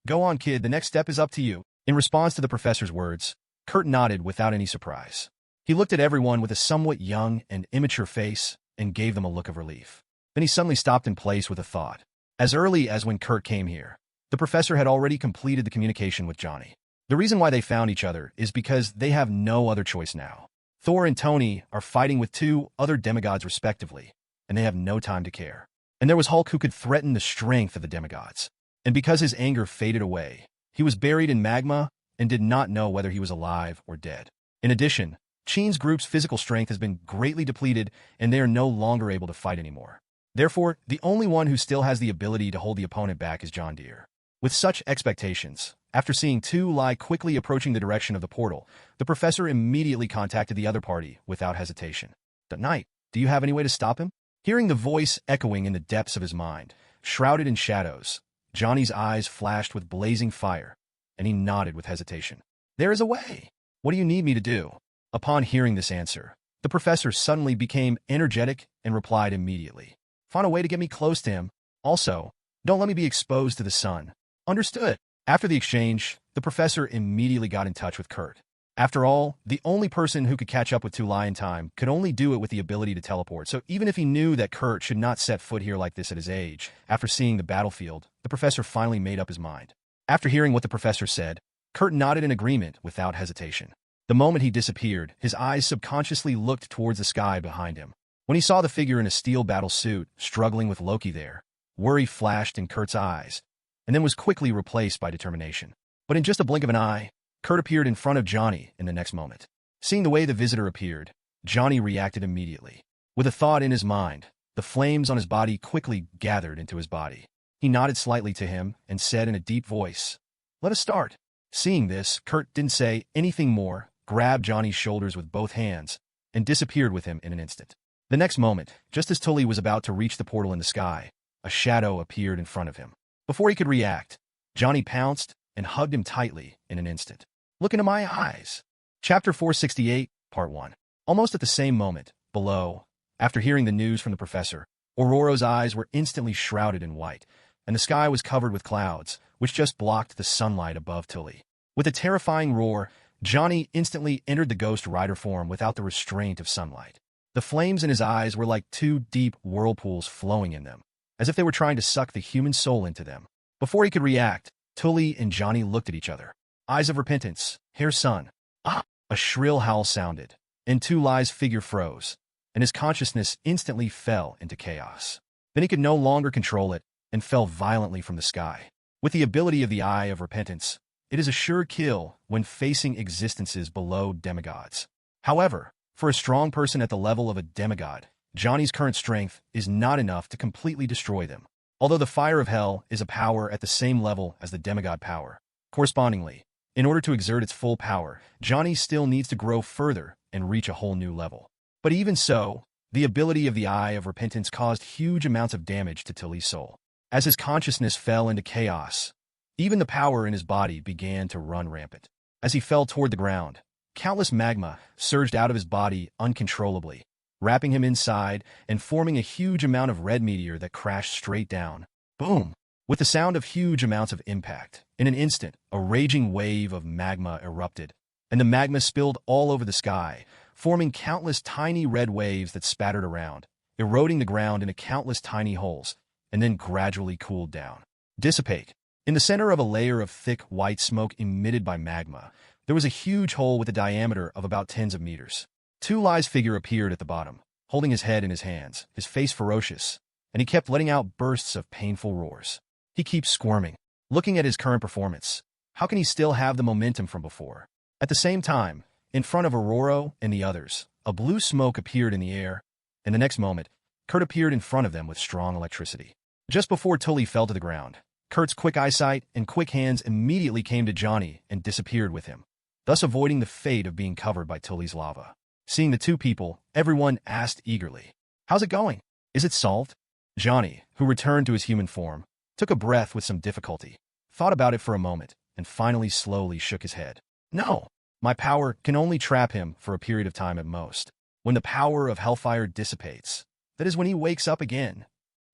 Go on, kid, the next step is up to you. In response to the professor's words, Kurt nodded without any surprise. He looked at everyone with a somewhat young and immature face and gave them a look of relief. Then he suddenly stopped in place with a thought. As early as when Kurt came here, the professor had already completed the communication with Johnny. The reason why they found each other is because they have no other choice now. Thor and Tony are fighting with two other demigods respectively, and they have no time to care. And there was Hulk who could threaten the strength of the demigods. And because his anger faded away, he was buried in magma and did not know whether he was alive or dead. In addition, Chen's group's physical strength has been greatly depleted and they are no longer able to fight anymore. Therefore, the only one who still has the ability to hold the opponent back is John Deere. With such expectations, after seeing two lie quickly approaching the direction of the portal, the professor immediately contacted the other party without hesitation. Knight, do you have any way to stop him? Hearing the voice echoing in the depths of his mind, shrouded in shadows, Johnny's eyes flashed with blazing fire, and he nodded with hesitation. There is a way. What do you need me to do? Upon hearing this answer, the professor suddenly became energetic and replied immediately. Find a way to get me close to him. Also, don't let me be exposed to the sun. Understood. After the exchange, the professor immediately got in touch with Kurt. After all, the only person who could catch up with Tulai in time could only do it with the ability to teleport, so even if he knew that Kurt should not set foot here like this at his age, after seeing the battlefield, the professor finally made up his mind. After hearing what the professor said, Kurt nodded in agreement without hesitation. The moment he disappeared, his eyes subconsciously looked towards the sky behind him. When he saw the figure in a steel battle suit struggling with Loki there, worry flashed in Kurt's eyes, and then was quickly replaced by determination. But in just a blink of an eye, Kurt appeared in front of Johnny in the next moment. Seeing the way the visitor appeared, Johnny reacted immediately. With a thought in his mind, the flames on his body quickly gathered into his body. He nodded slightly to him and said in a deep voice, "Let us start." Seeing this, Kurt didn't say anything more, grabbed Johnny's shoulders with both hands, and disappeared with him in an instant. The next moment, just as Tully was about to reach the portal in the sky, a shadow appeared in front of him. Before he could react, Johnny pounced and hugged him tightly in an instant. Look into my eyes. Chapter 468, Part 1. Almost at the same moment, below, after hearing the news from the professor, Aurora's eyes were instantly shrouded in white, and the sky was covered with clouds, which just blocked the sunlight above Tully. With a terrifying roar, Johnny instantly entered the Ghost Rider form without the restraint of sunlight. The flames in his eyes were like two deep whirlpools flowing in them, as if they were trying to suck the human soul into them. Before he could react, Tully and Johnny looked at each other. Eyes of repentance, hair sun. Ah! A shrill howl sounded, and Tully's figure froze, and his consciousness instantly fell into chaos. Then he could no longer control it, and fell violently from the sky. With the ability of the Eye of Repentance, it is a sure kill when facing existences below demigods. However, for a strong person at the level of a demigod, Johnny's current strength is not enough to completely destroy them. Although the fire of hell is a power at the same level as the demigod power. Correspondingly, in order to exert its full power, Johnny still needs to grow further and reach a whole new level. But even so, the ability of the Eye of Repentance caused huge amounts of damage to Tully's soul. As his consciousness fell into chaos, even the power in his body began to run rampant. As he fell toward the ground, countless magma surged out of his body uncontrollably, wrapping him inside and forming a huge amount of red meteor that crashed straight down. Boom! With the sound of huge amounts of impact, in an instant, a raging wave of magma erupted, and the magma spilled all over the sky, forming countless tiny red waves that spattered around, eroding the ground into countless tiny holes, and then gradually cooled down. Dissipate. In the center of a layer of thick white smoke emitted by magma, there was a huge hole with a diameter of about tens of meters. Tully's figure appeared at the bottom, holding his head in his hands, his face ferocious, and he kept letting out bursts of painful roars. He keeps squirming. Looking at his current performance, how can he still have the momentum from before? At the same time, in front of Aurora and the others, a blue smoke appeared in the air, and the next moment, Kurt appeared in front of them with strong electricity. Just before Tully fell to the ground, Kurt's quick eyesight and quick hands immediately came to Johnny and disappeared with him, thus avoiding the fate of being covered by Tully's lava. Seeing the two people, everyone asked eagerly, "How's it going? Is it solved?" Johnny, who returned to his human form, took a breath with some difficulty, thought about it for a moment, and finally slowly shook his head. "No, my power can only trap him for a period of time at most. When the power of hellfire dissipates, that is when he wakes up again."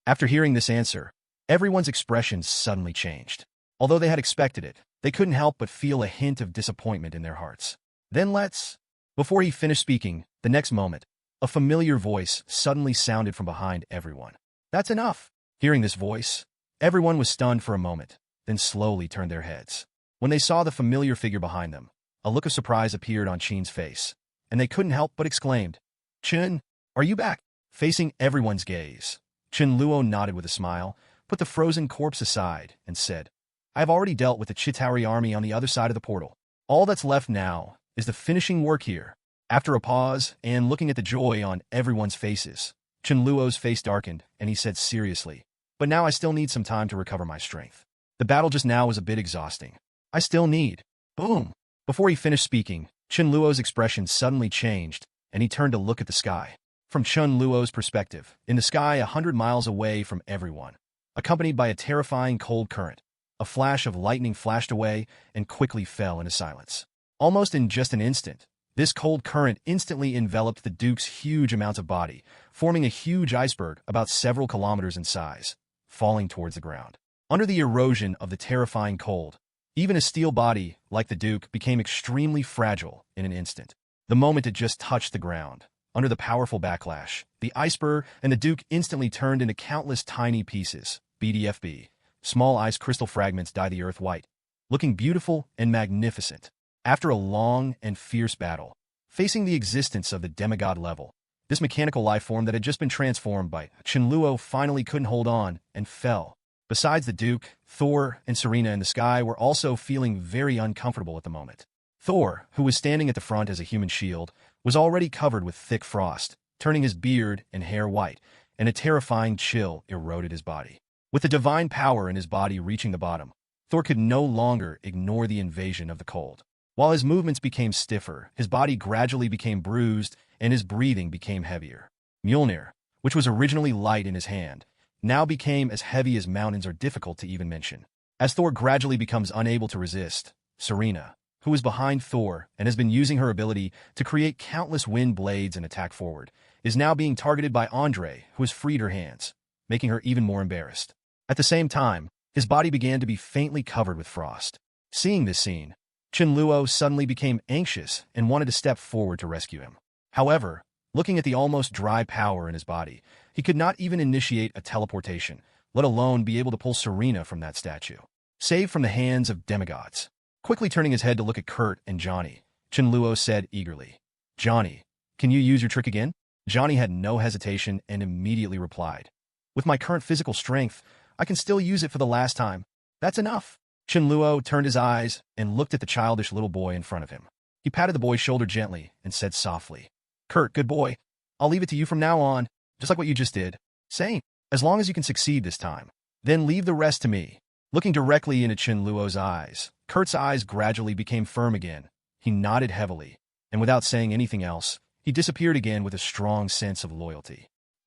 After hearing this answer, everyone's expressions suddenly changed. Although they had expected it, they couldn't help but feel a hint of disappointment in their hearts. "Then let's—" Before he finished speaking, the next moment, a familiar voice suddenly sounded from behind everyone. "That's enough." Hearing this voice, everyone was stunned for a moment, then slowly turned their heads. When they saw the familiar figure behind them, a look of surprise appeared on Chen's face, and they couldn't help but exclaimed, "Chen, are you back?" Facing everyone's gaze, Chen Luo nodded with a smile, put the frozen corpse aside, and said, "I have already dealt with the Chitauri army on the other side of the portal. All that's left now is the finishing work here." After a pause, and looking at the joy on everyone's faces, Chen Luo's face darkened, and he said seriously, "But now I still need some time to recover my strength. The battle just now was a bit exhausting. I still need—" Boom! Before he finished speaking, Chen Luo's expression suddenly changed, and he turned to look at the sky. From Chen Luo's perspective, in the sky 100 miles away from everyone, accompanied by a terrifying cold current, a flash of lightning flashed away and quickly fell into silence. Almost in just an instant, this cold current instantly enveloped the Duke's huge amounts of body, forming a huge iceberg about several kilometers in size, falling towards the ground. Under the erosion of the terrifying cold, even a steel body, like the Duke, became extremely fragile in an instant. The moment it just touched the ground, under the powerful backlash, the iceberg and the Duke instantly turned into countless tiny pieces, BDFB. Small ice crystal fragments dye the earth white, looking beautiful and magnificent. After a long and fierce battle, facing the existence of the demigod level, this mechanical life form that had just been transformed by Chen Luo finally couldn't hold on and fell. Besides the Duke, Thor and Serena in the sky were also feeling very uncomfortable at the moment. Thor, who was standing at the front as a human shield, was already covered with thick frost, turning his beard and hair white, and a terrifying chill eroded his body. With the divine power in his body reaching the bottom, Thor could no longer ignore the invasion of the cold. While his movements became stiffer, his body gradually became bruised, and his breathing became heavier. Mjolnir, which was originally light in his hand, now became as heavy as mountains are difficult to even mention. As Thor gradually becomes unable to resist, Serena, who is behind Thor and has been using her ability to create countless wind blades and attack forward, is now being targeted by Andre, who has freed her hands, making her even more embarrassed. At the same time, his body began to be faintly covered with frost. Seeing this scene, Chen Luo suddenly became anxious and wanted to step forward to rescue him. However, looking at the almost dry power in his body, he could not even initiate a teleportation, let alone be able to pull Serena from that statue. Saved from the hands of demigods. Quickly turning his head to look at Kurt and Johnny, Chen Luo said eagerly, "Johnny, can you use your trick again?" Johnny had no hesitation and immediately replied, "With my current physical strength, I can still use it for the last time. That's enough." Chen Luo turned his eyes and looked at the childish little boy in front of him. He patted the boy's shoulder gently and said softly, "Kurt, good boy. I'll leave it to you from now on, just like what you just did. Saying, as long as you can succeed this time, then leave the rest to me." Looking directly into Chen Luo's eyes, Kurt's eyes gradually became firm again. He nodded heavily, and without saying anything else, he disappeared again with a strong sense of loyalty.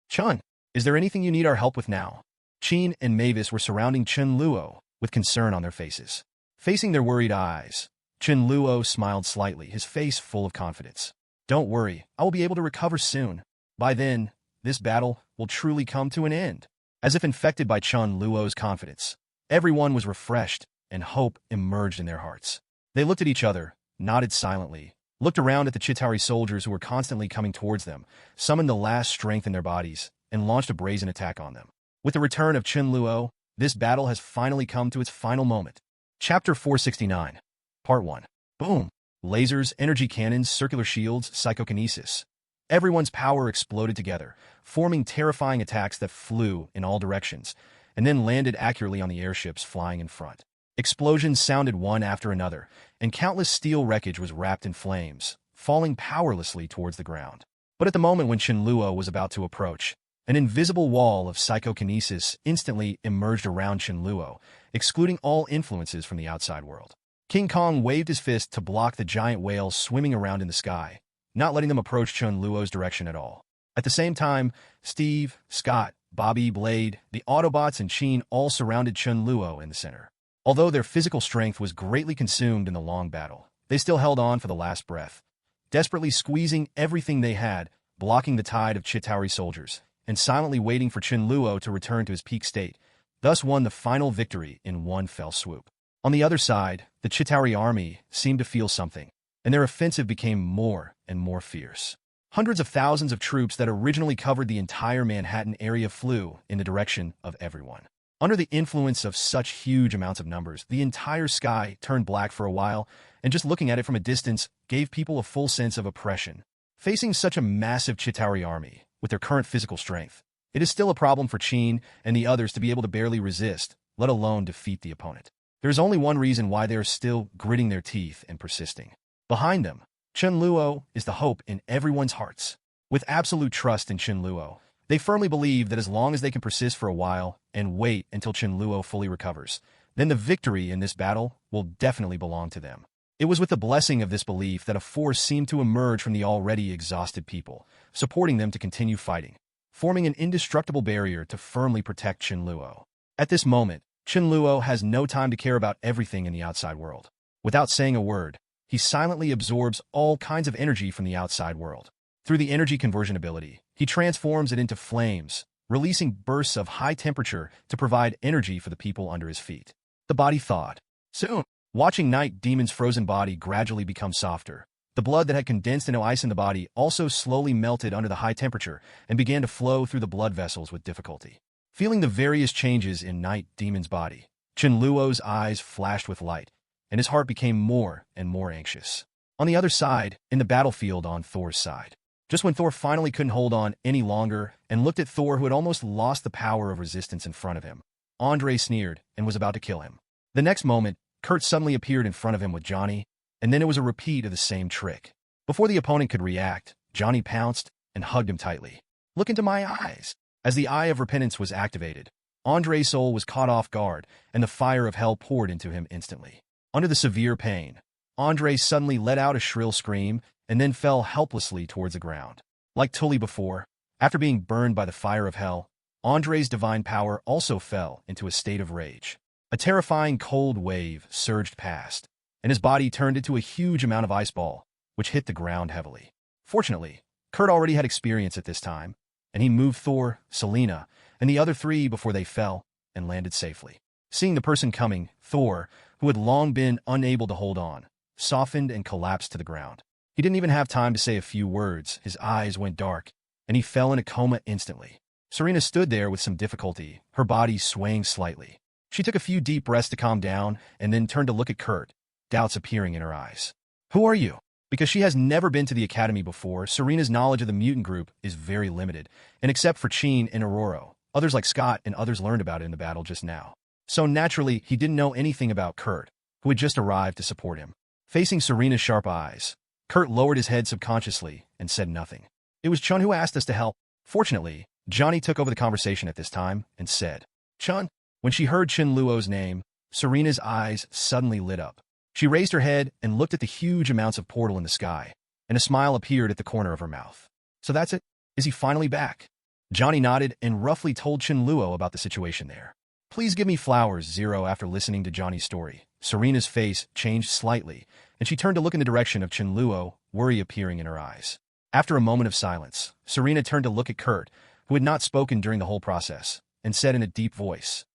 "Chun, is there anything you need our help with now?" Qin and Mavis were surrounding Chen Luo with concern on their faces. Facing their worried eyes, Chen Luo smiled slightly, his face full of confidence. "Don't worry, I will be able to recover soon. By then, this battle will truly come to an end." As if infected by Chen Luo's confidence, everyone was refreshed, and hope emerged in their hearts. They looked at each other, nodded silently, looked around at the Chitauri soldiers who were constantly coming towards them, summoned the last strength in their bodies, and launched a brazen attack on them. With the return of Chen Luo, this battle has finally come to its final moment. Chapter 469. Part 1. Boom! Lasers, energy cannons, circular shields, psychokinesis. Everyone's power exploded together, forming terrifying attacks that flew in all directions, and then landed accurately on the airships flying in front. Explosions sounded one after another, and countless steel wreckage was wrapped in flames, falling powerlessly towards the ground. But at the moment when Chen Luo was about to approach, an invisible wall of psychokinesis instantly emerged around Chen Luo, excluding all influences from the outside world. King Kong waved his fist to block the giant whales swimming around in the sky, not letting them approach Chen Luo's direction at all. At the same time, Steve, Scott, Bobby, Blade, the Autobots, and Qin all surrounded Chen Luo in the center. Although their physical strength was greatly consumed in the long battle, they still held on for the last breath, desperately squeezing everything they had, blocking the tide of Chitauri soldiers, and silently waiting for Chen Luo to return to his peak state, thus won the final victory in one fell swoop. On the other side, the Chitauri army seemed to feel something, and their offensive became more and more fierce. Hundreds of thousands of troops that originally covered the entire Manhattan area flew in the direction of everyone. Under the influence of such huge amounts of numbers, the entire sky turned black for a while, and just looking at it from a distance gave people a full sense of oppression. Facing such a massive Chitauri army, with their current physical strength, it is still a problem for Qin and the others to be able to barely resist, let alone defeat the opponent. There is only one reason why they are still gritting their teeth and persisting. Behind them, Chen Luo is the hope in everyone's hearts. With absolute trust in Chen Luo, they firmly believe that as long as they can persist for a while and wait until Chen Luo fully recovers, then the victory in this battle will definitely belong to them. It was with the blessing of this belief that a force seemed to emerge from the already exhausted people, supporting them to continue fighting, forming an indestructible barrier to firmly protect Chen Luo. At this moment, Chen Luo has no time to care about everything in the outside world. Without saying a word, he silently absorbs all kinds of energy from the outside world. Through the energy conversion ability, he transforms it into flames, releasing bursts of high temperature to provide energy for the people under his feet. The body thawed. Soon, watching Night Demon's frozen body gradually become softer, the blood that had condensed into ice in the body also slowly melted under the high temperature and began to flow through the blood vessels with difficulty. Feeling the various changes in Night Demon's body, Chen Luo's eyes flashed with light, and his heart became more and more anxious. On the other side, in the battlefield on Thor's side, just when Thor finally couldn't hold on any longer and looked at Thor, who had almost lost the power of resistance in front of him, Andre sneered and was about to kill him. The next moment, Kurt suddenly appeared in front of him with Johnny, and then it was a repeat of the same trick. Before the opponent could react, Johnny pounced and hugged him tightly. "Look into my eyes." As the Eye of Repentance was activated, Andre's soul was caught off guard, and the fire of hell poured into him instantly. Under the severe pain, Andre suddenly let out a shrill scream and then fell helplessly towards the ground. Like Tully before, after being burned by the fire of hell, Andre's divine power also fell into a state of rage. A terrifying cold wave surged past, and his body turned into a huge amount of ice ball, which hit the ground heavily. Fortunately, Kurt already had experience at this time, and he moved Thor, Selena, and the other three before they fell, and landed safely. Seeing the person coming, Thor, who had long been unable to hold on, softened and collapsed to the ground. He didn't even have time to say a few words. His eyes went dark, and he fell in a coma instantly. Serena stood there with some difficulty, her body swaying slightly. She took a few deep breaths to calm down and then turned to look at Kurt, doubts appearing in her eyes. "Who are you?" Because she has never been to the academy before, Serena's knowledge of the mutant group is very limited, and except for Chen and Aurora, others like Scott and others learned about it in the battle just now. So naturally, he didn't know anything about Kurt, who had just arrived to support him. Facing Serena's sharp eyes, Kurt lowered his head subconsciously and said nothing. "It was Chun who asked us to help." Fortunately, Johnny took over the conversation at this time and said, "Chun." When she heard Chen Luo's name, Serena's eyes suddenly lit up. She raised her head and looked at the huge amounts of portal in the sky, and a smile appeared at the corner of her mouth. "So that's it? Is he finally back?" Johnny nodded and roughly told Chen Luo about the situation there. "Please give me flowers." Zero. After listening to Johnny's story, Serena's face changed slightly, and she turned to look in the direction of Chen Luo, worry appearing in her eyes. After a moment of silence, Serena turned to look at Kurt, who had not spoken during the whole process, and said in a deep voice,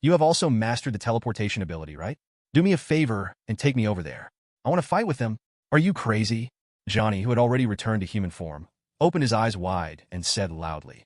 "You have also mastered the teleportation ability, right? Do me a favor and take me over there. I want to fight with them." "Are you crazy?" Johnny, who had already returned to human form, opened his eyes wide and said loudly,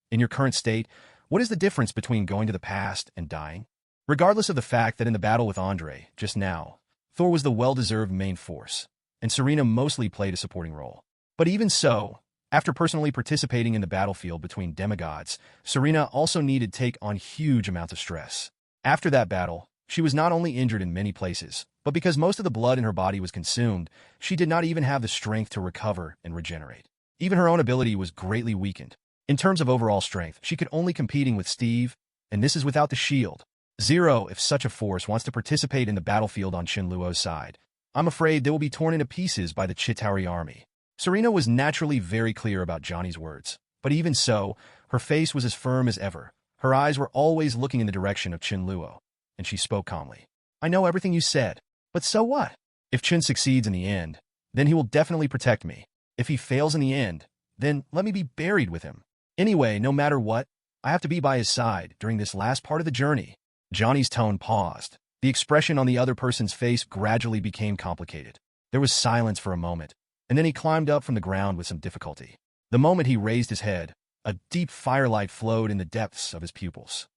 "In your current state, what is the difference between going to the past and dying?" Regardless of the fact that in the battle with Andre, just now, Thor was the well-deserved main force, and Serena mostly played a supporting role. But even so, after personally participating in the battlefield between demigods, Serena also needed to take on huge amounts of stress. After that battle, she was not only injured in many places, but because most of the blood in her body was consumed, she did not even have the strength to recover and regenerate. Even her own ability was greatly weakened. In terms of overall strength, she could only competing with Steve, and this is without the shield. Zero. If such a force wants to participate in the battlefield on Chen Luo's side, I'm afraid they will be torn into pieces by the Chitauri army. Serena was naturally very clear about Johnny's words, but even so, her face was as firm as ever. Her eyes were always looking in the direction of Chen Luo, and she spoke calmly. "I know everything you said, but so what? If Chen succeeds in the end, then he will definitely protect me. If he fails in the end, then let me be buried with him. Anyway, no matter what, I have to be by his side during this last part of the journey." Johnny's tone paused. The expression on the other person's face gradually became complicated. There was silence for a moment, and then he climbed up from the ground with some difficulty. The moment he raised his head, a deep firelight flowed in the depths of his pupils.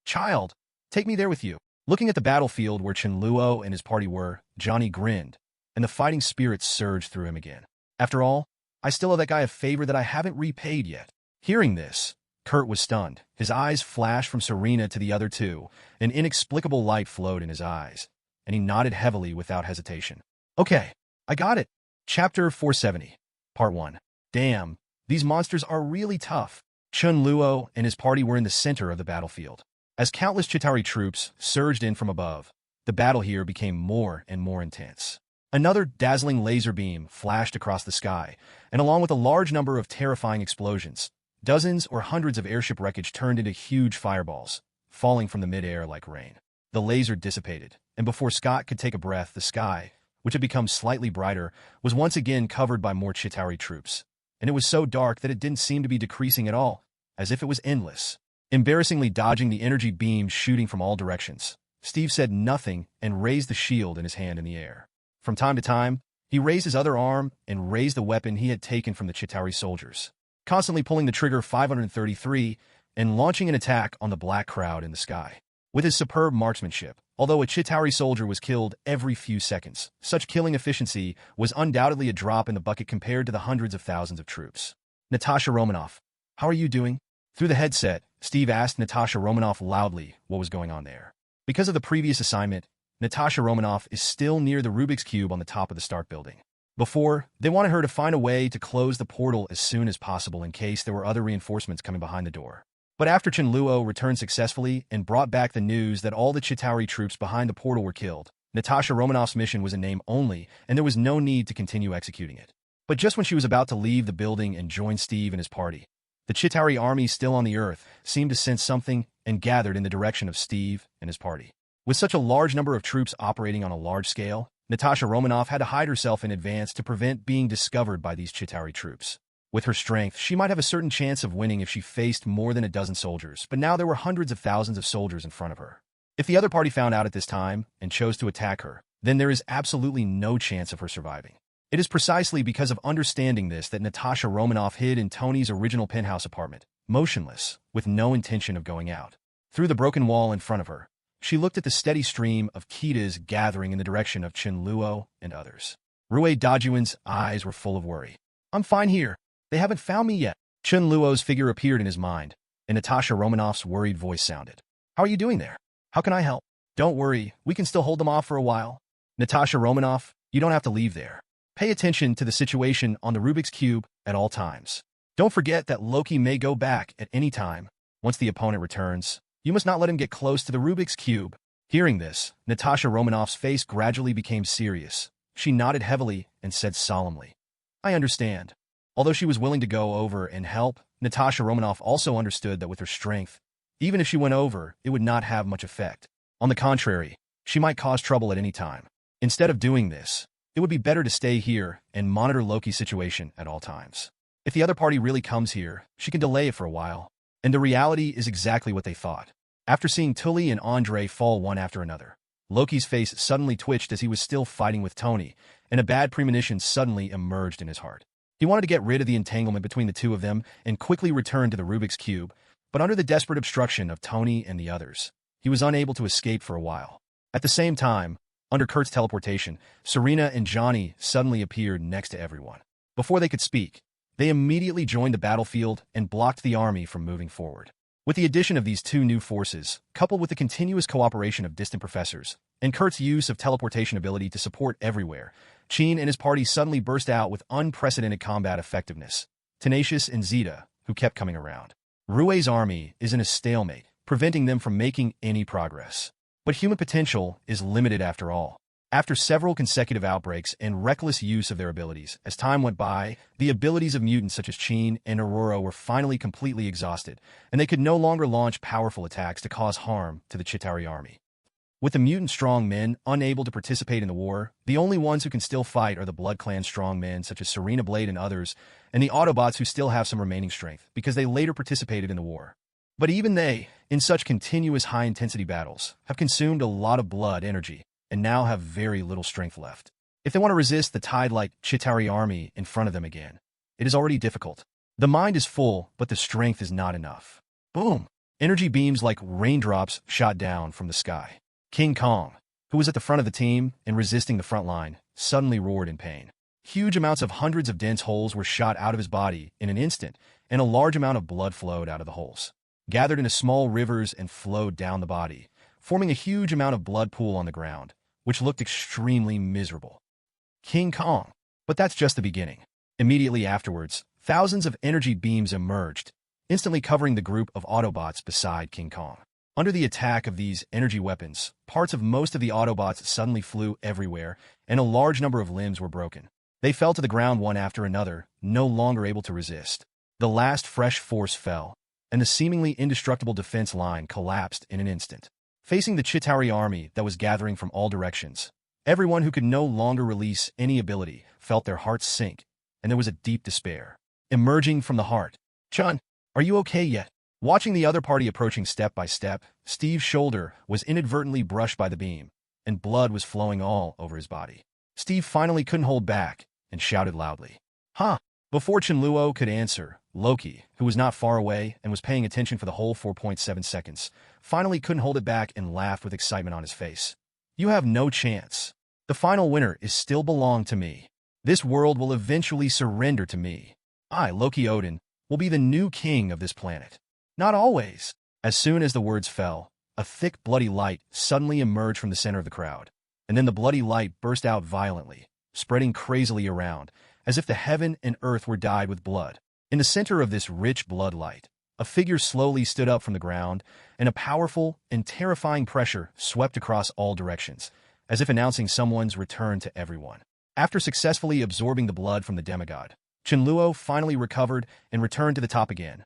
"Child, take me there with you." Looking at the battlefield where Chen Luo and his party were, Johnny grinned, and the fighting spirit surged through him again. "After all, I still owe that guy a favor that I haven't repaid yet." Hearing this, Kurt was stunned. His eyes flashed from Serena to the other two. An inexplicable light flowed in his eyes, and he nodded heavily without hesitation. "Okay, I got it." Chapter 470, Part 1. Damn, these monsters are really tough. Chen Luo and his party were in the center of the battlefield. As countless Chitauri troops surged in from above, the battle here became more and more intense. Another dazzling laser beam flashed across the sky, and along with a large number of terrifying explosions, dozens or hundreds of airship wreckage turned into huge fireballs, falling from the mid-air like rain. The laser dissipated, and before Scott could take a breath, the sky, which had become slightly brighter, was once again covered by more Chitauri troops, and it was so dark that it didn't seem to be decreasing at all, as if it was endless. Embarrassingly dodging the energy beams shooting from all directions, Steve said nothing and raised the shield in his hand in the air. From time to time, he raised his other arm and raised the weapon he had taken from the Chitauri soldiers, constantly pulling the trigger 533 and launching an attack on the black crowd in the sky. With his superb marksmanship, although a Chitauri soldier was killed every few seconds, such killing efficiency was undoubtedly a drop in the bucket compared to the hundreds of thousands of troops. "Natasha Romanoff, how are you doing?" Through the headset, Steve asked Natasha Romanoff loudly what was going on there. Because of the previous assignment, Natasha Romanoff is still near the Rubik's Cube on the top of the start building. Before, they wanted her to find a way to close the portal as soon as possible in case there were other reinforcements coming behind the door. But after Chen Luo returned successfully and brought back the news that all the Chitauri troops behind the portal were killed, Natasha Romanoff's mission was a name only, and there was no need to continue executing it. But just when she was about to leave the building and join Steve and his party, the Chitauri army still on the earth seemed to sense something and gathered in the direction of Steve and his party. With such a large number of troops operating on a large scale, Natasha Romanoff had to hide herself in advance to prevent being discovered by these Chitauri troops. With her strength, she might have a certain chance of winning if she faced more than a dozen soldiers, but now there were hundreds of thousands of soldiers in front of her. If the other party found out at this time and chose to attack her, then there is absolutely no chance of her surviving. It is precisely because of understanding this that Natasha Romanoff hid in Tony's original penthouse apartment, motionless, with no intention of going out. Through the broken wall in front of her, she looked at the steady stream of Kitas gathering in the direction of Chen Luo and others. Rui Dajuan's eyes were full of worry. "I'm fine here. They haven't found me yet." Chen Luo's figure appeared in his mind, and Natasha Romanoff's worried voice sounded. "How are you doing there? How can I help?" "Don't worry, we can still hold them off for a while. Natasha Romanoff, you don't have to leave there. Pay attention to the situation on the Rubik's Cube at all times. Don't forget that Loki may go back at any time. Once the opponent returns, you must not let him get close to the Rubik's Cube." Hearing this, Natasha Romanoff's face gradually became serious. She nodded heavily and said solemnly, "I understand." Although she was willing to go over and help, Natasha Romanoff also understood that with her strength, even if she went over, it would not have much effect. On the contrary, she might cause trouble at any time. Instead of doing this, it would be better to stay here and monitor Loki's situation at all times. If the other party really comes here, she can delay it for a while. And the reality is exactly what they thought. After seeing Tully and Andre fall one after another, Loki's face suddenly twitched as he was still fighting with Tony, and a bad premonition suddenly emerged in his heart. He wanted to get rid of the entanglement between the two of them and quickly return to the Rubik's Cube, but under the desperate obstruction of Tony and the others, he was unable to escape for a while. At the same time, under Kurt's teleportation, Serena and Johnny suddenly appeared next to everyone. Before they could speak, they immediately joined the battlefield and blocked the army from moving forward. With the addition of these two new forces, coupled with the continuous cooperation of distant professors, and Kurt's use of teleportation ability to support everywhere, Chen and his party suddenly burst out with unprecedented combat effectiveness. Tenacious and Zeta, who kept coming around. Rui's army is in a stalemate, preventing them from making any progress. But human potential is limited after all. After several consecutive outbreaks and reckless use of their abilities, as time went by, the abilities of mutants such as Chen and Aurora were finally completely exhausted, and they could no longer launch powerful attacks to cause harm to the Chitauri army. With the mutant strong men unable to participate in the war, the only ones who can still fight are the Blood Clan strong men such as Serena Blade and others, and the Autobots who still have some remaining strength because they later participated in the war. But even they, in such continuous high-intensity battles, have consumed a lot of blood energy and now have very little strength left. If they want to resist the tide-like Chitauri army in front of them again, it is already difficult. The mind is full, but the strength is not enough. Boom! Energy beams like raindrops shot down from the sky. King Kong, who was at the front of the team and resisting the front line, suddenly roared in pain. Huge amounts of hundreds of dense holes were shot out of his body in an instant, and a large amount of blood flowed out of the holes, gathered into small rivers and flowed down the body, forming a huge amount of blood pool on the ground, which looked extremely miserable. King Kong. But that's just the beginning. Immediately afterwards, thousands of energy beams emerged, instantly covering the group of Autobots beside King Kong. Under the attack of these energy weapons, parts of most of the Autobots suddenly flew everywhere, and a large number of limbs were broken. They fell to the ground one after another, no longer able to resist. The last fresh force fell, and the seemingly indestructible defense line collapsed in an instant. Facing the Chitauri army that was gathering from all directions, everyone who could no longer release any ability felt their hearts sink, and there was a deep despair. Emerging from the heart. "Chun, are you okay yet?" Watching the other party approaching step by step, Steve's shoulder was inadvertently brushed by the beam, and blood was flowing all over his body. Steve finally couldn't hold back and shouted loudly, "Huh!" Before Chen Luo could answer, Loki, who was not far away and was paying attention for the whole 4.7 seconds, finally couldn't hold it back and laughed with excitement on his face. "You have no chance. The final winner is still belong to me. This world will eventually surrender to me. I, Loki Odin, will be the new king of this planet." Not always. As soon as the words fell, a thick bloody light suddenly emerged from the center of the crowd, and then the bloody light burst out violently, spreading crazily around, as if the heaven and earth were dyed with blood. In the center of this rich blood light, a figure slowly stood up from the ground, and a powerful and terrifying pressure swept across all directions, as if announcing someone's return to everyone. After successfully absorbing the blood from the demigod, Chen Luo finally recovered and returned to the top again.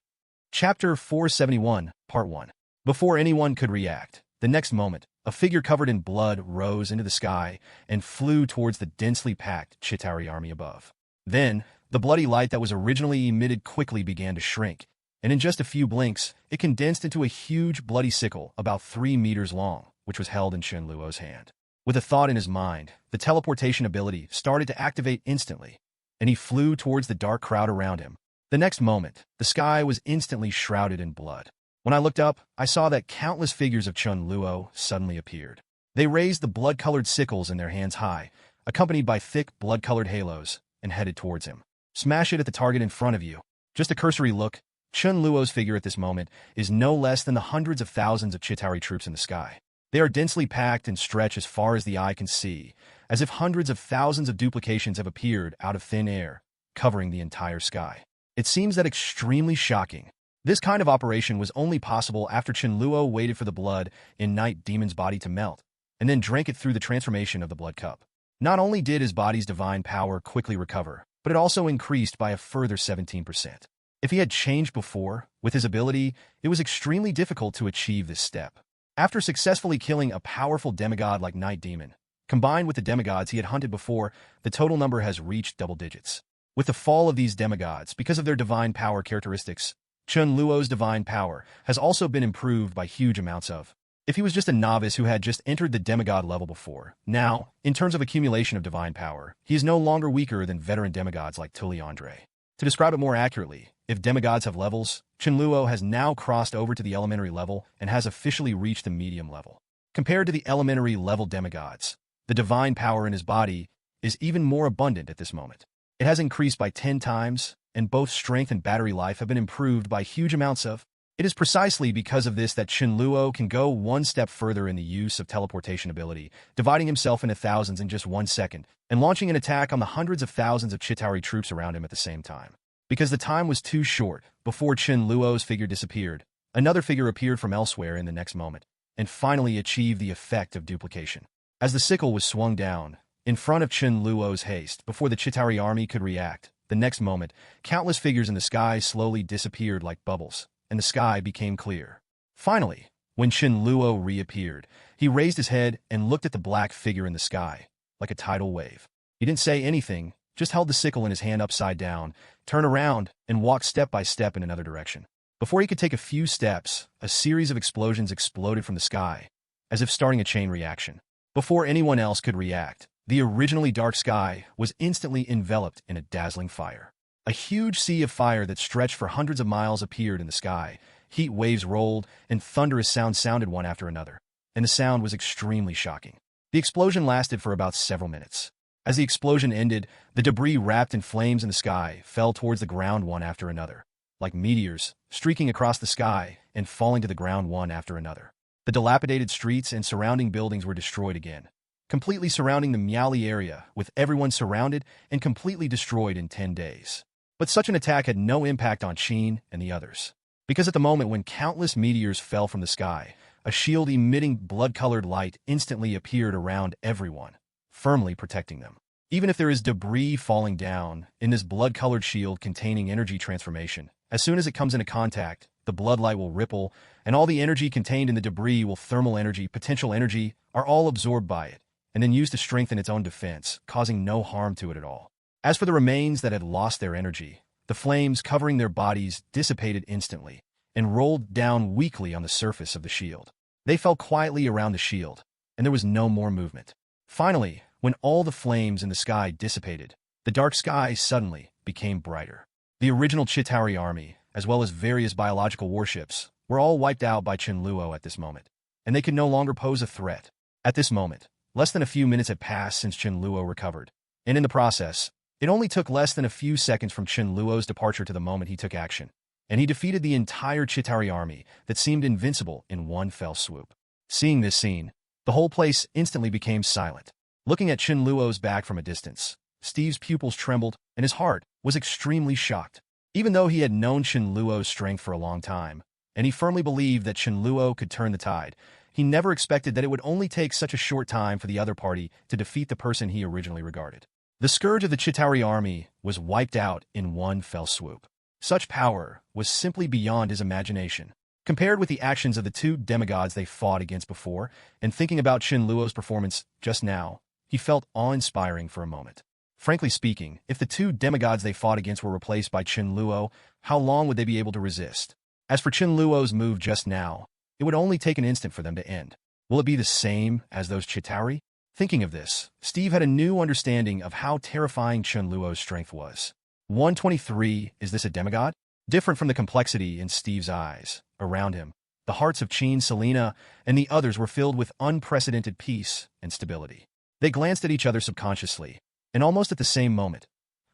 Chapter 471, Part 1. Before anyone could react, the next moment, a figure covered in blood rose into the sky and flew towards the densely packed Chitauri army above. Then, The bloody light that was originally emitted quickly began to shrink, and in just a few blinks, it condensed into a huge bloody sickle about 3 meters long, which was held in Chen Luo's hand. With a thought in his mind, the teleportation ability started to activate instantly, and he flew towards the dark crowd around him. The next moment, the sky was instantly shrouded in blood. When I looked up, I saw that countless figures of Chen Luo suddenly appeared. They raised the blood-colored sickles in their hands high, accompanied by thick, blood-colored halos, and headed towards him. Smash it at the target in front of you. Just a cursory look, Chen Luo's figure at this moment is no less than the hundreds of thousands of Chitauri troops in the sky. They are densely packed and stretch as far as the eye can see, as if hundreds of thousands of duplications have appeared out of thin air, covering the entire sky. It seems that extremely shocking. This kind of operation was only possible after Chen Luo waited for the blood in Night Demon's body to melt, and then drank it through the transformation of the blood cup. Not only did his body's divine power quickly recover, but it also increased by a further 17%. If he had changed before, with his ability, it was extremely difficult to achieve this step. After successfully killing a powerful demigod like Night Demon, combined with the demigods he had hunted before, the total number has reached double digits. With the fall of these demigods, because of their divine power characteristics, Chen Luo's divine power has also been improved by huge amounts of. If he was just a novice who had just entered the demigod level before, now, in terms of accumulation of divine power, he is no longer weaker than veteran demigods like Tully Andre. To describe it more accurately, if demigods have levels, Chen Luo has now crossed over to the elementary level and has officially reached the medium level. Compared to the elementary level demigods, the divine power in his body is even more abundant at this moment. It has increased by 10 times, and both strength and battery life have been improved by huge amounts of. It is precisely because of this that Chen Luo can go one step further in the use of teleportation ability, dividing himself into thousands in just 1 second, and launching an attack on the hundreds of thousands of Chitauri troops around him at the same time. Because the time was too short before Chen Luo's figure disappeared, another figure appeared from elsewhere in the next moment, and finally achieved the effect of duplication. As the sickle was swung down, in front of Chen Luo's haste, before the Chitauri army could react, the next moment, countless figures in the sky slowly disappeared like bubbles, and the sky became clear. Finally, when Chen Luo reappeared, he raised his head and looked at the black figure in the sky, like a tidal wave. He didn't say anything, just held the sickle in his hand upside down, turned around, and walked step by step in another direction. Before he could take a few steps, a series of explosions exploded from the sky, as if starting a chain reaction. Before anyone else could react, the originally dark sky was instantly enveloped in a dazzling fire. A huge sea of fire that stretched for hundreds of miles appeared in the sky. Heat waves rolled, and thunderous sounds sounded one after another, and the sound was extremely shocking. The explosion lasted for about several minutes. As the explosion ended, the debris wrapped in flames in the sky fell towards the ground one after another, like meteors, streaking across the sky and falling to the ground one after another. The dilapidated streets and surrounding buildings were destroyed again, completely surrounding the Miaoli area, with everyone surrounded and completely destroyed in 10 days. But such an attack had no impact on Qin and the others, because at the moment when countless meteors fell from the sky, a shield emitting blood-colored light instantly appeared around everyone, firmly protecting them. Even if there is debris falling down in this blood-colored shield containing energy transformation, as soon as it comes into contact, the blood light will ripple, and all the energy contained in the debris will thermal energy, potential energy, are all absorbed by it, and then used to strengthen its own defense, causing no harm to it at all. As for the remains that had lost their energy, the flames covering their bodies dissipated instantly and rolled down weakly on the surface of the shield. They fell quietly around the shield, and there was no more movement. Finally, when all the flames in the sky dissipated, the dark sky suddenly became brighter. The original Chitauri army, as well as various biological warships, were all wiped out by Chen Luo at this moment, and they could no longer pose a threat. At this moment, less than a few minutes had passed since Chen Luo recovered, and in the process, it only took less than a few seconds from Chen Luo's departure to the moment he took action, and he defeated the entire Chitauri army that seemed invincible in one fell swoop. Seeing this scene, the whole place instantly became silent. Looking at Chen Luo's back from a distance, Steve's pupils trembled, and his heart was extremely shocked. Even though he had known Chen Luo's strength for a long time, and he firmly believed that Chen Luo could turn the tide, he never expected that it would only take such a short time for the other party to defeat the person he originally regarded. The scourge of the Chitauri army was wiped out in one fell swoop. Such power was simply beyond his imagination. Compared with the actions of the two demigods they fought against before, and thinking about Chen Luo's performance just now, he felt awe-inspiring for a moment. Frankly speaking, if the two demigods they fought against were replaced by Chen Luo, how long would they be able to resist? As for Chen Luo's move just now, it would only take an instant for them to end. Will it be the same as those Chitauri? Thinking of this, Steve had a new understanding of how terrifying Chen Luo's strength was. 123, is this a demigod? Different from the complexity in Steve's eyes. Around him, the hearts of Chen, Selena, and the others were filled with unprecedented peace and stability. They glanced at each other subconsciously, and almost at the same moment,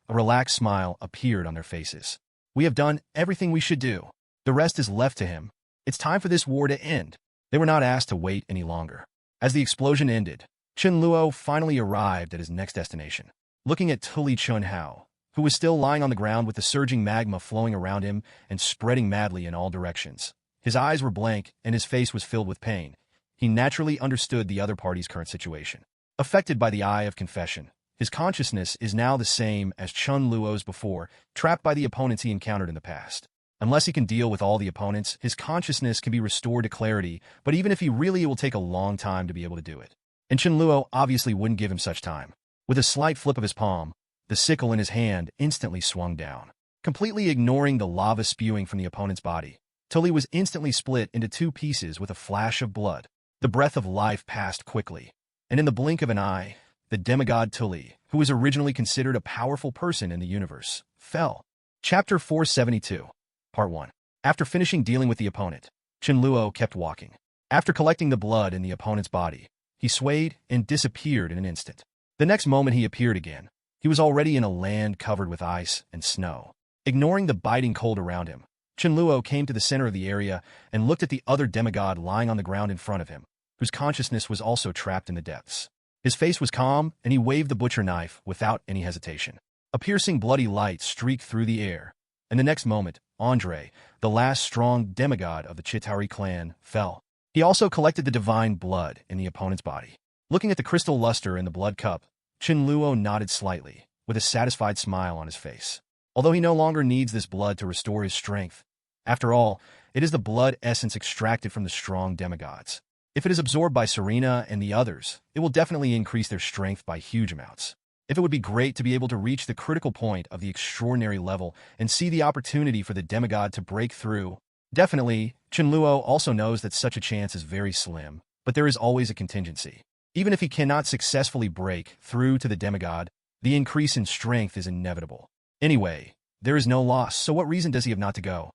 a relaxed smile appeared on their faces. We have done everything we should do. The rest is left to him. It's time for this war to end. They were not asked to wait any longer. As the explosion ended, Chen Luo finally arrived at his next destination. Looking at Tuli Chunhao, who was still lying on the ground with the surging magma flowing around him and spreading madly in all directions. His eyes were blank and his face was filled with pain. He naturally understood the other party's current situation. Affected by the eye of confession, his consciousness is now the same as Chen Luo's before, trapped by the opponents he encountered in the past. Unless he can deal with all the opponents, his consciousness can be restored to clarity, but even if he really, it will take a long time to be able to do it. And Chen Luo obviously wouldn't give him such time. With a slight flip of his palm, the sickle in his hand instantly swung down. Completely ignoring the lava spewing from the opponent's body, Tully was instantly split into two pieces with a flash of blood. The breath of life passed quickly, and in the blink of an eye, the demigod Tully, who was originally considered a powerful person in the universe, fell. Chapter 472, Part 1. After finishing dealing with the opponent, Chen Luo kept walking. After collecting the blood in the opponent's body, he swayed and disappeared in an instant. The next moment he appeared again, he was already in a land covered with ice and snow. Ignoring the biting cold around him, Chen Luo came to the center of the area and looked at the other demigod lying on the ground in front of him, whose consciousness was also trapped in the depths. His face was calm, and he waved the butcher knife without any hesitation. A piercing bloody light streaked through the air, and the next moment, Andre, the last strong demigod of the Chitauri clan, fell. He also collected the divine blood in the opponent's body. Looking at the crystal luster in the blood cup, Chen Luo nodded slightly, with a satisfied smile on his face. Although he no longer needs this blood to restore his strength, after all, it is the blood essence extracted from the strong demigods. If it is absorbed by Serena and the others, it will definitely increase their strength by huge amounts. If it would be great to be able to reach the critical point of the extraordinary level and see the opportunity for the demigod to break through. Definitely, Chen Luo also knows that such a chance is very slim, but there is always a contingency. Even if he cannot successfully break through to the demigod, the increase in strength is inevitable. Anyway, there is no loss, so what reason does he have not to go?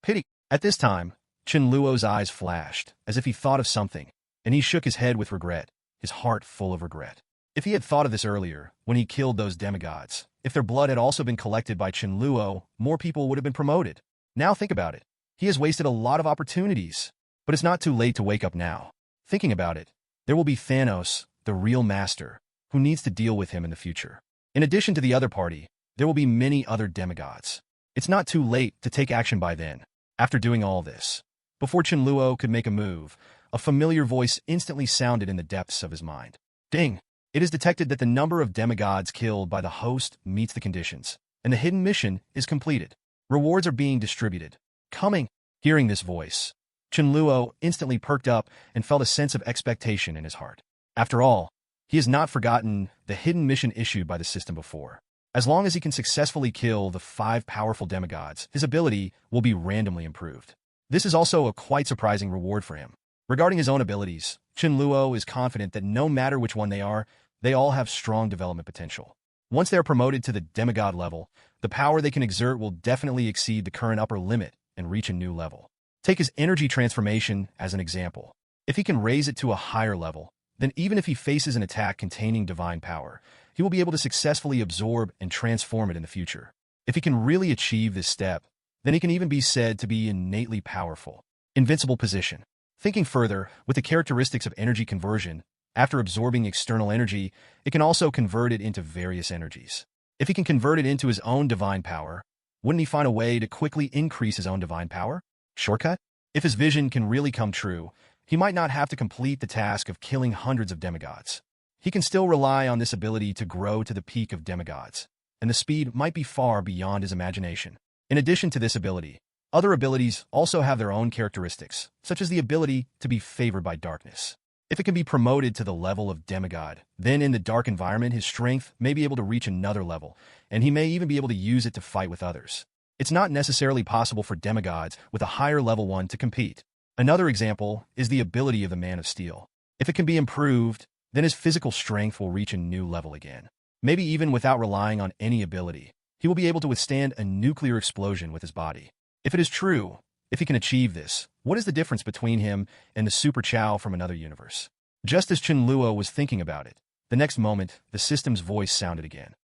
Pity. At this time, Chen Luo's eyes flashed, as if he thought of something, and he shook his head with regret, his heart full of regret. If he had thought of this earlier, when he killed those demigods, if their blood had also been collected by Chen Luo, more people would have been promoted. Now think about it. He has wasted a lot of opportunities. But it's not too late to wake up now. Thinking about it, there will be Thanos, the real master, who needs to deal with him in the future. In addition to the other party, there will be many other demigods. It's not too late to take action by then. After doing all this, before Chen Luo could make a move, a familiar voice instantly sounded in the depths of his mind. Ding! It is detected that the number of demigods killed by the host meets the conditions, and the hidden mission is completed. Rewards are being distributed. Coming! Hearing this voice, Chen Luo instantly perked up and felt a sense of expectation in his heart. After all, he has not forgotten the hidden mission issued by the system before. As long as he can successfully kill the 5 powerful demigods, his ability will be randomly improved. This is also a quite surprising reward for him. Regarding his own abilities, Chen Luo is confident that no matter which one they are, they all have strong development potential. Once they are promoted to the demigod level, the power they can exert will definitely exceed the current upper limit and reach a new level. Take his energy transformation as an example. If he can raise it to a higher level, then even if he faces an attack containing divine power, he will be able to successfully absorb and transform it in the future. If he can really achieve this step, then he can even be said to be innately powerful. Invincible position. Thinking further, with the characteristics of energy conversion, after absorbing external energy, it can also convert it into various energies. If he can convert it into his own divine power, wouldn't he find a way to quickly increase his own divine power? Shortcut? If his vision can really come true, he might not have to complete the task of killing hundreds of demigods. He can still rely on this ability to grow to the peak of demigods, and the speed might be far beyond his imagination. In addition to this ability, other abilities also have their own characteristics, such as the ability to be favored by darkness. If it can be promoted to the level of demigod, then in the dark environment his strength may be able to reach another level, and he may even be able to use it to fight with others. It's not necessarily possible for demigods with a higher level one to compete. Another example is the ability of the Man of Steel. If it can be improved, then his physical strength will reach a new level again. Maybe even without relying on any ability, he will be able to withstand a nuclear explosion with his body. If it is true, if he can achieve this, what is the difference between him and the Super Chow from another universe? Just as Chen Luo was thinking about it, the next moment, the system's voice sounded again.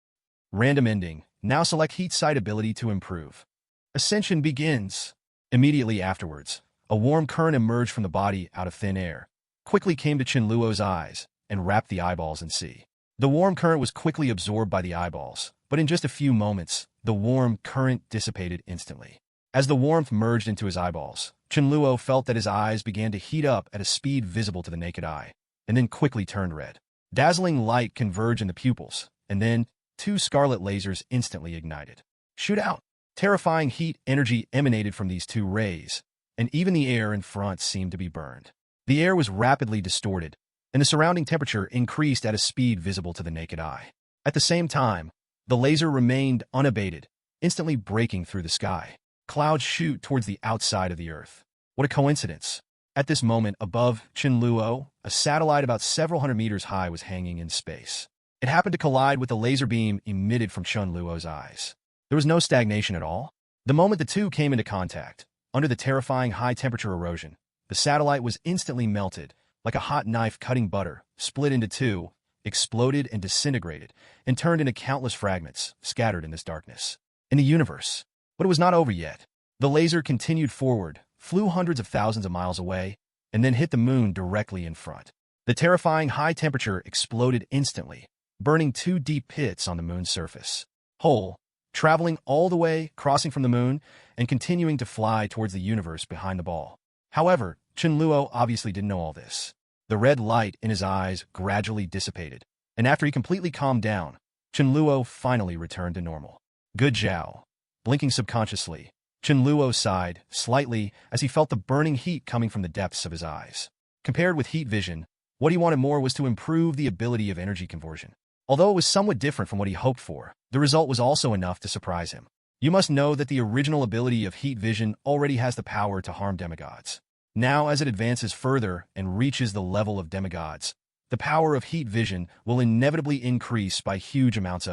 Random ending. Now select heat sight ability to improve. Ascension begins. Immediately afterwards, a warm current emerged from the body out of thin air, quickly came to Chen Luo's eyes, and wrapped the eyeballs in sea. The warm current was quickly absorbed by the eyeballs, but in just a few moments, the warm current dissipated instantly. As the warmth merged into his eyeballs, Chen Luo felt that his eyes began to heat up at a speed visible to the naked eye, and then quickly turned red. Dazzling light converged in the pupils, and then 2 scarlet lasers instantly ignited. Shoot out! Terrifying heat energy emanated from these 2 rays, and even the air in front seemed to be burned. The air was rapidly distorted, and the surrounding temperature increased at a speed visible to the naked eye. At the same time, the laser remained unabated, instantly breaking through the sky. Clouds shoot towards the outside of the Earth. What a coincidence! At this moment, above Chen Luo, a satellite about several hundred meters high was hanging in space. It happened to collide with the laser beam emitted from Chen Luo's eyes. There was no stagnation at all. The moment the two came into contact, under the terrifying high-temperature erosion, the satellite was instantly melted, like a hot knife cutting butter, split into 2, exploded and disintegrated, and turned into countless fragments, scattered in this darkness. In the universe. But it was not over yet. The laser continued forward, flew hundreds of thousands of miles away, and then hit the moon directly in front. The terrifying high temperature exploded instantly, burning 2 deep pits on the moon's surface. Whole, traveling all the way, crossing from the moon, and continuing to fly towards the universe behind the ball. However, Chen Luo obviously didn't know all this. The red light in his eyes gradually dissipated, and after he completely calmed down, Chen Luo finally returned to normal. Good Zhao. Blinking subconsciously, Chen Luo sighed slightly as he felt the burning heat coming from the depths of his eyes. Compared with heat vision, what he wanted more was to improve the ability of energy conversion. Although it was somewhat different from what he hoped for, the result was also enough to surprise him. You must know that the original ability of heat vision already has the power to harm demigods. Now, as it advances further and reaches the level of demigods, the power of heat vision will inevitably increase by huge amounts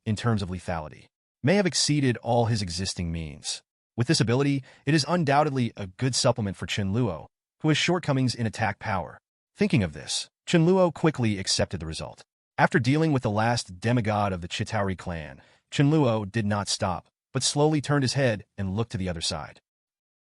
in terms of lethality, may have exceeded all his existing means. With this ability, it is undoubtedly a good supplement for Chen Luo, who has shortcomings in attack power. Thinking of this, Chen Luo quickly accepted the result. After dealing with the last demigod of the Chitauri clan, Chen Luo did not stop, but slowly turned his head and looked to the other side.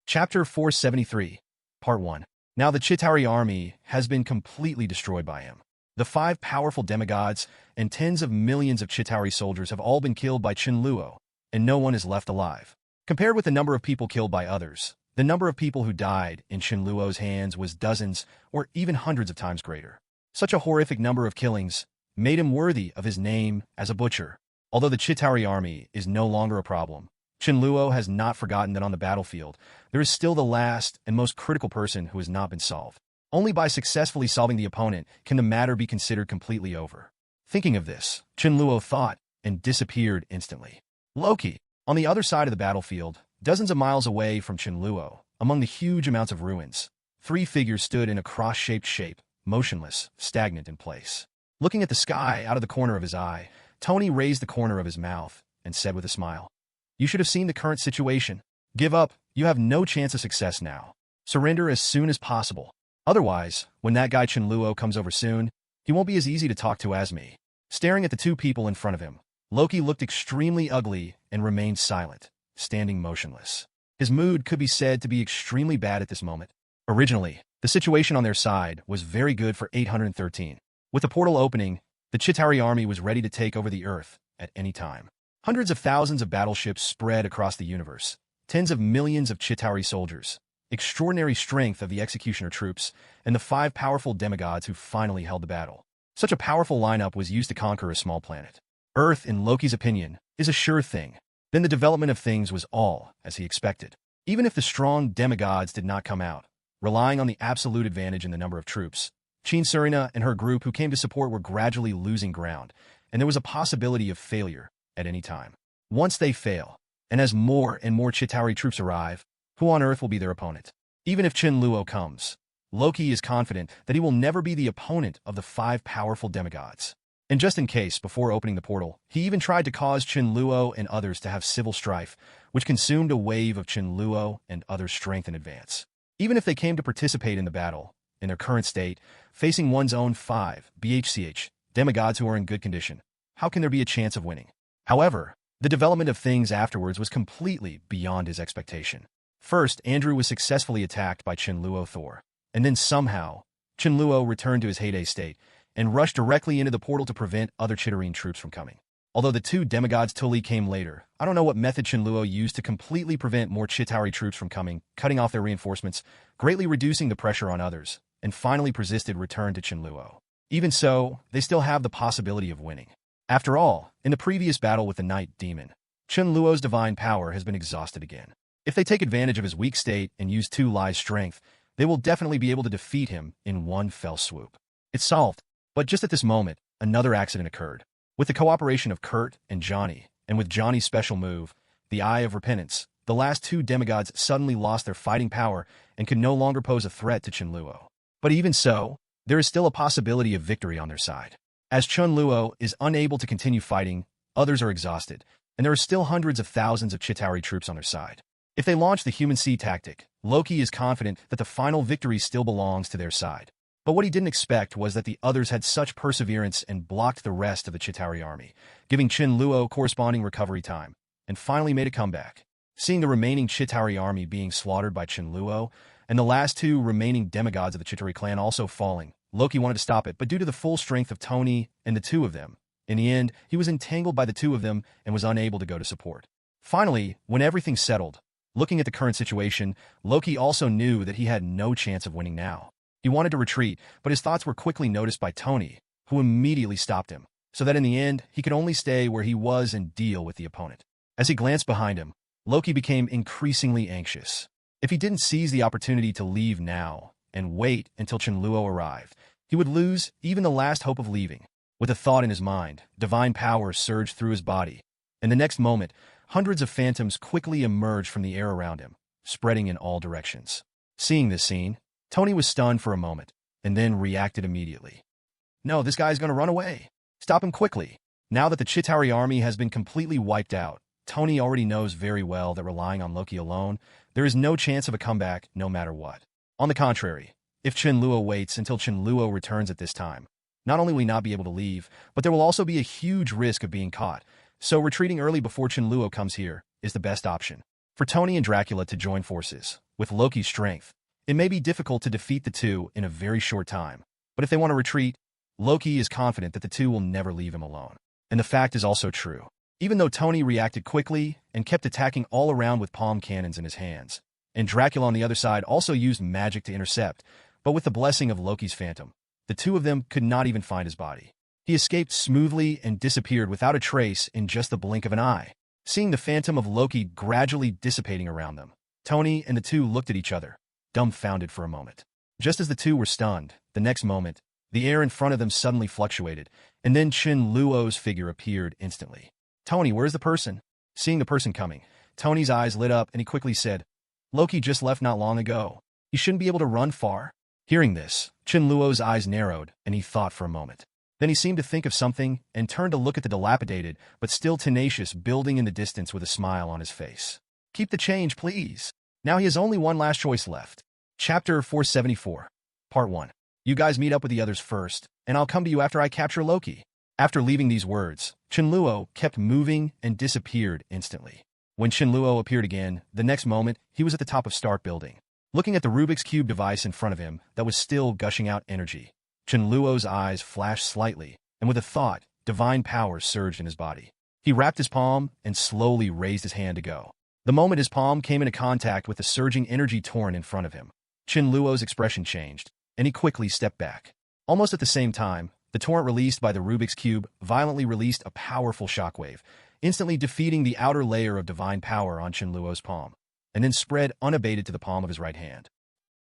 Chapter 473, Part 1. Now the Chitauri army has been completely destroyed by him. The 5 powerful demigods and tens of millions of Chitauri soldiers have all been killed by Chen Luo, and no one is left alive. Compared with the number of people killed by others, the number of people who died in Chen Luo's hands was dozens or even hundreds of times greater. Such a horrific number of killings made him worthy of his name as a butcher. Although the Chitauri army is no longer a problem, Chen Luo has not forgotten that on the battlefield, there is still the last and most critical person who has not been solved. Only by successfully solving the opponent can the matter be considered completely over. Thinking of this, Chen Luo thought and disappeared instantly. Loki, on the other side of the battlefield, dozens of miles away from Chen Luo, among the huge amounts of ruins, 3 figures stood in a cross-shaped shape, motionless, stagnant in place. Looking at the sky out of the corner of his eye, Tony raised the corner of his mouth and said with a smile, "You should have seen the current situation. Give up. You have no chance of success now. Surrender as soon as possible. Otherwise, when that guy Chen Luo comes over soon, he won't be as easy to talk to as me." Staring at the 2 people in front of him, Loki looked extremely ugly and remained silent, standing motionless. His mood could be said to be extremely bad at this moment. Originally, the situation on their side was very good for 813. With the portal opening, the Chitauri army was ready to take over the Earth at any time. Hundreds of thousands of battleships spread across the universe, tens of millions of Chitauri soldiers, extraordinary strength of the executioner troops, and the 5 powerful demigods who finally held the battle. Such a powerful lineup was used to conquer a small planet. Earth, in Loki's opinion, is a sure thing. Then the development of things was all as he expected. Even if the strong demigods did not come out, relying on the absolute advantage in the number of troops, Qin Surina and her group who came to support were gradually losing ground, and there was a possibility of failure at any time. Once they fail, and as more and more Chitauri troops arrive, who on earth will be their opponent? Even if Chen Luo comes, Loki is confident that he will never be the opponent of the 5 powerful demigods. And just in case, before opening the portal, he even tried to cause Chen Luo and others to have civil strife, which consumed a wave of Chen Luo and others' strength in advance. Even if they came to participate in the battle, in their current state, facing one's own 5 BHCH demigods who are in good condition, how can there be a chance of winning? However, the development of things afterwards was completely beyond his expectation. First, Andrew was successfully attacked by Chen Luo Thor, and then somehow, Chen Luo returned to his heyday state and rushed directly into the portal to prevent other Chitterine troops from coming. Although the 2 demigods Tuli came later, I don't know what method Chen Luo used to completely prevent more Chitauri troops from coming, cutting off their reinforcements, greatly reducing the pressure on others, and finally persisted return to Chen Luo. Even so, they still have the possibility of winning. After all, in the previous battle with the Night Demon, Chen Luo's divine power has been exhausted again. If they take advantage of his weak state and use Tu Lai's strength, they will definitely be able to defeat him in one fell swoop. It's solved. But just at this moment, another accident occurred. With the cooperation of Kurt and Johnny, and with Johnny's special move, the Eye of Repentance, the last 2 demigods suddenly lost their fighting power and could no longer pose a threat to Chen Luo. But even so, there is still a possibility of victory on their side. As Chen Luo is unable to continue fighting, others are exhausted, and there are still hundreds of thousands of Chitauri troops on their side. If they launch the human sea tactic, Loki is confident that the final victory still belongs to their side. But what he didn't expect was that the others had such perseverance and blocked the rest of the Chitauri army, giving Chen Luo corresponding recovery time, and finally made a comeback. Seeing the remaining Chitauri army being slaughtered by Chen Luo, and the last 2 remaining demigods of the Chitauri clan also falling, Loki wanted to stop it, but due to the full strength of Tony and the 2 of them, in the end, he was entangled by the 2 of them and was unable to go to support. Finally, when everything settled, looking at the current situation, Loki also knew that he had no chance of winning now. He wanted to retreat, but his thoughts were quickly noticed by Tony, who immediately stopped him, so that in the end, he could only stay where he was and deal with the opponent. As he glanced behind him, Loki became increasingly anxious. If he didn't seize the opportunity to leave now and wait until Chen Luo arrived, he would lose even the last hope of leaving. With a thought in his mind, divine power surged through his body, and the next moment, hundreds of phantoms quickly emerged from the air around him, spreading in all directions. Seeing this scene, Tony was stunned for a moment, and then reacted immediately. No, this guy's going to run away. Stop him quickly. Now that the Chitauri army has been completely wiped out, Tony already knows very well that relying on Loki alone, there is no chance of a comeback no matter what. On the contrary, if Chen Luo waits until Chen Luo returns at this time, not only will he not be able to leave, but there will also be a huge risk of being caught, so retreating early before Chen Luo comes here is the best option. For Tony and Dracula to join forces, with Loki's strength, it may be difficult to defeat the 2 in a very short time, but if they want to retreat, Loki is confident that the 2 will never leave him alone. And the fact is also true. Even though Tony reacted quickly and kept attacking all around with palm cannons in his hands, and Dracula on the other side also used magic to intercept, but with the blessing of Loki's phantom, the 2 of them could not even find his body. He escaped smoothly and disappeared without a trace in just the blink of an eye. Seeing the phantom of Loki gradually dissipating around them, Tony and the 2 looked at each other, dumbfounded for a moment. Just as the 2 were stunned, the next moment, the air in front of them suddenly fluctuated, and then Chen Luo's figure appeared instantly. Tony, where's the person? Seeing the person coming, Tony's eyes lit up and he quickly said, Loki just left not long ago. He shouldn't be able to run far. Hearing this, Chen Luo's eyes narrowed and he thought for a moment. Then he seemed to think of something and turned to look at the dilapidated, but still tenacious building in the distance with a smile on his face. Keep the change, please. Now he has only one last choice left. Chapter 474. Part 1. You guys meet up with the others first, and I'll come to you after I capture Loki. After leaving these words, Chen Luo kept moving and disappeared instantly. When Chen Luo appeared again, the next moment, he was at the top of Stark Building. Looking at the Rubik's Cube device in front of him that was still gushing out energy, Chen Luo's eyes flashed slightly, and with a thought, divine power surged in his body. He wrapped his palm and slowly raised his hand to go. The moment his palm came into contact with the surging energy torrent in front of him, Chen Luo's expression changed, and he quickly stepped back. Almost at the same time, the torrent released by the Rubik's Cube violently released a powerful shockwave, instantly defeating the outer layer of divine power on Chen Luo's palm, and then spread unabated to the palm of his right hand.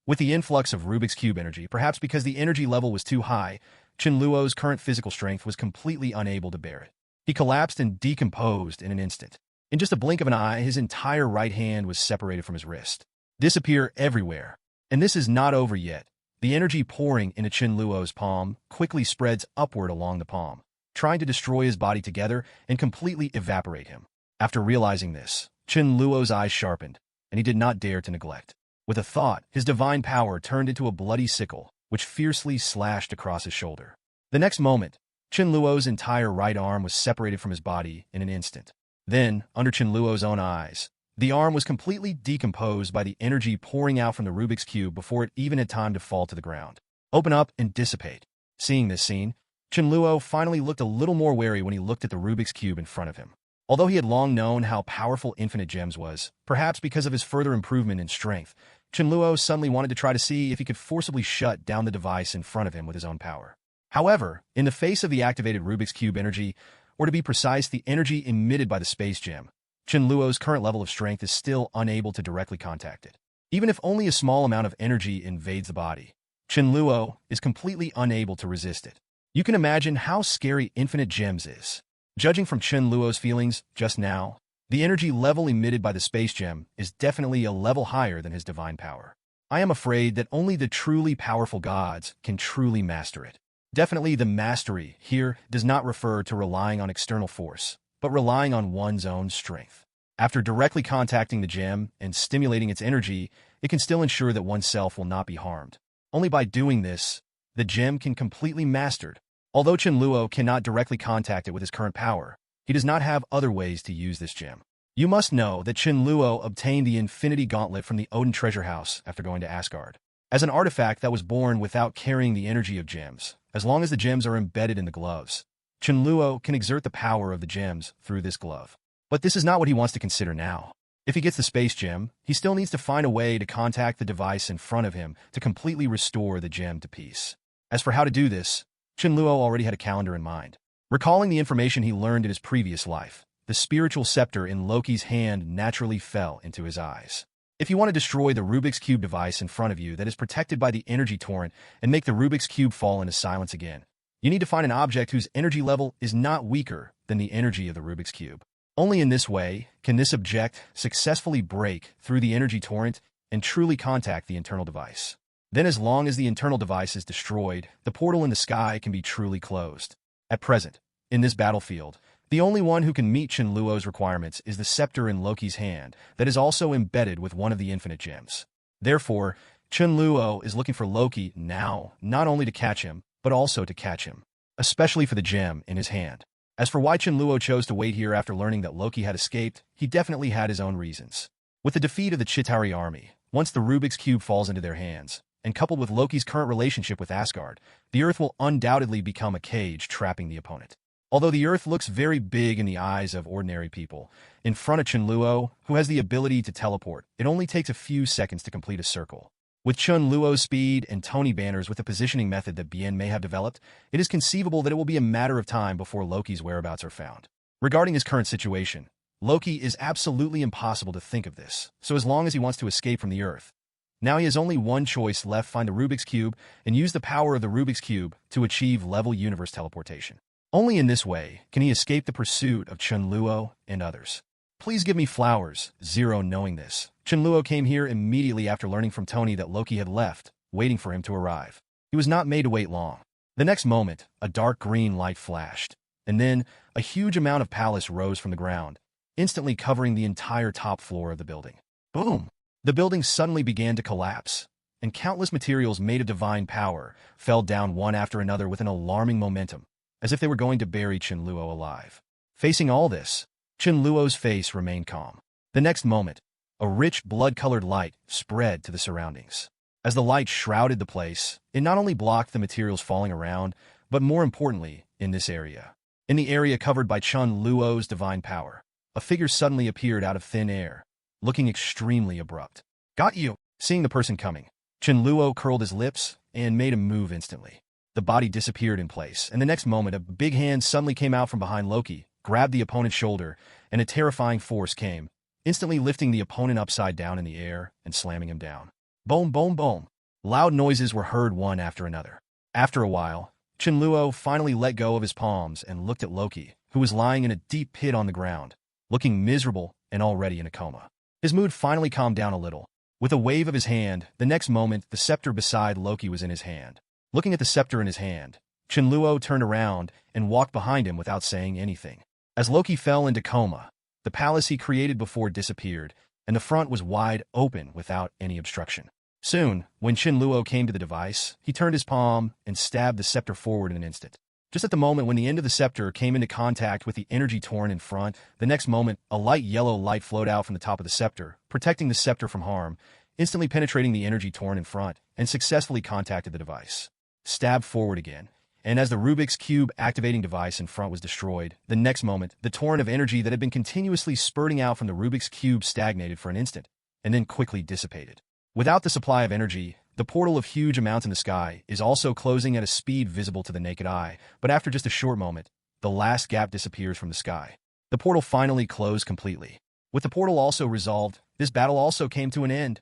With the influx of Rubik's Cube energy, perhaps because the energy level was too high, Chen Luo's current physical strength was completely unable to bear it. He collapsed and decomposed in an instant. In just a blink of an eye, his entire right hand was separated from his wrist. Disappear everywhere. And this is not over yet. The energy pouring into Chen Luo's palm quickly spreads upward along the palm, trying to destroy his body together and completely evaporate him. After realizing this, Chen Luo's eyes sharpened, and he did not dare to neglect. With a thought, his divine power turned into a bloody sickle, which fiercely slashed across his shoulder. The next moment, Chen Luo's entire right arm was separated from his body in an instant. Then, under Chen Luo's own eyes, the arm was completely decomposed by the energy pouring out from the Rubik's Cube before it even had time to fall to the ground. Open up and dissipate. Seeing this scene, Chen Luo finally looked a little more wary when he looked at the Rubik's Cube in front of him. Although he had long known how powerful Infinite Gems was, perhaps because of his further improvement in strength, Chen Luo suddenly wanted to try to see if he could forcibly shut down the device in front of him with his own power. However, in the face of the activated Rubik's Cube energy, or to be precise, the energy emitted by the Space Gem, Chen Luo's current level of strength is still unable to directly contact it. Even if only a small amount of energy invades the body, Chen Luo is completely unable to resist it. You can imagine how scary Infinite Gems is. Judging from Chen Luo's feelings just now, the energy level emitted by the Space Gem is definitely a level higher than his divine power. I am afraid that only the truly powerful gods can truly master it. Definitely the mastery here does not refer to relying on external force, but relying on one's own strength. After directly contacting the gem and stimulating its energy, it can still ensure that oneself will not be harmed. Only by doing this, the gem can completely mastered. Although Chen Luo cannot directly contact it with his current power, he does not have other ways to use this gem. You must know that Chen Luo obtained the Infinity Gauntlet from the Odin Treasure House after going to Asgard, as an artifact that was born without carrying the energy of gems. As long as the gems are embedded in the gloves, Chen Luo can exert the power of the gems through this glove. But this is not what he wants to consider now. If he gets the Space Gem, he still needs to find a way to contact the device in front of him to completely restore the gem to peace. As for how to do this, Chen Luo already had a calendar in mind. Recalling the information he learned in his previous life, the spiritual scepter in Loki's hand naturally fell into his eyes. If you want to destroy the Rubik's Cube device in front of you that is protected by the energy torrent and make the Rubik's Cube fall into silence again, you need to find an object whose energy level is not weaker than the energy of the Rubik's Cube. Only in this way can this object successfully break through the energy torrent and truly contact the internal device. Then as long as the internal device is destroyed, the portal in the sky can be truly closed. At present, in this battlefield, the only one who can meet Chen Luo's requirements is the scepter in Loki's hand that is also embedded with one of the Infinite Gems. Therefore, Chen Luo is looking for Loki now, not only to catch him, but also to catch him, especially for the gem in his hand. As for why Chen Luo chose to wait here after learning that Loki had escaped, he definitely had his own reasons. With the defeat of the Chitauri army, once the Rubik's Cube falls into their hands, and coupled with Loki's current relationship with Asgard, the Earth will undoubtedly become a cage trapping the opponent. Although the Earth looks very big in the eyes of ordinary people, in front of Chen Luo, who has the ability to teleport, it only takes a few seconds to complete a circle. With Chen Luo's speed and Tony Banners with the positioning method that Bien may have developed, it is conceivable that it will be a matter of time before Loki's whereabouts are found. Regarding his current situation, Loki is absolutely impossible to think of this, so as long as he wants to escape from the Earth. Now he has only one choice left: find the Rubik's Cube and use the power of the Rubik's Cube to achieve level universe teleportation. Only in this way can he escape the pursuit of Chen Luo and others. Please give me flowers. Zero. Knowing this, Chen Luo came here immediately after learning from Tony that Loki had left, waiting for him to arrive. He was not made to wait long. The next moment, a dark green light flashed, and then a huge amount of palace rose from the ground, instantly covering the entire top floor of the building. Boom! The building suddenly began to collapse, and countless materials made of divine power fell down one after another with an alarming momentum, as if they were going to bury Chen Luo alive. Facing all this, Chen Luo's face remained calm. The next moment, a rich blood-colored light spread to the surroundings. As the light shrouded the place, it not only blocked the materials falling around, but more importantly, in this area. In the area covered by Chen Luo's divine power, a figure suddenly appeared out of thin air, looking extremely abrupt. Got you! Seeing the person coming, Chen Luo curled his lips and made a move instantly. The body disappeared in place, and the next moment a big hand suddenly came out from behind Loki, grabbed the opponent's shoulder, and a terrifying force came, instantly lifting the opponent upside down in the air and slamming him down. Boom, boom, boom. Loud noises were heard one after another. After a while, Chen Luo finally let go of his palms and looked at Loki, who was lying in a deep pit on the ground, looking miserable and already in a coma. His mood finally calmed down a little. With a wave of his hand, the next moment, the scepter beside Loki was in his hand. Looking at the scepter in his hand, Chen Luo turned around and walked behind him without saying anything. As Loki fell into coma, the palace he created before disappeared, and the front was wide open without any obstruction. Soon, when Chen Luo came to the device, he turned his palm and stabbed the scepter forward in an instant. Just at the moment when the end of the scepter came into contact with the energy torrent in front, the next moment, a light yellow light flowed out from the top of the scepter, protecting the scepter from harm, instantly penetrating the energy torrent in front, and successfully contacted the device. Stabbed forward again, and as the Rubik's Cube activating device in front was destroyed, the next moment, the torrent of energy that had been continuously spurting out from the Rubik's Cube stagnated for an instant, and then quickly dissipated. Without the supply of energy, the portal of huge amounts in the sky is also closing at a speed visible to the naked eye, but after just a short moment, the last gap disappears from the sky. The portal finally closed completely. With the portal also resolved, this battle also came to an end.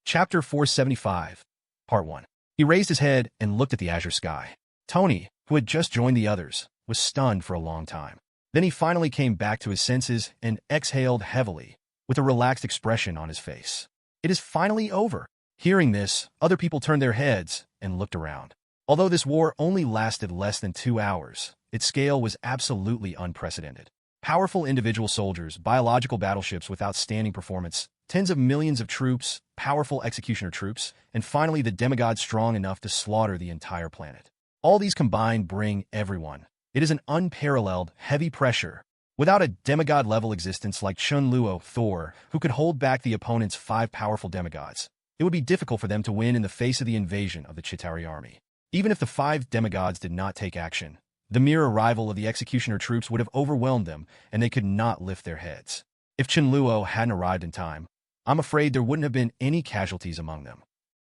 Chapter 475, Part 1. He raised his head and looked at the azure sky. Tony, who had just joined the others, was stunned for a long time. Then he finally came back to his senses and exhaled heavily, with a relaxed expression on his face. It is finally over. Hearing this, other people turned their heads and looked around. Although this war only lasted less than 2 hours, its scale was absolutely unprecedented. Powerful individual soldiers, biological battleships with outstanding performance, tens of millions of troops, powerful executioner troops, and finally the demigods strong enough to slaughter the entire planet. All these combined bring everyone. It is an unparalleled, heavy pressure. Without a demigod-level existence like Chen Luo, Thor, who could hold back the opponent's 5 powerful demigods, it would be difficult for them to win in the face of the invasion of the Chitauri army. Even if the 5 demigods did not take action, the mere arrival of the executioner troops would have overwhelmed them, and they could not lift their heads. If Chen Luo hadn't arrived in time, I'm afraid there wouldn't have been any casualties among them.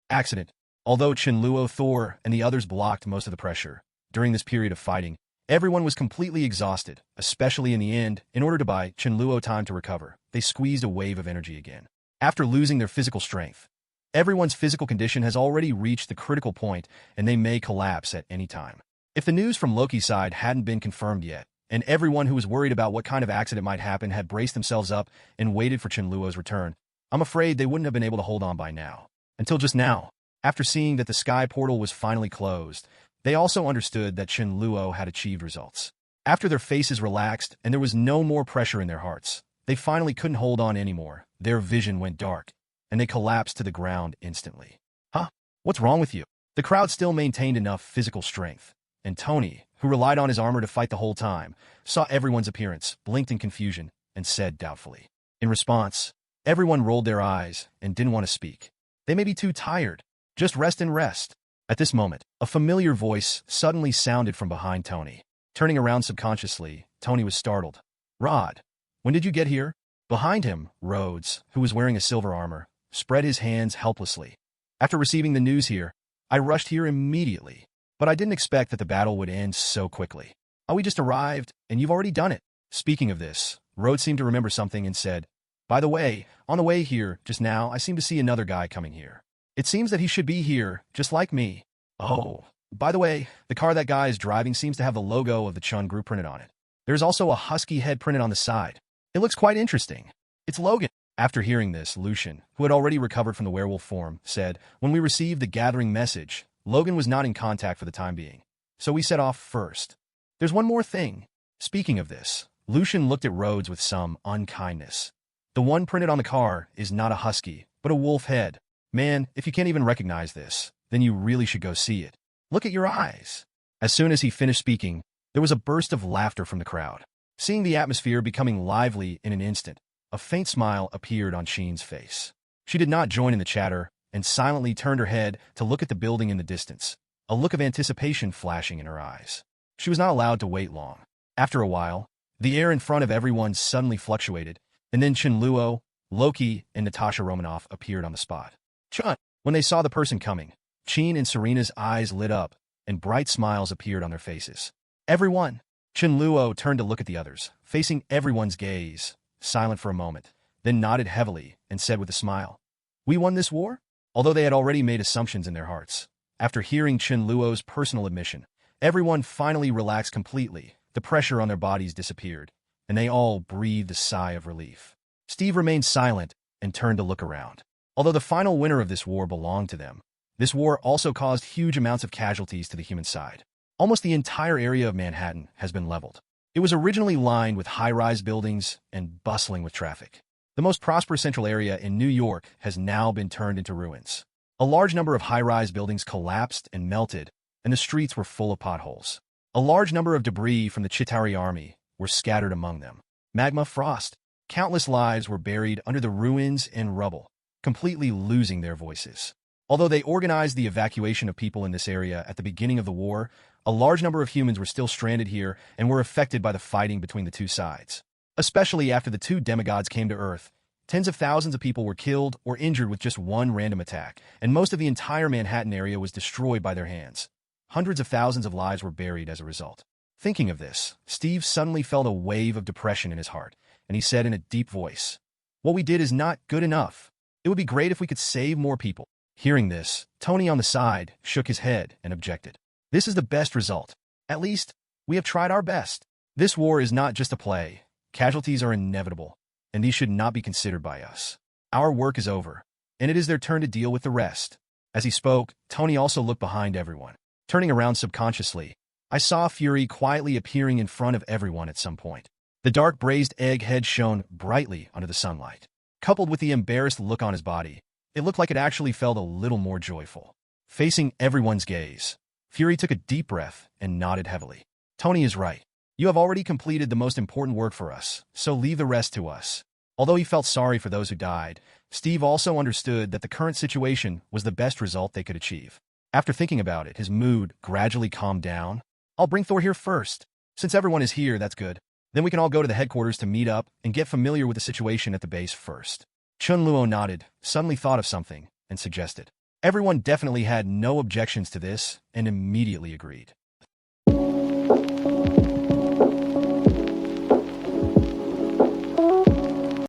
Accident. Although Chen Luo, Thor, and the others blocked most of the pressure, during this period of fighting, everyone was completely exhausted, especially in the end. In order to buy Chen Luo time to recover, they squeezed a wave of energy again. After losing their physical strength, everyone's physical condition has already reached the critical point, and they may collapse at any time. If the news from Loki's side hadn't been confirmed yet, and everyone who was worried about what kind of accident might happen had braced themselves up and waited for Chen Luo's return, I'm afraid they wouldn't have been able to hold on by now. Until just now, after seeing that the sky portal was finally closed, they also understood that Chen Luo had achieved results. After their faces relaxed and there was no more pressure in their hearts, they finally couldn't hold on anymore. Their vision went dark, and they collapsed to the ground instantly. Huh? What's wrong with you? The crowd still maintained enough physical strength, and Tony, who relied on his armor to fight the whole time, saw everyone's appearance, blinked in confusion, and said doubtfully. In response, everyone rolled their eyes and didn't want to speak. They may be too tired. Just rest and rest. At this moment, a familiar voice suddenly sounded from behind Tony. Turning around subconsciously, Tony was startled. Rod, when did you get here? Behind him, Rhodes, who was wearing a silver armor, spread his hands helplessly. After receiving the news here, I rushed here immediately, but I didn't expect that the battle would end so quickly. Oh, we just arrived, and you've already done it. Speaking of this, Rhodes seemed to remember something and said, By the way, on the way here, just now, I seem to see another guy coming here. It seems that he should be here, just like me. Oh, by the way, the car that guy is driving seems to have the logo of the Chun Group printed on it. There's also a husky head printed on the side. It looks quite interesting. It's Logan. After hearing this, Lucian, who had already recovered from the werewolf form, said, When we received the gathering message, Logan was not in contact for the time being, so we set off first. There's one more thing. Speaking of this, Lucian looked at Rhodes with some unkindness. The one printed on the car is not a husky, but a wolf head. Man, if you can't even recognize this, then you really should go see it. Look at your eyes. As soon as he finished speaking, there was a burst of laughter from the crowd. Seeing the atmosphere becoming lively in an instant, a faint smile appeared on Sheen's face. She did not join in the chatter and silently turned her head to look at the building in the distance, a look of anticipation flashing in her eyes. She was not allowed to wait long. After a while, the air in front of everyone suddenly fluctuated, and then Chen Luo, Loki, and Natasha Romanoff appeared on the spot. Chun! When they saw the person coming, Sheen and Serena's eyes lit up, and bright smiles appeared on their faces. Everyone! Chen Luo turned to look at the others, facing everyone's gaze, silent for a moment, then nodded heavily and said with a smile, We won this war? although they had already made assumptions in their hearts. After hearing Chen Luo's personal admission, everyone finally relaxed completely, the pressure on their bodies disappeared, and they all breathed a sigh of relief. Steve remained silent and turned to look around. Although the final winner of this war belonged to them, this war also caused huge amounts of casualties to the human side. Almost the entire area of Manhattan has been leveled. It was originally lined with high-rise buildings and bustling with traffic. The most prosperous central area in New York has now been turned into ruins. A large number of high-rise buildings collapsed and melted, and the streets were full of potholes. A large number of debris from the Chitari army were scattered among them. Magma frost. Countless lives were buried under the ruins and rubble, completely losing their voices. Although they organized the evacuation of people in this area at the beginning of the war, a large number of humans were still stranded here and were affected by the fighting between the two sides. Especially after the two demigods came to Earth, tens of thousands of people were killed or injured with just one random attack, and most of the entire Manhattan area was destroyed by their hands. Hundreds of thousands of lives were buried as a result. Thinking of this, Steve suddenly felt a wave of depression in his heart, and he said in a deep voice, "What we did is not good enough. It would be great if we could save more people." Hearing this, Tony on the side shook his head and objected. "This is the best result. At least, we have tried our best. This war is not just a play. Casualties are inevitable, and these should not be considered by us. Our work is over, and it is their turn to deal with the rest." As he spoke, Tony also looked behind everyone. Turning around subconsciously, I saw Fury quietly appearing in front of everyone at some point. The dark braised egg head shone brightly under the sunlight. Coupled with the embarrassed look on his body, it looked like it actually felt a little more joyful. Facing everyone's gaze, Fury took a deep breath and nodded heavily. "Tony is right. You have already completed the most important work for us, so leave the rest to us." Although he felt sorry for those who died, Steve also understood that the current situation was the best result they could achieve. After thinking about it, his mood gradually calmed down. "I'll bring Thor here first. Since everyone is here, that's good. Then we can all go to the headquarters to meet up and get familiar with the situation at the base first." Chen Luo nodded, suddenly thought of something, and suggested. Everyone definitely had no objections to this and immediately agreed.